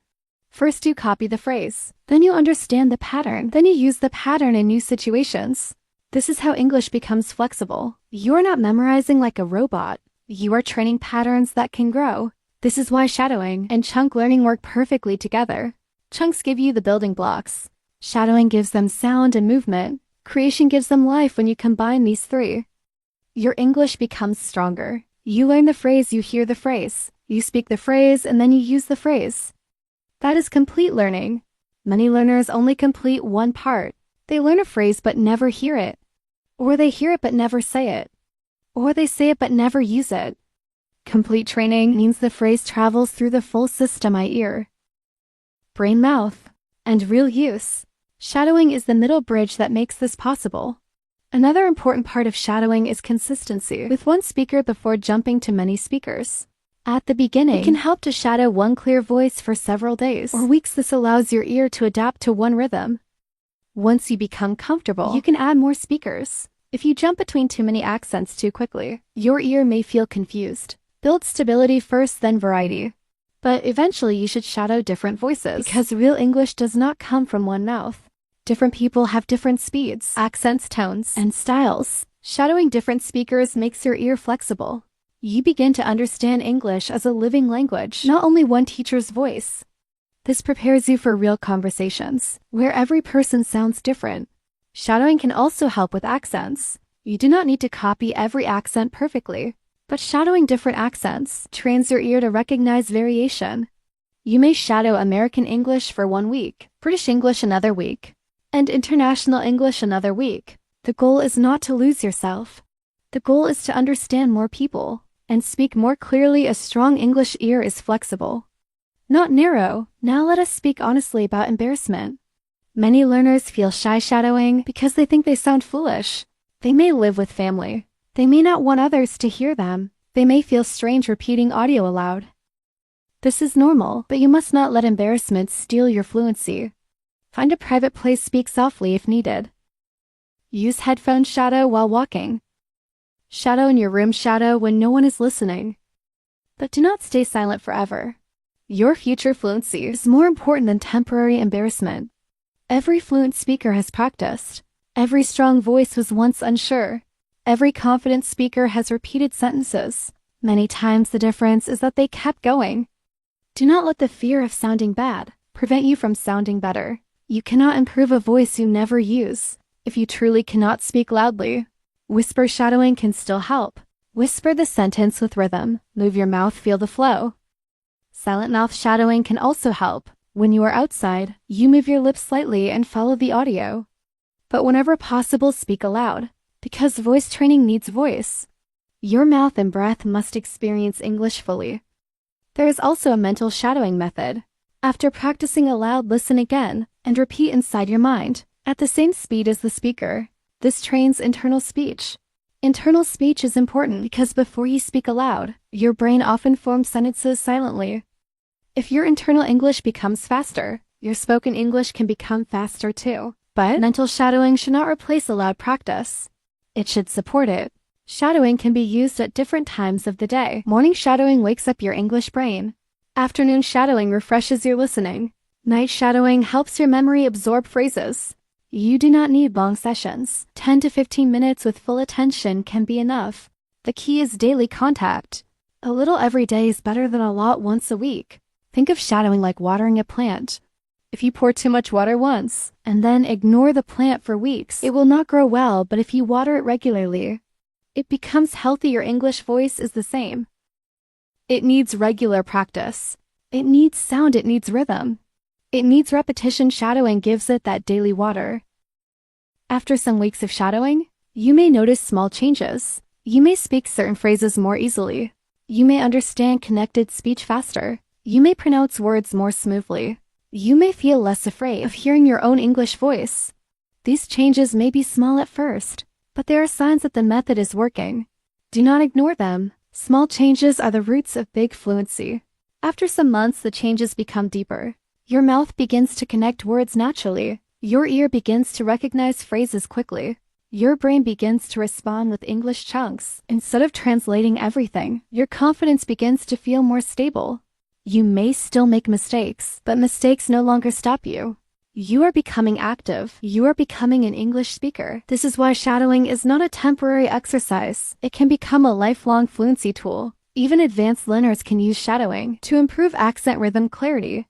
First you copy the phrase, then you understand the pattern, then you use the pattern in new situations. This is how English becomes flexible. You are not memorizing like a robot. You are training patterns that can grow. This is why shadowing and chunk learning work perfectly together. Chunks give you the building blocks. Shadowing gives them sound and movement. Creation gives them life. When you combine these three, your English becomes stronger. You learn the phrase, you hear the phrase, you speak the phrase, and then you use the phrase. That is complete learning. Many learners only complete one part. They learn a phrase but never hear it. Or they hear it but never say it. Or they say it but never use it. Complete training means the phrase travels through the full system: eye, ear, brain, mouth, and real use. Shadowing is the middle bridge that makes this possible. Another important part of shadowing is consistency with one speaker before jumping to many speakers. At the beginning, it can help to shadow one clear voice for several days or weeks. This allows your ear to adapt to one rhythm. Once you become comfortable, you can add more speakers. If you jump between too many accents too quickly, your ear may feel confused. Build stability first, then variety. But eventually you should shadow different voices because real English does not come from one mouth. Different people have different speeds, accents, tones, and styles. Shadowing different speakers makes your ear flexible. You begin to understand English as a living language, not only one teacher's voice. This prepares you for real conversations, where every person sounds different. Shadowing can also help with accents. You do not need to copy every accent perfectly, but shadowing different accents trains your ear to recognize variation. You may shadow American English for 1 week, British English another week, and International English another week. The goal is not to lose yourself. The goal is to understand more people and speak more clearly. A strong English ear is flexible, not narrow. Now let us speak honestly about embarrassment. Many learners feel shy shadowing because they think they sound foolish. They may live with family. They may not want others to hear them. They may feel strange repeating audio aloud. This is normal, but you must not let embarrassment steal your fluency. Find a private place, speak softly if needed. Use headphones, shadow while walking. Shadow in your room, shadow when no one is listening. But do not stay silent forever. Your future fluency is more important than temporary embarrassment. Every fluent speaker has practiced. Every strong voice was once unsure. Every confident speaker has repeated sentences many times. The difference is that they kept going. Do not let the fear of sounding bad prevent you from sounding better. You cannot improve a voice you never use. If you truly cannot speak loudly, whisper shadowing can still help. Whisper the sentence with rhythm. Move your mouth, feel the flow. Silent mouth shadowing can also help. When you are outside, you move your lips slightly and follow the audio. But whenever possible, speak aloud, because voice training needs voice. Your mouth and breath must experience English fully. There is also a mental shadowing method. After practicing aloud, listen again and repeat inside your mind at the same speed as the speaker. This trains internal speech. Internal speech is important because before you speak aloud, your brain often forms sentences silently. If your internal English becomes faster, your spoken English can become faster too. But mental shadowing should not replace aloud practice. It should support it. Shadowing can be used at different times of the day. Morning shadowing wakes up your English brain. Afternoon shadowing refreshes your listening. Night shadowing helps your memory absorb phrases. You do not need long sessions. 10 to 15 minutes with full attention can be enough. The key is daily contact. A little every day is better than a lot once a week. Think of shadowing like watering a plant. If you pour too much water once and then ignore the plant for weeks, it will not grow well, but if you water it regularly, it becomes healthy. Your English voice is the same. It needs regular practice. It needs sound, it needs rhythm. It needs repetition. Shadowing gives it that daily water. After some weeks of shadowing, you may notice small changes. You may speak certain phrases more easily. You may understand connected speech faster. You may pronounce words more smoothly. You may feel less afraid of hearing your own English voice. These changes may be small at first, but there are signs that the method is working. Do not ignore them. Small changes are the roots of big fluency. After some months, the changes become deeper. Your mouth begins to connect words naturally. Your ear begins to recognize phrases quickly. Your brain begins to respond with English chunks instead of translating everything. Your confidence begins to feel more stable. You may still make mistakes, but mistakes no longer stop you. You are becoming active. You are becoming an English speaker. This is why shadowing is not a temporary exercise. It can become a lifelong fluency tool. Even advanced learners can use shadowing to improve accent, rhythm, clarity,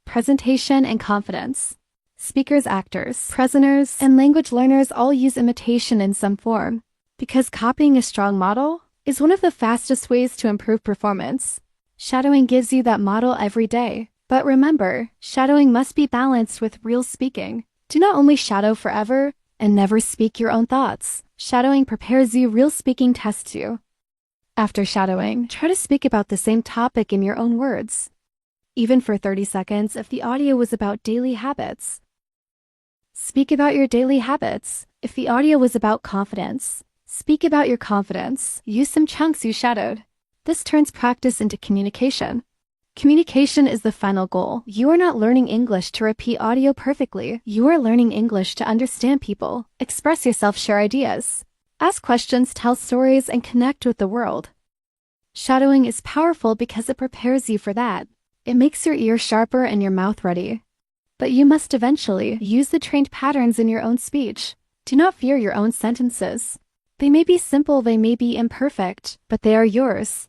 presentation, and confidence. Speakers, actors, presenters, and language learners all use imitation in some form, because copying a strong model is one of the fastest ways to improve performance. Shadowing gives you that model every day. But remember, shadowing must be balanced with real speaking. Do not only shadow forever and never speak your own thoughts. Shadowing prepares you, real speaking tests you. After shadowing, try to speak about the same topic in your own words, even for 30 seconds if the audio was about daily habits. Speak about your daily habits. If the audio was about confidence, speak about your confidence. Use some chunks you shadowed. This turns practice into communication. Communication is the final goal. You are not learning English to repeat audio perfectly. You are learning English to understand people, express yourself, share ideas, ask questions, tell stories, and connect with the world. Shadowing is powerful because it prepares you for that. It makes your ear sharper and your mouth ready. But you must eventually use the trained patterns in your own speech. Do not fear your own sentences. They may be simple, they may be imperfect, but they are yours.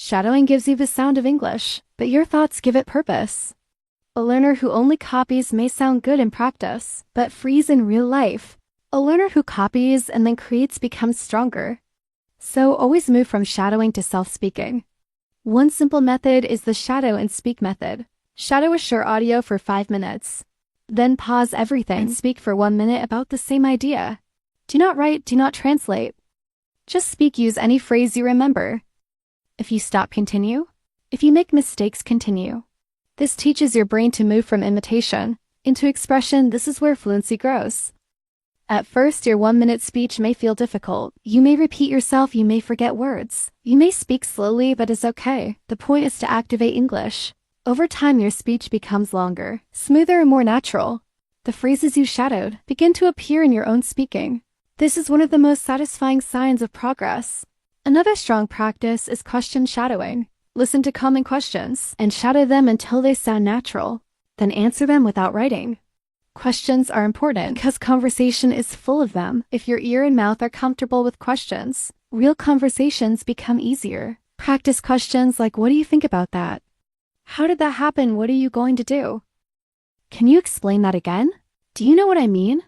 Shadowing gives you the sound of English, but your thoughts give it purpose. A learner who only copies may sound good in practice, but freeze in real life. A learner who copies and then creates becomes stronger. So always move from shadowing to self-speaking. One simple method is the shadow and speak method. Shadow a short audio for 5 minutes. Then pause everything and speak for 1 minute about the same idea. Do not write, do not translate. Just speak, use any phrase you remember. If you stop, continue. If you make mistakes, continue. This teaches your brain to move from imitation into expression. This is where fluency grows. At first, your 1-minute speech may feel difficult. You may repeat yourself, you may forget words. You may speak slowly, but it's okay. The point is to activate English. Over time, your speech becomes longer, smoother, and more natural. The phrases you shadowed begin to appear in your own speaking. This is one of the most satisfying signs of progress. Another strong practice is question shadowing. Listen to common questions and shadow them until they sound natural. Then answer them without writing. Questions are important because conversation is full of them. If your ear and mouth are comfortable with questions, real conversations become easier. Practice questions like, what do you think about that? How did that happen? What are you going to do? Can you explain that again? Do you know what I mean?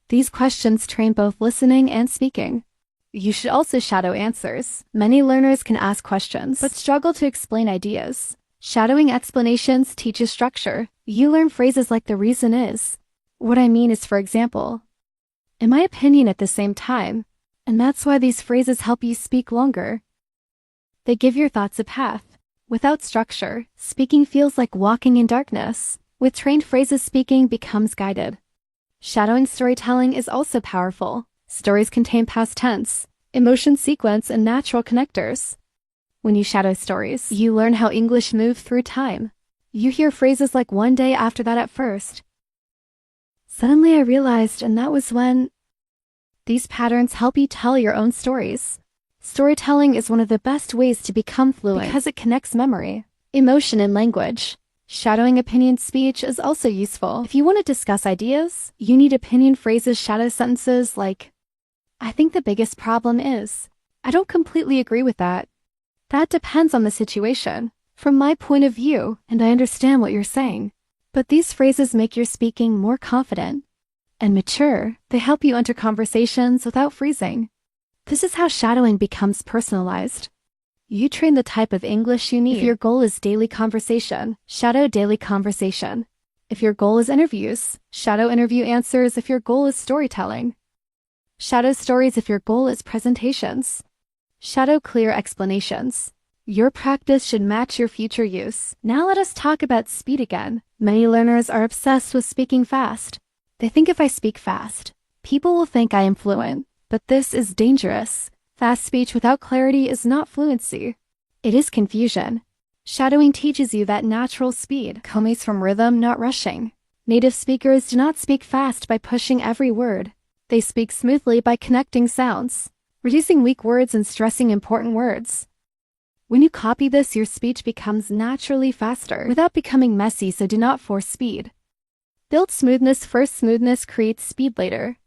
These questions train both listening and speaking. You should also shadow answers. Many learners can ask questions, but struggle to explain ideas. Shadowing explanations teaches structure. You learn phrases like the reason is. What I mean is, for example, in my opinion at the same time, and that's why these phrases help you speak longer. They give your thoughts a path. Without structure, speaking feels like walking in darkness. With trained phrases, speaking becomes guided. Shadowing storytelling is also powerful. Stories contain past tense, emotion sequence, and natural connectors. When you shadow stories, you learn how English moves through time. You hear phrases like one day after that at first. Suddenly I realized, and that was when. These patterns help you tell your own stories. Storytelling is one of the best ways to become fluent because it connects memory, emotion, and language. Shadowing opinion speech is also useful. If you want to discuss ideas, you need opinion phrases, shadow sentences like, I think the biggest problem is, I don't completely agree with that. That depends on the situation. From my point of view, and I understand what you're saying. But these phrases make your speaking more confident and mature. They help you enter conversations without freezing. This is how shadowing becomes personalized. You train the type of English you need. If your goal is daily conversation, shadow daily conversation. If your goal is interviews, shadow interview answers. If your goal is storytelling, shadow stories. If your goal is presentations, shadow clear explanations. Your practice should match your future use. Now let us talk about speed again. Many learners are obsessed with speaking fast. They think if I speak fast, people will think I am fluent. But this is dangerous. Fast speech without clarity is not fluency. It is confusion. Shadowing teaches you that natural speed comes from rhythm, not rushing. Native speakers do not speak fast by pushing every word. They speak smoothly by connecting sounds, reducing weak words and stressing important words. When you copy this, your speech becomes naturally faster without becoming messy, so do not force speed. Build smoothness first. Smoothness creates speed later.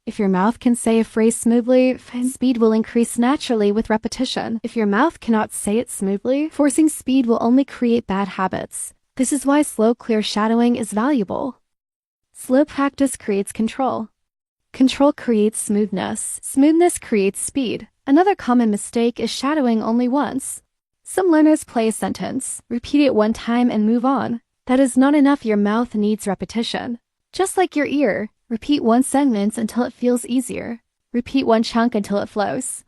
If your mouth can say a phrase smoothly, speed will increase naturally with repetition. If your mouth cannot say it smoothly, forcing speed will only create bad habits. This is why slow, clear shadowing is valuable. Slow practice creates control. Control creates smoothness. Smoothness creates speed. Another common mistake is shadowing only once. Some learners play a sentence, repeat it one time, and move on. That is not enough. Your mouth needs repetition. Just like your ear, repeat one sentence until it feels easier. Repeat one chunk until it flows.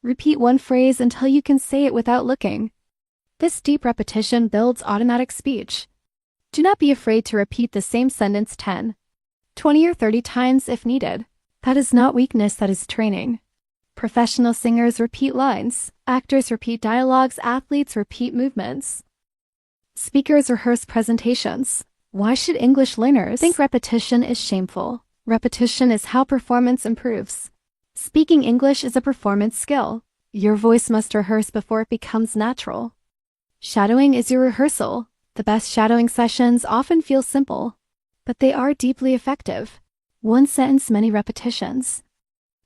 Repeat one phrase until you can say it without looking. This deep repetition builds automatic speech. Do not be afraid to repeat the same sentence 10, 20, or 30 times if needed. That is not weakness, that is training. Professional singers repeat lines. Actors repeat dialogues. Athletes repeat movements. Speakers rehearse presentations. Why should English learners think repetition is shameful? Repetition is how performance improves. Speaking English is a performance skill. Your voice must rehearse before it becomes natural. Shadowing is your rehearsal. The best shadowing sessions often feel simple, but they are deeply effective. One sentence, many repetitions.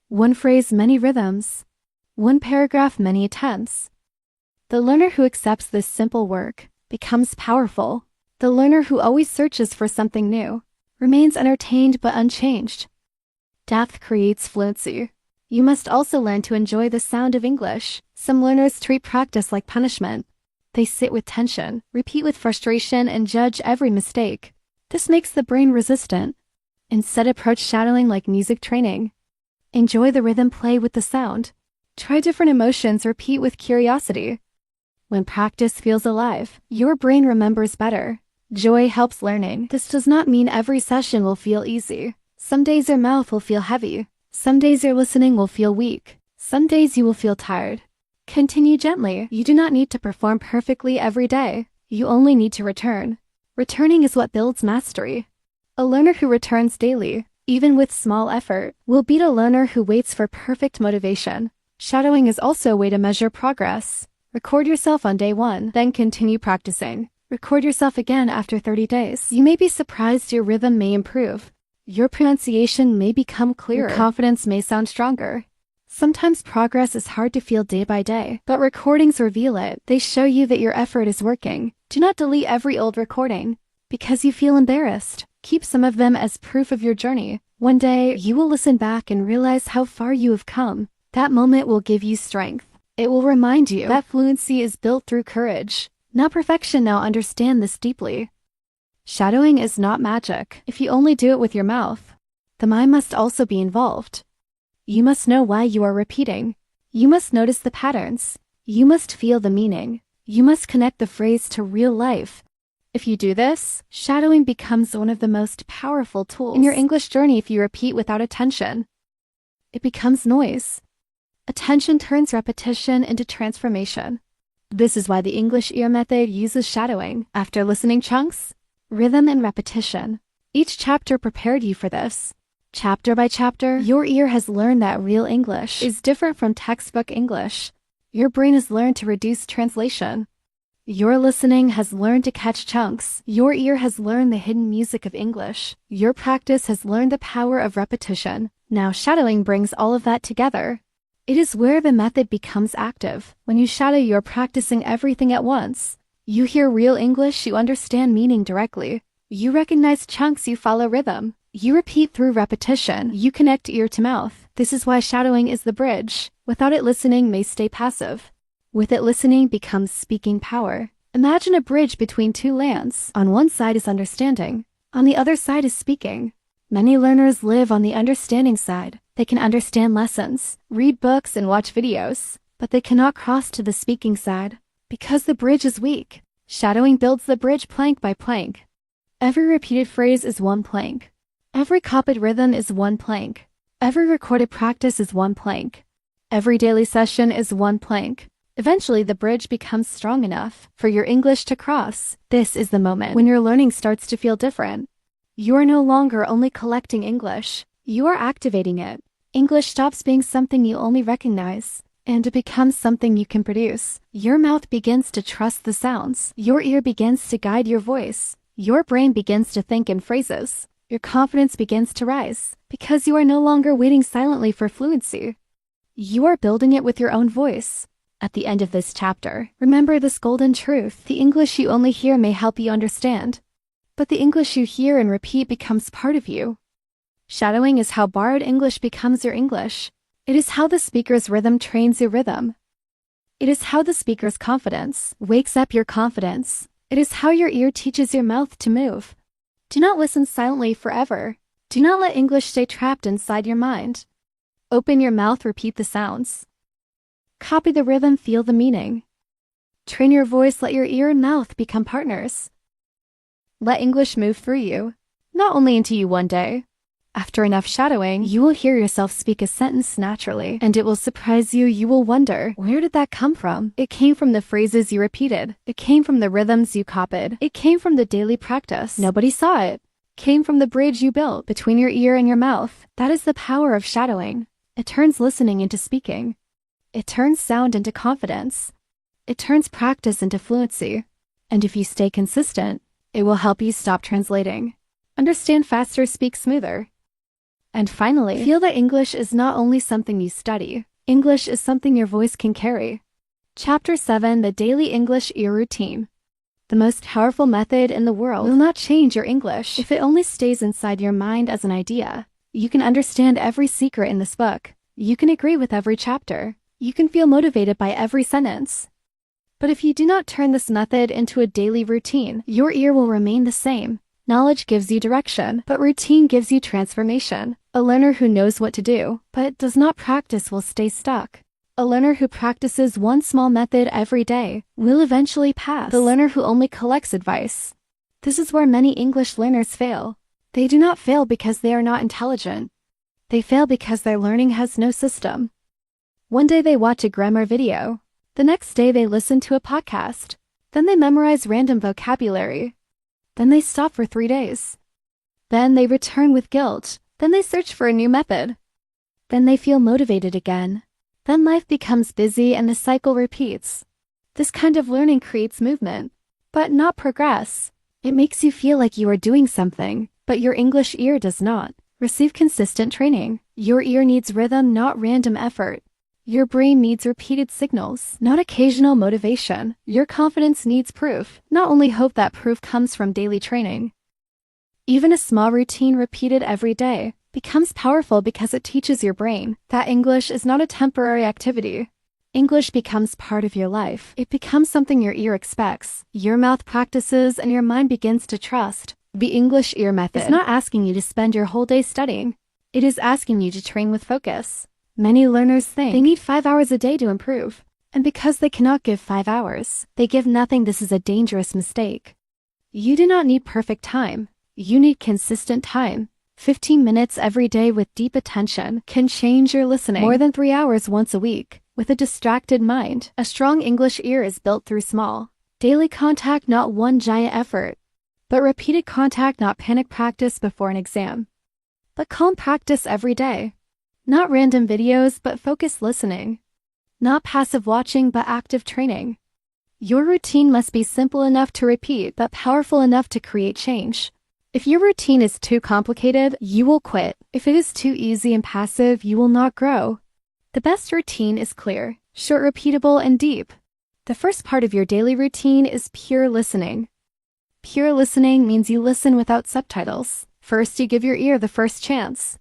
One phrase, many rhythms. One paragraph, many attempts. The learner who accepts this simple work becomes powerful. The learner who always searches for something new remains entertained but unchanged. Depth creates fluency. You must also learn to enjoy the sound of English. Some learners treat practice like punishment. They sit with tension, repeat with frustration, and judge every mistake. This makes the brain resistant. Instead, approach shadowing like music training. Enjoy the rhythm, play with the sound. Try different emotions, repeat with curiosity. When practice feels alive, your brain remembers better. Joy helps learning. This does not mean every session will feel easy. Some days your mouth will feel heavy. Some days your listening will feel weak. Some days you will feel tired. Continue gently. You do not need to perform perfectly every day. You only need to return. Returning is what builds mastery. A learner who returns daily, even with small effort, will beat a learner who waits for perfect motivation. Shadowing is also a way to measure progress. Record yourself on day 1, then continue practicing. Record yourself again after 30 days. You may be surprised your rhythm may improve. Your pronunciation may become clearer. Your confidence may sound stronger. Sometimes progress is hard to feel day by day, but recordings reveal it. They show you that your effort is working. Do not delete every old recording because you feel embarrassed. Keep some of them as proof of your journey. One day, you will listen back and realize how far you have come. That moment will give you strength. It will remind you that fluency is built through courage, not perfection. Now understand this deeply. Shadowing is not magic. If you only do it with your mouth, the mind must also be involved. You must know why you are repeating. You must notice the patterns. You must feel the meaning. You must connect the phrase to real life. If you do this, shadowing becomes one of the most powerful tools in your English journey. If you repeat without attention, it becomes noise. Attention turns repetition into transformation. This is why the English ear method uses shadowing. After listening chunks, rhythm and repetition. Each chapter prepared you for this. Chapter by chapter, your ear has learned that real English is different from textbook English. Your brain has learned to reduce translation. Your listening has learned to catch chunks. Your ear has learned the hidden music of English. Your practice has learned the power of repetition. Now shadowing brings all of that together. It is where the method becomes active. When you shadow, you're practicing everything at once. You hear real English, you understand meaning directly. You recognize chunks, you follow rhythm. You repeat through repetition. You connect ear to mouth. This is why shadowing is the bridge. Without it, listening may stay passive. With it, listening becomes speaking power. Imagine a bridge between two lands. On one side is understanding. On the other side is speaking. Many learners live on the understanding side. They can understand lessons, read books, and watch videos, but they cannot cross to the speaking side because the bridge is weak. Shadowing builds the bridge plank by plank. Every repeated phrase is one plank. Every copied rhythm is one plank. Every recorded practice is one plank. Every daily session is one plank. Eventually, the bridge becomes strong enough for your English to cross. This is the moment when your learning starts to feel different. You are no longer only collecting English. You are activating it. English stops being something you only recognize, and it becomes something you can produce. Your mouth begins to trust the sounds. Your ear begins to guide your voice. Your brain begins to think in phrases. Your confidence begins to rise because you are no longer waiting silently for fluency. You are building it with your own voice. At the end of this chapter, remember this golden truth. The English you only hear may help you understand, but the English you hear and repeat becomes part of you. Shadowing is how borrowed English becomes your English. It is how the speaker's rhythm trains your rhythm. It is how the speaker's confidence wakes up your confidence. It is how your ear teaches your mouth to move. Do not listen silently forever. Do not let English stay trapped inside your mind. Open your mouth, repeat the sounds. Copy the rhythm, feel the meaning. Train your voice, let your ear and mouth become partners. Let English move through you, not only into you one day. After enough shadowing, you will hear yourself speak a sentence naturally, and it will surprise you. You will wonder, where did that come from? It came from the phrases you repeated. It came from the rhythms you copied. It came from the daily practice. Nobody saw it. Came from the bridge you built between your ear and your mouth. That is the power of shadowing. It turns listening into speaking. It turns sound into confidence. It turns practice into fluency. And if you stay consistent, it will help you stop translating. Understand faster, speak smoother. And finally, feel that English is not only something you study. English is something your voice can carry. Chapter 7, The Daily English Ear Routine. The most powerful method in the world will not change your English if it only stays inside your mind as an idea. You can understand every secret in this book. You can agree with every chapter. You can feel motivated by every sentence. But if you do not turn this method into a daily routine, your ear will remain the same. Knowledge gives you direction, but routine gives you transformation. A learner who knows what to do, but does not practice will stay stuck. A learner who practices one small method every day will eventually pass. The learner who only collects advice. This is where many English learners fail. They do not fail because they are not intelligent. They fail because their learning has no system. One day they watch a grammar video. The next day they listen to a podcast. Then they memorize random vocabulary. Then they stop for 3 days. Then they return with guilt. Then they search for a new method. Then they feel motivated again. Then life becomes busy and the cycle repeats. This kind of learning creates movement, but not progress. It makes you feel like you are doing something, but your English ear does not. Receive consistent training. Your ear needs rhythm, not random effort. Your brain needs repeated signals, not occasional motivation. Your confidence needs proof, not only hope. That proof comes from daily training. Even a small routine repeated every day becomes powerful because it teaches your brain that English is not a temporary activity. English becomes part of your life. It becomes something your ear expects, your mouth practices, and your mind begins to trust. The English ear method is not asking you to spend your whole day studying. It is asking you to train with focus. Many learners think they need 5 hours a day to improve, and because they cannot give 5 hours, they give nothing. This is a dangerous mistake. You do not need perfect time. You need consistent time. 15 minutes every day with deep attention can change your listening. More than 3 hours once a week with a distracted mind. A strong English ear is built through small, daily contact, not one giant effort, but repeated contact, not panic practice before an exam, but calm practice every day. Not random videos, but focused listening. Not passive watching, but active training. Your routine must be simple enough to repeat, but powerful enough to create change. If your routine is too complicated, you will quit. If it is too easy and passive, you will not grow. The best routine is clear, short, repeatable, and deep. The first part of your daily routine is pure listening. Pure listening means you listen without subtitles. First, you give your ear the first chance.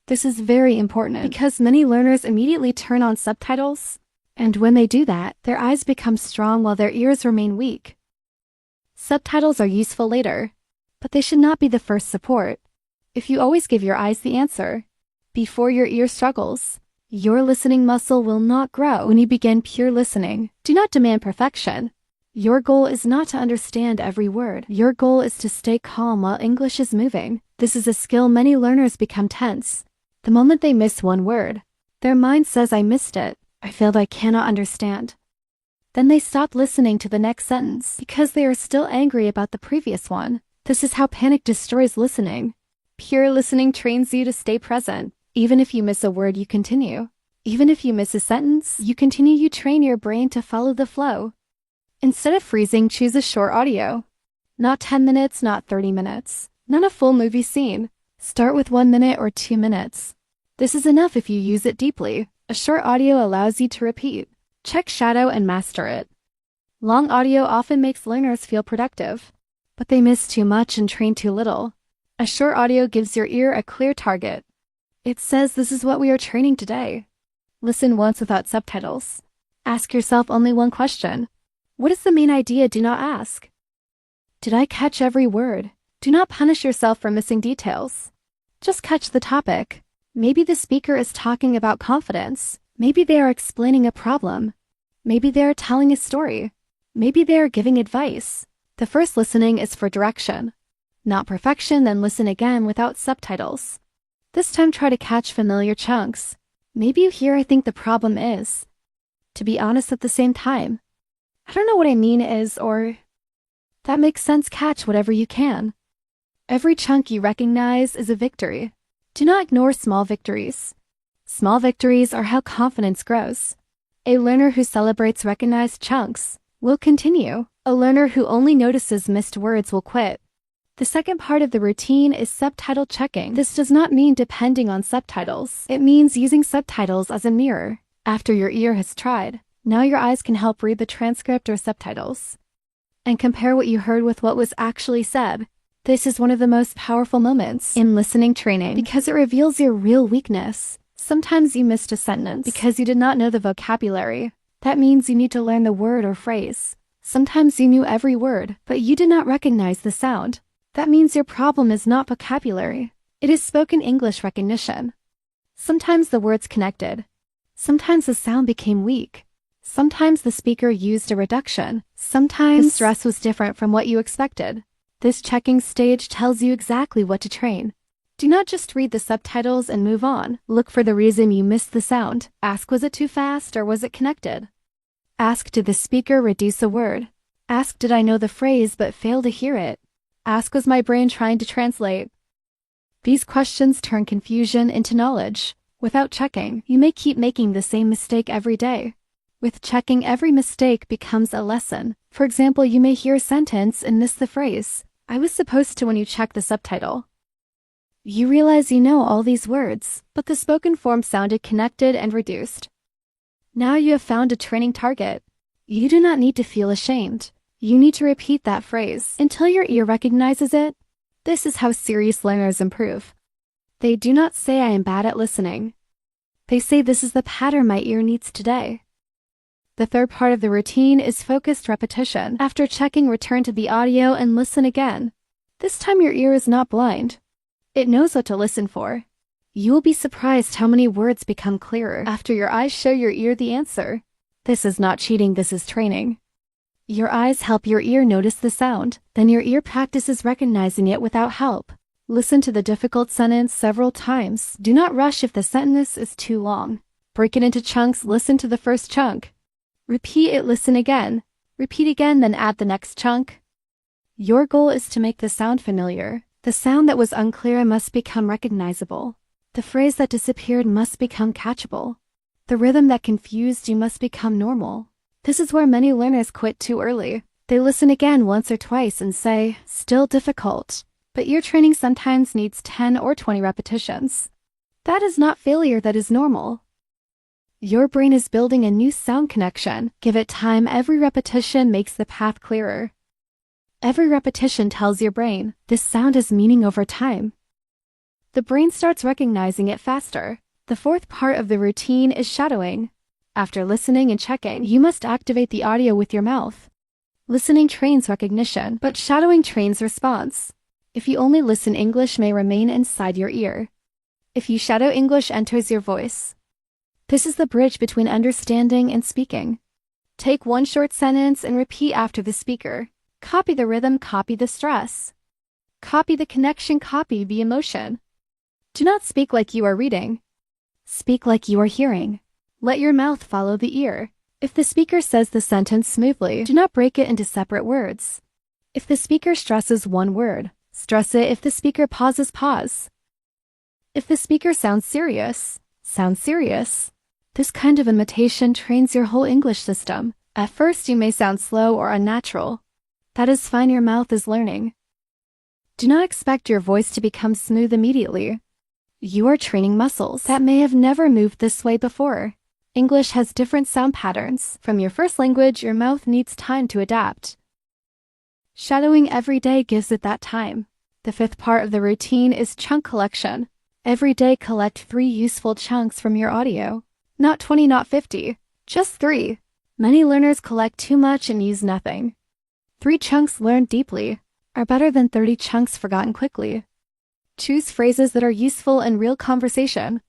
This is very important because many learners immediately turn on subtitles, and when they do that, their eyes become strong while their ears remain weak. Subtitles are useful later, but they should not be the first support. If you always give your eyes the answer before your ear struggles, your listening muscle will not grow. When you begin pure listening, do not demand perfection. Your goal is not to understand every word. Your goal is to stay calm while English is moving. This is a skill many learners become tense. The moment they miss one word, their mind says, I missed it. I failed. I cannot understand. Then they stop listening to the next sentence because they are still angry about the previous one. This is how panic destroys listening. Pure listening trains you to stay present. Even if you miss a word, you continue. Even if you miss a sentence, you continue. You train your brain to follow the flow. Instead of freezing, choose a short audio. Not 10 minutes, not 30 minutes. Not a full movie scene. Start with 1 minute or 2 minutes. This is enough if you use it deeply. A short audio allows you to repeat, check, shadow, and master it. Long audio often makes learners feel productive, but they miss too much and train too little. A short audio gives your ear a clear target. It says, this is what we are training today. Listen once without subtitles. Ask yourself only one question. What is the main idea? Do not ask, did I catch every word? Do not punish yourself for missing details. Just catch the topic. Maybe the speaker is talking about confidence. Maybe they are explaining a problem. Maybe they are telling a story. Maybe they are giving advice. The first listening is for direction, not perfection. Then listen again without subtitles. This time try to catch familiar chunks. Maybe you hear, I think the problem is. To be honest at the same time. I don't know what I mean is, or that makes sense. Catch whatever you can. Every chunk you recognize is a victory. Do not ignore small victories. Small victories are how confidence grows. A learner who celebrates recognized chunks will continue. A learner who only notices missed words will quit. The second part of the routine is subtitle checking. This does not mean depending on subtitles. It means using subtitles as a mirror. After your ear has tried, now your eyes can help read the transcript or subtitles and compare what you heard with what was actually said. This is one of the most powerful moments in listening training because it reveals your real weakness. Sometimes you missed a sentence because you did not know the vocabulary. That means you need to learn the word or phrase. Sometimes you knew every word, but you did not recognize the sound. That means your problem is not vocabulary. It is spoken English recognition. Sometimes the words connected. Sometimes the sound became weak. Sometimes the speaker used a reduction. Sometimes the stress was different from what you expected. This checking stage tells you exactly what to train. Do not just read the subtitles and move on. Look for the reason you missed the sound. Ask, was it too fast or was it connected? Ask, did the speaker reduce a word? Ask, did I know the phrase but fail to hear it? Ask, was my brain trying to translate? These questions turn confusion into knowledge. Without checking, you may keep making the same mistake every day. With checking, every mistake becomes a lesson. For example, you may hear a sentence and miss the phrase, I was supposed to, when you check the subtitle. You realize you know all these words, but the spoken form sounded connected and reduced. Now you have found a training target. You do not need to feel ashamed. You need to repeat that phrase until your ear recognizes it. This is how serious learners improve. They do not say, I am bad at listening. They say, this is the pattern my ear needs today. The third part of the routine is focused repetition. After checking, return to the audio and listen again. This time your ear is not blind. It knows what to listen for. You will be surprised how many words become clearer after your eyes show your ear the answer. This is not cheating, this is training. Your eyes help your ear notice the sound, then your ear practices recognizing it without help. Listen to the difficult sentence several times. Do not rush if the sentence is too long. Break it into chunks, listen to the first chunk. Repeat it, listen again. Repeat again, then add the next chunk. Your goal is to make the sound familiar. The sound that was unclear must become recognizable. The phrase that disappeared must become catchable. The rhythm that confused you must become normal. This is where many learners quit too early. They listen again once or twice and say, still difficult. But ear training sometimes needs 10 or 20 repetitions. That is not failure, that is normal. Your brain is building a new sound connection. Give it time. Every repetition makes the path clearer. Every repetition tells your brain, this sound has meaning over time. The brain starts recognizing it faster. The fourth part of the routine is shadowing. After listening and checking, you must activate the audio with your mouth. Listening trains recognition, but shadowing trains response. If you only listen, English may remain inside your ear. If you shadow, English enters your voice. This is the bridge between understanding and speaking. Take one short sentence and repeat after the speaker. Copy the rhythm, copy the stress. Copy the connection, copy the emotion. Do not speak like you are reading. Speak like you are hearing. Let your mouth follow the ear. If the speaker says the sentence smoothly, do not break it into separate words. If the speaker stresses one word, stress it. If the speaker pauses, pause. If the speaker sounds serious, sound serious. This kind of imitation trains your whole English system. At first you may sound slow or unnatural. That is fine, your mouth is learning. Do not expect your voice to become smooth immediately. You are training muscles that may have never moved this way before. English has different sound patterns. From your first language, your mouth needs time to adapt. Shadowing every day gives it that time. The fifth part of the routine is chunk collection. Every day collect 3 useful chunks from your audio. Not 20, not 50, just 3. Many learners collect too much and use nothing. 3 chunks learned deeply are better than 30 chunks forgotten quickly. Choose phrases that are useful in real conversation.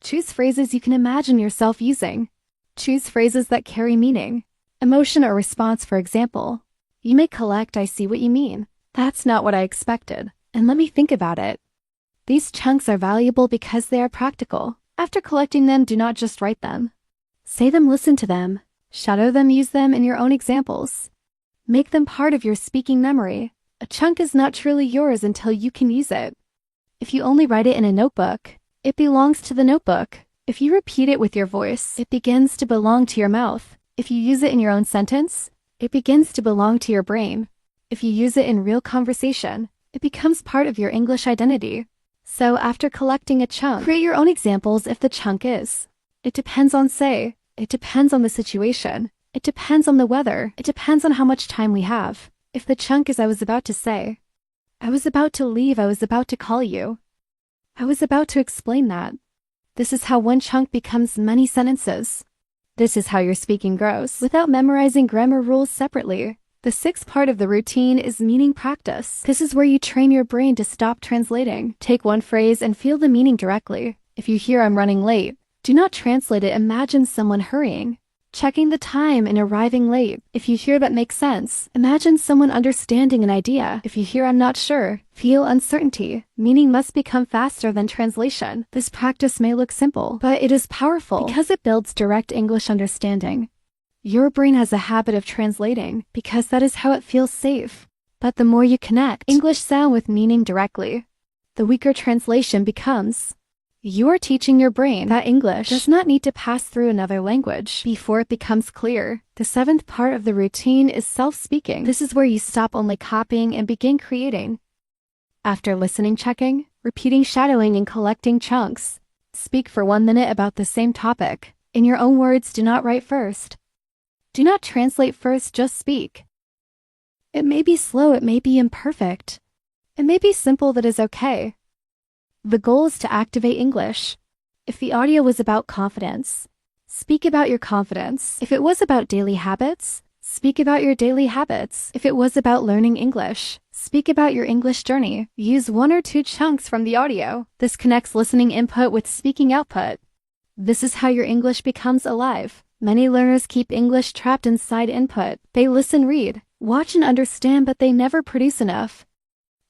Choose phrases you can imagine yourself using. Choose phrases that carry meaning, emotion or response. For example, you may collect, I see what you mean. That's not what I expected. And let me think about it. These chunks are valuable because they are practical. After collecting them, do not just write them. Say them, listen to them, shadow them, use them in your own examples. Make them part of your speaking memory. A chunk is not truly yours until you can use it. If you only write it in a notebook, it belongs to the notebook. If you repeat it with your voice, it begins to belong to your mouth. If you use it in your own sentence, it begins to belong to your brain. If you use it in real conversation, it becomes part of your English identity. So after collecting a chunk, create your own examples if the chunk is. It depends on say. It depends on the situation. It depends on the weather. It depends on how much time we have. If the chunk is I was about to say, I was about to leave, I was about to call you. I was about to explain that. This is how one chunk becomes many sentences. This is how your speaking grows. Without memorizing grammar rules separately, The sixth part of the routine is meaning practice. This is where you train your brain to stop translating. Take one phrase and feel the meaning directly. If you hear "I'm running late," do not translate it. Imagine someone hurrying, checking the time and arriving late. If you hear "that makes sense," imagine someone understanding an idea. If you hear "I'm not sure," feel uncertainty. Meaning must become faster than translation. This practice may look simple, but it is powerful because it builds direct English understanding. Your brain has a habit of translating because that is how it feels safe. But the more you connect English sound with meaning directly, the weaker translation becomes. You are teaching your brain that English does not need to pass through another language before it becomes clear. The seventh part of the routine is self-speaking. This is where you stop only copying and begin creating. After listening, checking, repeating, shadowing, and collecting chunks, speak for 1 minute about the same topic. In your own words, do not write first. Do not translate first, just speak. It may be slow, it may be imperfect. It may be simple, that is okay. The goal is to activate English. If the audio was about confidence, speak about your confidence. If it was about daily habits, speak about your daily habits. If it was about learning English, speak about your English journey. Use 1 or 2 chunks from the audio. This connects listening input with speaking output. This is how your English becomes alive. Many learners keep English trapped inside input. They listen, read, watch, and understand, but they never produce enough.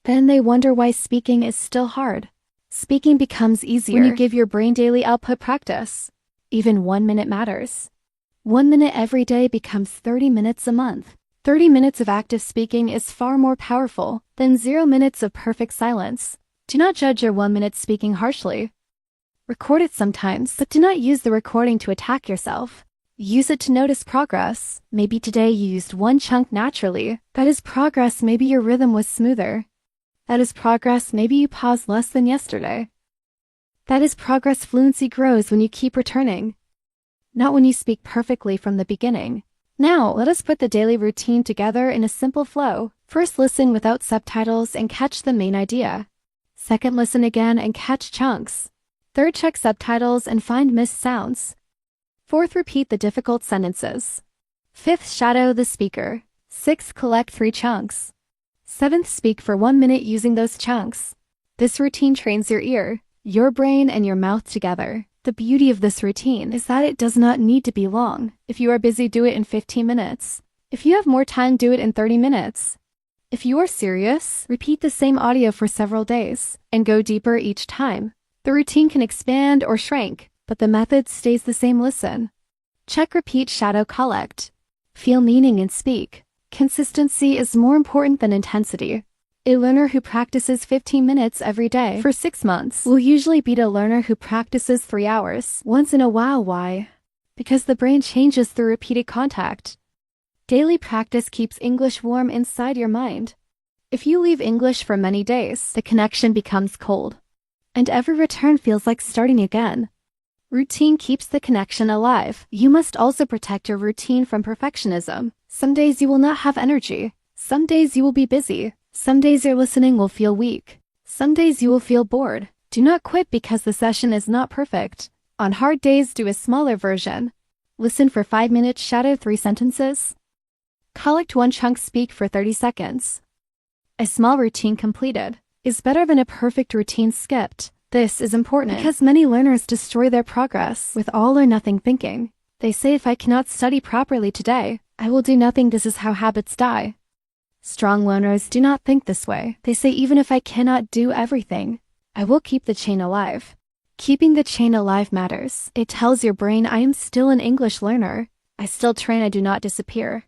Then they wonder why speaking is still hard. Speaking becomes easier when you give your brain daily output practice. Even 1 minute matters. 1 minute every day becomes 30 minutes a month. 30 minutes of active speaking is far more powerful than 0 minutes of perfect silence. Do not judge your 1 minute speaking harshly. Record it sometimes, but do not use the recording to attack yourself. Use it to notice progress. Maybe today you used 1 chunk naturally. That is progress. Maybe your rhythm was smoother. That is progress. Maybe you paused less than yesterday. That is progress. Fluency grows when you keep returning, not when you speak perfectly from the beginning. Now, let us put the daily routine together in a simple flow. First, listen without subtitles and catch the main idea. Second, listen again and catch chunks. Third, check subtitles and find missed sounds. Fourth, repeat the difficult sentences. Fifth, shadow the speaker. Sixth, collect 3 chunks. Seventh, speak for 1 minute using those chunks. This routine trains your ear, your brain, and your mouth together. The beauty of this routine is that it does not need to be long. If you are busy, do it in 15 minutes. If you have more time, do it in 30 minutes. If you are serious, repeat the same audio for several days and go deeper each time. The routine can expand or shrink, but the method stays the same. Listen, check, repeat, shadow, collect. Feel meaning and speak. Consistency is more important than intensity. A learner who practices 15 minutes every day for 6 months will usually beat a learner who practices 3 hours once in a while. Why? Because the brain changes through repeated contact. Daily practice keeps English warm inside your mind. If you leave English for many days, the connection becomes cold, and every return feels like starting again. Routine keeps the connection alive. You must also protect your routine from perfectionism. Some days you will not have energy. Some days you will be busy. Some days your listening will feel weak. Some days you will feel bored. Do not quit because the session is not perfect. On hard days, do a smaller version. Listen for 5 minutes, shadow 3 sentences. Collect 1 chunk, speak for 30 seconds. A small routine completed is better than a perfect routine skipped. This is important because many learners destroy their progress with all or nothing thinking. They say, if I cannot study properly today, I will do nothing. This is how habits die. Strong learners do not think this way. They say, even if I cannot do everything, I will keep the chain alive. Keeping the chain alive matters. It tells your brain, I am still an English learner. I still train. I do not disappear.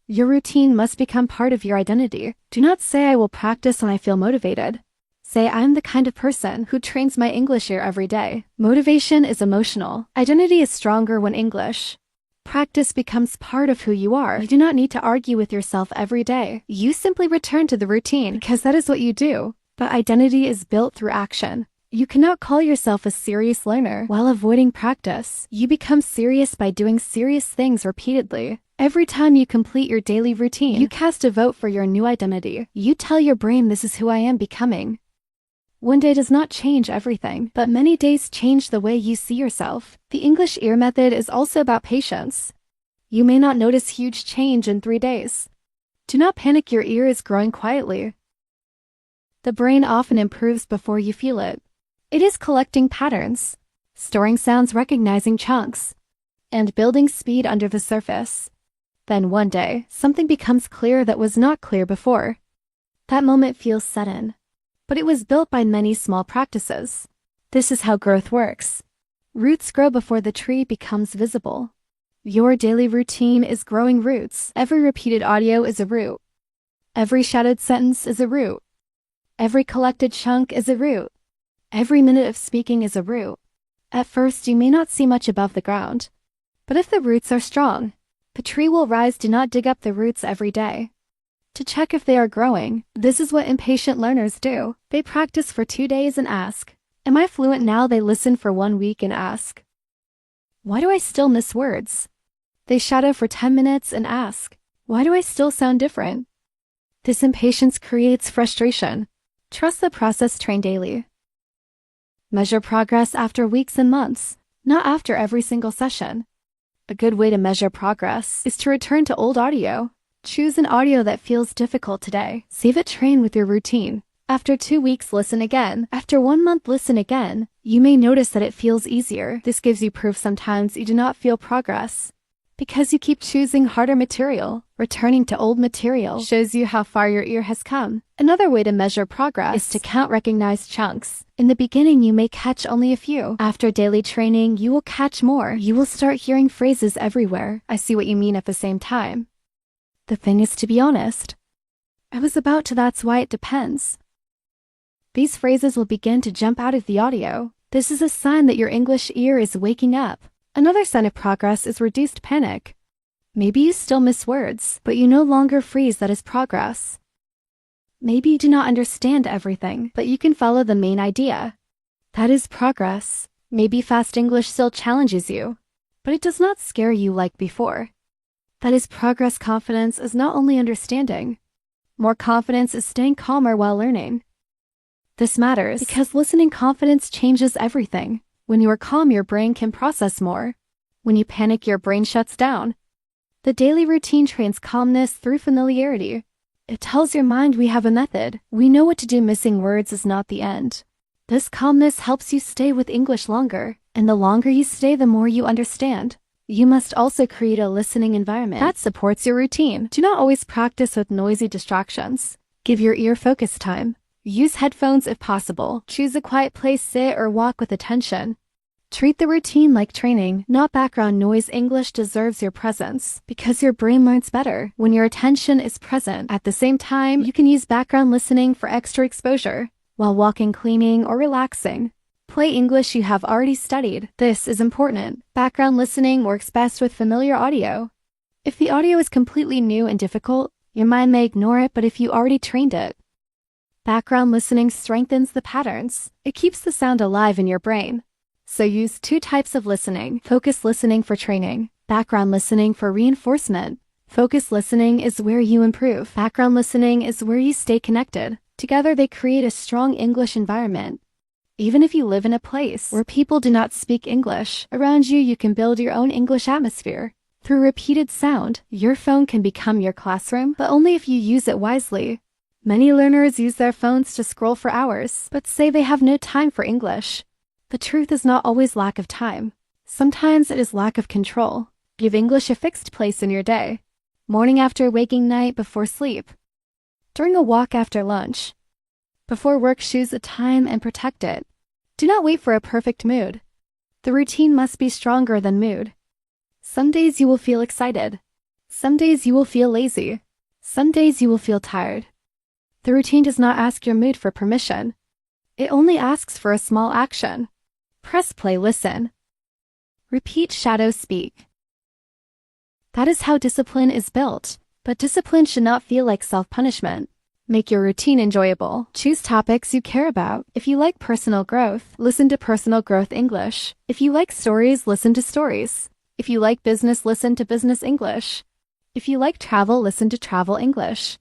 Your routine must become part of your identity. Do not say, I will practice when I feel motivated. Say, I am the kind of person who trains my English ear every day. Motivation is emotional. Identity is stronger when English practice becomes part of who you are. You do not need to argue with yourself every day. You simply return to the routine because that is what you do. But identity is built through action. You cannot call yourself a serious learner while avoiding practice. You become serious by doing serious things repeatedly. Every time you complete your daily routine, you cast a vote for your new identity. You tell your brain, this is who I am becoming. One day does not change everything, but many days change the way you see yourself. The English ear method is also about patience. You may not notice huge change in 3 days. Do not panic, your ear is growing quietly. The brain often improves before you feel it. It is collecting patterns, storing sounds, recognizing chunks, and building speed under the surface. Then one day, something becomes clear that was not clear before. That moment feels sudden, but it was built by many small practices. This is how growth works. Roots grow before the tree becomes visible. Your daily routine is growing roots. Every repeated audio is a root. Every shadowed sentence is a root. Every collected chunk is a root. Every minute of speaking is a root. At first, you may not see much above the ground, but if the roots are strong, the tree will rise. Do not dig up the roots every day to check if they are growing. This is what impatient learners do. They practice for 2 days and ask, "Am I fluent now?" They listen for 1 week and ask, "Why do I still miss words?" They shadow for 10 minutes and ask, "Why do I still sound different?" This impatience creates frustration. Trust the process, train daily. Measure progress after weeks and months, not after every single session. A good way to measure progress is to return to old audio. Choose an audio that feels difficult today. Save it, train with your routine. After 2 weeks, listen again. After 1 month, listen again. You may notice that it feels easier. This gives you proof sometimes you do not feel progress because you keep choosing harder material. Returning to old material shows you how far your ear has come. Another way to measure progress is to count recognized chunks. In the beginning, you may catch only a few. After daily training, you will catch more. You will start hearing phrases everywhere. I see what you mean at the same time. The thing is to be honest. I was about to, that's why it depends. These phrases will begin to jump out of the audio. This is a sign that your English ear is waking up. Another sign of progress is reduced panic. Maybe you still miss words, but you no longer freeze. That is progress. Maybe you do not understand everything, but you can follow the main idea. That is progress. Maybe fast English still challenges you, but it does not scare you like before. That is progress. Confidence is not only understanding. More confidence is staying calmer while learning. This matters because listening confidence changes everything. When you are calm, your brain can process more. When you panic, your brain shuts down. The daily routine trains calmness through familiarity. It tells your mind we have a method. We know what to do. Missing words is not the end. This calmness helps you stay with English longer, and the longer you stay, the more you understand. You must also create a listening environment that supports your routine. Do not always practice with noisy distractions. Give your ear focus time. Use headphones if possible. Choose a quiet place, sit or walk with attention. Treat the routine like training, not background noise. English deserves your presence because your brain learns better when your attention is present. At the same time, you can use background listening for extra exposure while walking, cleaning, or relaxing. Play English you have already studied. This is important. Background listening works best with familiar audio. If the audio is completely new and difficult, your mind may ignore it, but if you already trained it, background listening strengthens the patterns. It keeps the sound alive in your brain. So use 2 types of listening. Focus listening for training. Background listening for reinforcement. Focus listening is where you improve. Background listening is where you stay connected. Together they create a strong English environment. Even if you live in a place where people do not speak English, around you you can build your own English atmosphere. Through repeated sound, your phone can become your classroom, but only if you use it wisely. Many learners use their phones to scroll for hours, but say they have no time for English. The truth is not always lack of time. Sometimes it is lack of control. Give English a fixed place in your day. Morning after waking, night before sleep. During a walk after lunch. Before work, choose a time and protect it. Do not wait for a perfect mood. The routine must be stronger than mood. Some days you will feel excited. Some days you will feel lazy. Some days you will feel tired. The routine does not ask your mood for permission. It only asks for a small action. Press play, listen. Repeat, shadow, speak. That is how discipline is built, but discipline should not feel like self-punishment. Make your routine enjoyable. Choose topics you care about. If you like personal growth, listen to Personal Growth English. If you like stories, listen to stories. If you like business, listen to Business English. If you like travel, listen to Travel English.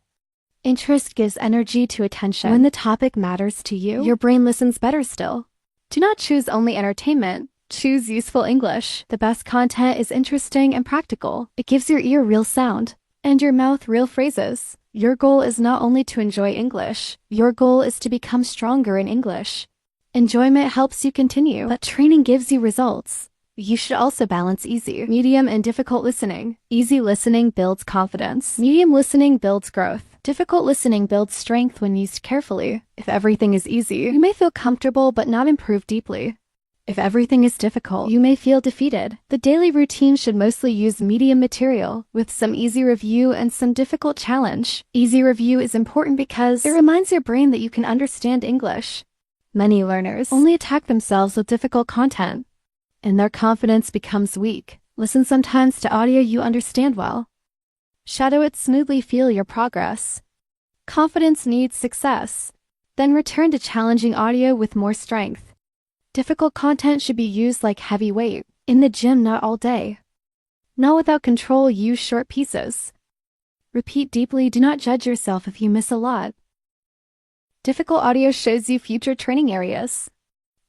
Interest gives energy to attention. When the topic matters to you, your brain listens better still. Do not choose only entertainment. Choose useful English. The best content is interesting and practical. It gives your ear real sound and your mouth real phrases. Your goal is not only to enjoy English, your goal is to become stronger in English. Enjoyment helps you continue, but training gives you results. You should also balance easy, medium, and difficult listening. Easy listening builds confidence. Medium listening builds growth. Difficult listening builds strength when used carefully. If everything is easy, you may feel comfortable but not improve deeply. If everything is difficult, you may feel defeated. The daily routine should mostly use medium material, with some easy review and some difficult challenge. Easy review is important because it reminds your brain that you can understand English. Many learners only attack themselves with difficult content, and their confidence becomes weak. Listen sometimes to audio you understand well. Shadow it smoothly, feel your progress. Confidence needs success. Then return to challenging audio with more strength. Difficult content should be used like heavy weight. In the gym, not all day. Not without control, use short pieces. Repeat deeply, do not judge yourself if you miss a lot. Difficult audio shows you future training areas.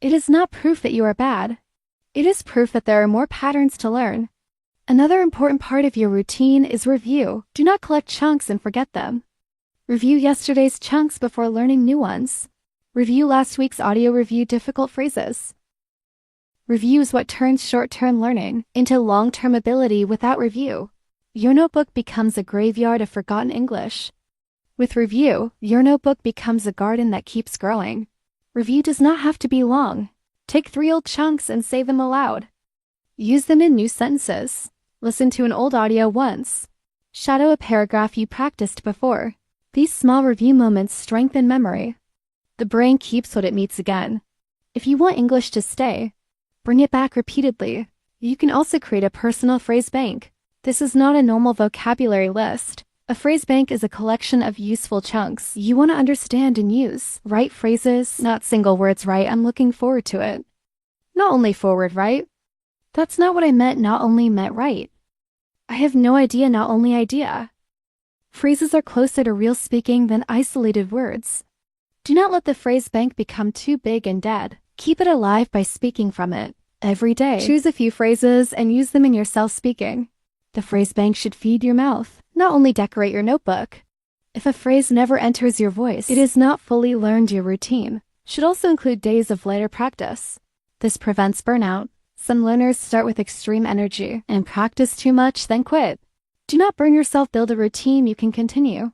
It is not proof that you are bad. It is proof that there are more patterns to learn. Another important part of your routine is review. Do not collect chunks and forget them. Review yesterday's chunks before learning new ones. Review last week's audio, review difficult phrases. Review is what turns short-term learning into long-term ability. Without review, your notebook becomes a graveyard of forgotten English. With review, your notebook becomes a garden that keeps growing. Review does not have to be long. Take 3 old chunks and say them aloud. Use them in new sentences. Listen to an old audio once. Shadow a paragraph you practiced before. These small review moments strengthen memory. The brain keeps what it meets again. If you want English to stay, bring it back repeatedly. You can also create a personal phrase bank. This is not a normal vocabulary list. A phrase bank is a collection of useful chunks you want to understand and use. Write phrases, not single words. Right, I'm looking forward to it. Not only forward, right? That's not what I meant. Not only meant right. I have no idea. Not only idea. Phrases are closer to real speaking than isolated words. Do not let the phrase bank become too big and dead. Keep it alive by speaking from it every day. Choose a few phrases and use them in your self-speaking. The phrase bank should feed your mouth, not only decorate your notebook. If a phrase never enters your voice, it is not fully learned. Your routine should also include days of lighter practice. This prevents burnout. Some learners start with extreme energy and practice too much, then quit. Do not burn yourself. Build a routine you can continue.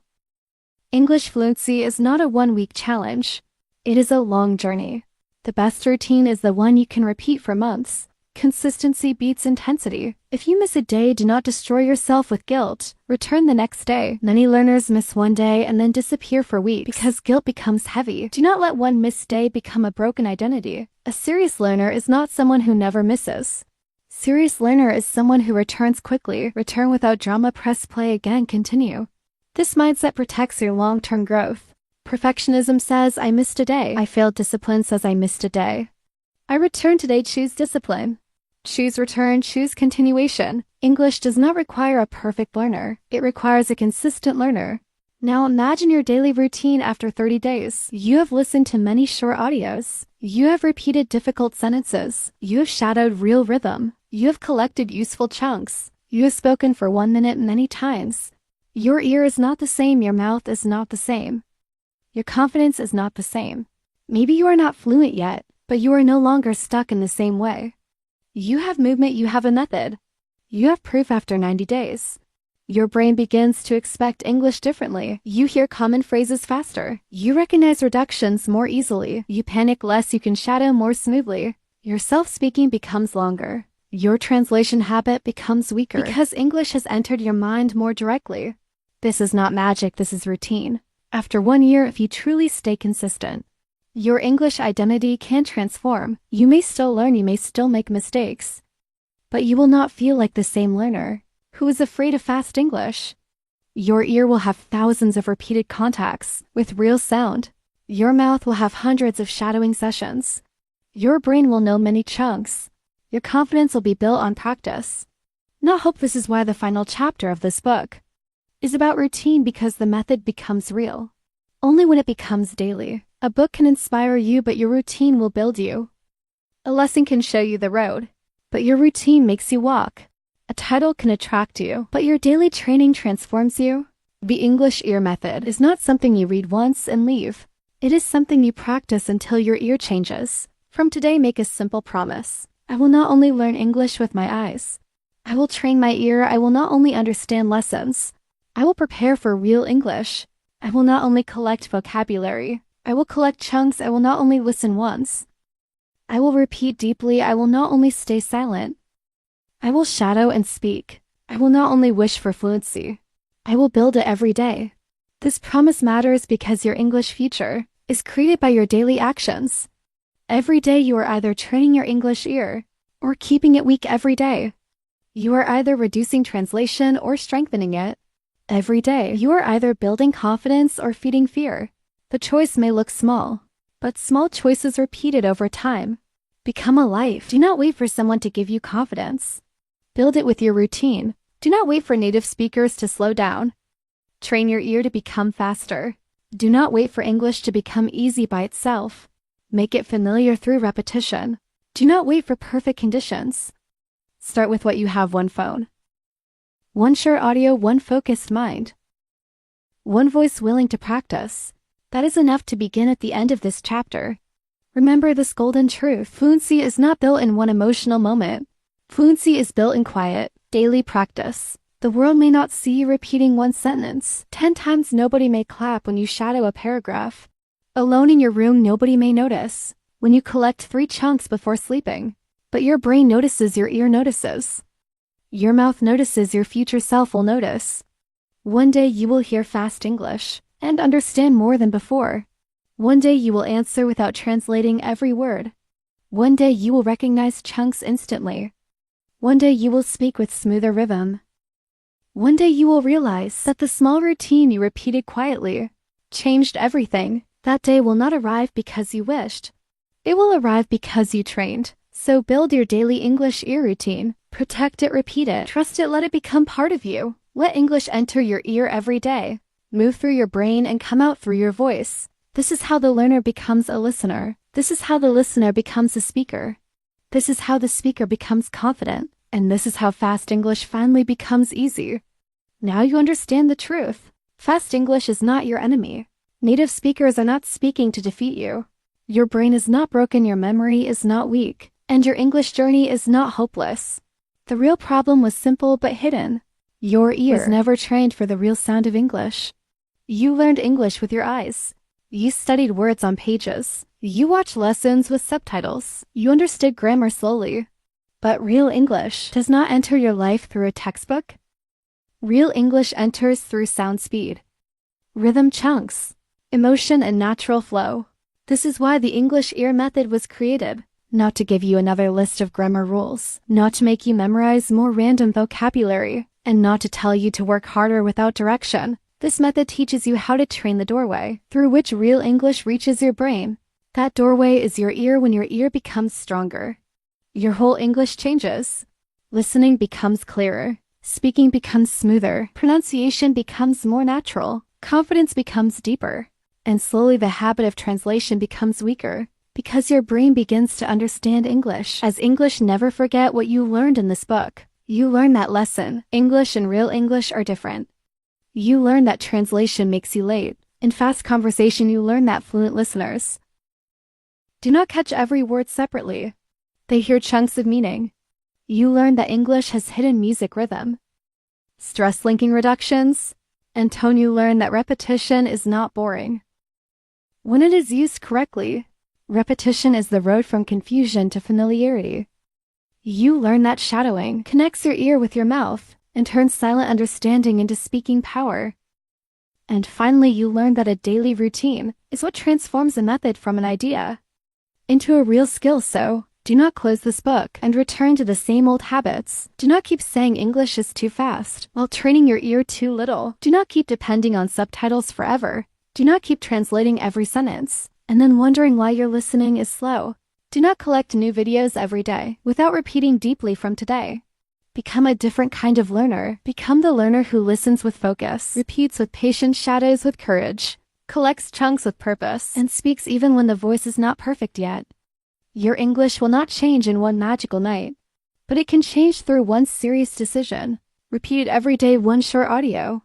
English fluency is not a one-week challenge. It is a long journey. The best routine is the one you can repeat for months. Consistency beats intensity. If you miss a day, do not destroy yourself with guilt. Return the next day. Many learners miss one day and then disappear for weeks because guilt becomes heavy. Do not let one missed day become a broken identity. A serious learner is not someone who never misses. Serious learner is someone who returns quickly. Return without drama. Press play again. Continue. This mindset protects your long-term growth. Perfectionism says, I missed a day. I failed. Discipline says, I missed a day. I returned today. Choose discipline. Choose return. Choose continuation. English does not require a perfect learner. It requires a consistent learner. Now imagine your daily routine after 30 days. You have listened to many short audios. You have repeated difficult sentences. You have shadowed real rhythm. You have collected useful chunks. You have spoken for 1 minute many times. Your ear is not the same. Your mouth is not the same. Your confidence is not the same. Maybe you are not fluent yet, but you are no longer stuck in the same way. You have movement. You have a method. You have proof after 90 days. Your brain begins to expect English differently. You hear common phrases faster. You recognize reductions more easily. You panic less. You can shadow more smoothly. Your self-speaking becomes longer. Your translation habit becomes weaker because English has entered your mind more directly. This is not magic. This is routine. After 1 year, if you truly stay consistent, your English identity can transform. You may still learn. You may still make mistakes, but you will not feel like the same learner who is afraid of fast English. Your ear will have thousands of repeated contacts with real sound. Your mouth will have hundreds of shadowing sessions. Your brain will know many chunks. Your confidence will be built on practice, not hope. This is why the final chapter of this book is about routine, because the method becomes real only when it becomes daily. A book can inspire you, but your routine will build you. A lesson can show you the road, but your routine makes you walk. A title can attract you, but your daily training transforms you. The English ear method is not something you read once and leave. It is something you practice until your ear changes. From today, make a simple promise. I will not only learn English with my eyes. I will train my ear. I will not only understand lessons. I will prepare for real English. I will not only collect vocabulary. I will collect chunks. I will not only listen once. I will repeat deeply. I will not only stay silent. I will shadow and speak. I will not only wish for fluency. I will build it every day. This promise matters because your English future is created by your daily actions. Every day you are either training your English ear or keeping it weak every day. You are either reducing translation or strengthening it. Every day you are either building confidence or feeding fear. The choice may look small, but small choices repeated over time become a life. Do not wait for someone to give you confidence. Build it with your routine. Do not wait for native speakers to slow down. Train your ear to become faster. Do not wait for English to become easy by itself. Make it familiar through repetition. Do not wait for perfect conditions. Start with what you have: one phone, one sure audio, one focused mind, one voice willing to practice. That is enough to begin at the end of this chapter. Remember this golden truth: fluency is not built in one emotional moment. Fluency is built in quiet, daily practice. The world may not see you repeating one sentence 10 times. Nobody may clap when you shadow a paragraph. Alone in your room, nobody may notice when you collect 3 chunks before sleeping. But your brain notices, your ear notices. Your mouth notices, your future self will notice. One day you will hear fast English and understand more than before. One day you will answer without translating every word. One day you will recognize chunks instantly. One day you will speak with smoother rhythm. One day you will realize that the small routine you repeated quietly changed everything. That day will not arrive because you wished. It will arrive because you trained. So build your daily English ear routine. Protect it, repeat it, trust it, let it become part of you. Let English enter your ear every day, move through your brain and come out through your voice. This is how the learner becomes a listener. This is how the listener becomes a speaker. This is how the speaker becomes confident. And this is how fast English finally becomes easy. Now you understand the truth. Fast English is not your enemy. Native speakers are not speaking to defeat you. Your brain is not broken, your memory is not weak, and your English journey is not hopeless. The real problem was simple but hidden. Your ear was never trained for the real sound of English. You learned English with your eyes. You studied words on pages. You watched lessons with subtitles. You understood grammar slowly. But real English does not enter your life through a textbook. Real English enters through sound speed, rhythm chunks, emotion and natural flow. This is why the English ear method was created. Not to give you another list of grammar rules, not to make you memorize more random vocabulary, and not to tell you to work harder without direction. This method teaches you how to train the doorway through which real English reaches your brain. That doorway is your ear. When your ear becomes stronger, your whole English changes. Listening becomes clearer, speaking becomes smoother, pronunciation becomes more natural, confidence becomes deeper, and slowly the habit of translation becomes weaker. Because your brain begins to understand English as English. Never forget what you learned in this book. You learn that lesson. English and real English are different. You learn that translation makes you late. In fast conversation, you learn that fluent listeners do not catch every word separately. They hear chunks of meaning. You learn that English has hidden music rhythm, stress linking reductions, and tone. You learn that repetition is not boring. When it is used correctly, repetition is the road from confusion to familiarity. You learn that shadowing connects your ear with your mouth and turns silent understanding into speaking power. And finally, you learn that a daily routine is what transforms a method from an idea into a real skill. So, do not close this book and return to the same old habits. Do not keep saying English is too fast while training your ear too little. Do not keep depending on subtitles forever. Do not keep translating every sentence and then wondering why your listening is slow. Do not collect new videos every day without repeating deeply from today. Become a different kind of learner. Become the learner who listens with focus, repeats with patience, shadows with courage, collects chunks with purpose, and speaks even when the voice is not perfect yet. Your English will not change in one magical night, but it can change through one serious decision, repeated every day, one short audio.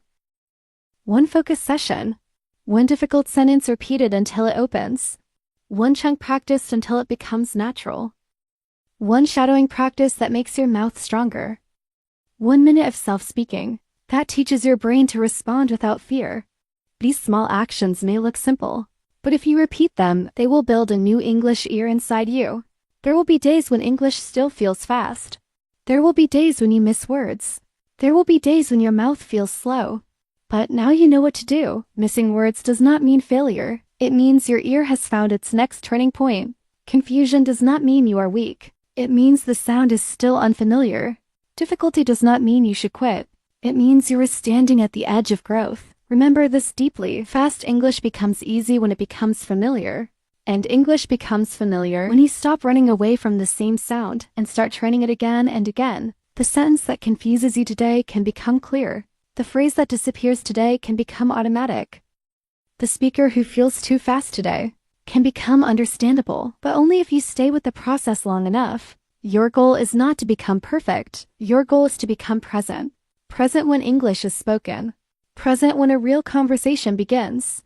One focused session. One difficult sentence repeated until it opens. One chunk practiced until it becomes natural. One shadowing practice that makes your mouth stronger. 1 minute of self-speaking that teaches your brain to respond without fear. These small actions may look simple, but if you repeat them, they will build a new English ear inside you. There will be days when English still feels fast. There will be days when you miss words. There will be days when your mouth feels slow. But now you know what to do. Missing words does not mean failure. It means your ear has found its next turning point. Confusion does not mean you are weak. It means the sound is still unfamiliar. Difficulty does not mean you should quit. It means you are standing at the edge of growth. Remember this deeply. Fast English becomes easy when it becomes familiar. And English becomes familiar when you stop running away from the same sound and start training it again and again. The sentence that confuses you today can become clear. The phrase that disappears today can become automatic. The speaker who feels too fast today can become understandable, but only if you stay with the process long enough. Your goal is not to become perfect. Your goal is to become present. Present when English is spoken. Present when a real conversation begins.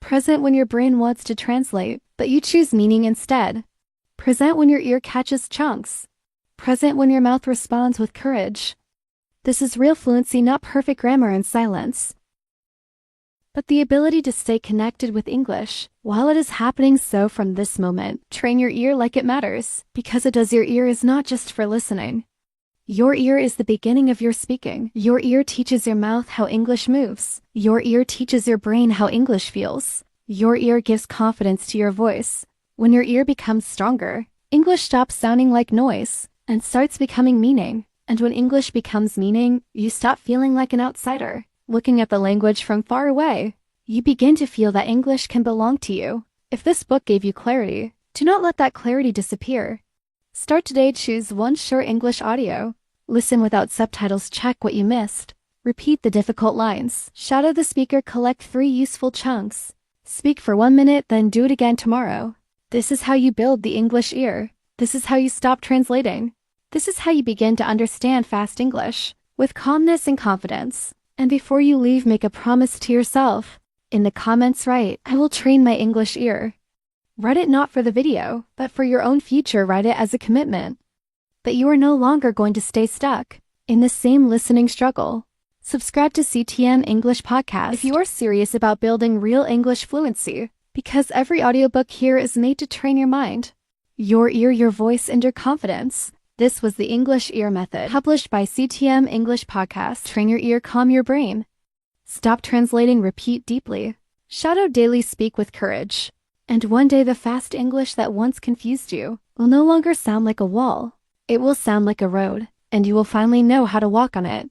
Present when your brain wants to translate, but you choose meaning instead. Present when your ear catches chunks. Present when your mouth responds with courage. This is real fluency, not perfect grammar and silence, but the ability to stay connected with English while it is happening. So from this moment, train your ear like it matters, because it does. Your ear is not just for listening. Your ear is the beginning of your speaking. Your ear teaches your mouth how English moves. Your ear teaches your brain how English feels. Your ear gives confidence to your voice. When your ear becomes stronger, English stops sounding like noise and starts becoming meaning. And when English becomes meaning, you stop feeling like an outsider, looking at the language from far away. You begin to feel that English can belong to you. If this book gave you clarity, do not let that clarity disappear. Start today. Choose one short English audio. Listen without subtitles. Check what you missed. Repeat the difficult lines. Shadow the speaker. Collect 3 useful chunks. Speak for 1 minute, then do it again tomorrow. This is how you build the English ear. This is how you stop translating. This is how you begin to understand fast English with calmness and confidence. And before you leave, make a promise to yourself. In the comments write, "I will train my English ear." Write it not for the video, but for your own future. Write it as a commitment that you are no longer going to stay stuck in the same listening struggle. Subscribe to CTM English Podcast if you are serious about building real English fluency, because every audiobook here is made to train your mind, your ear, your voice, and your confidence. This was the English Ear Method, published by CTM English Podcast. Train your ear, calm your brain. Stop translating, repeat deeply. Shadow daily, speak with courage. And one day the fast English that once confused you will no longer sound like a wall. It will sound like a road, and you will finally know how to walk on it.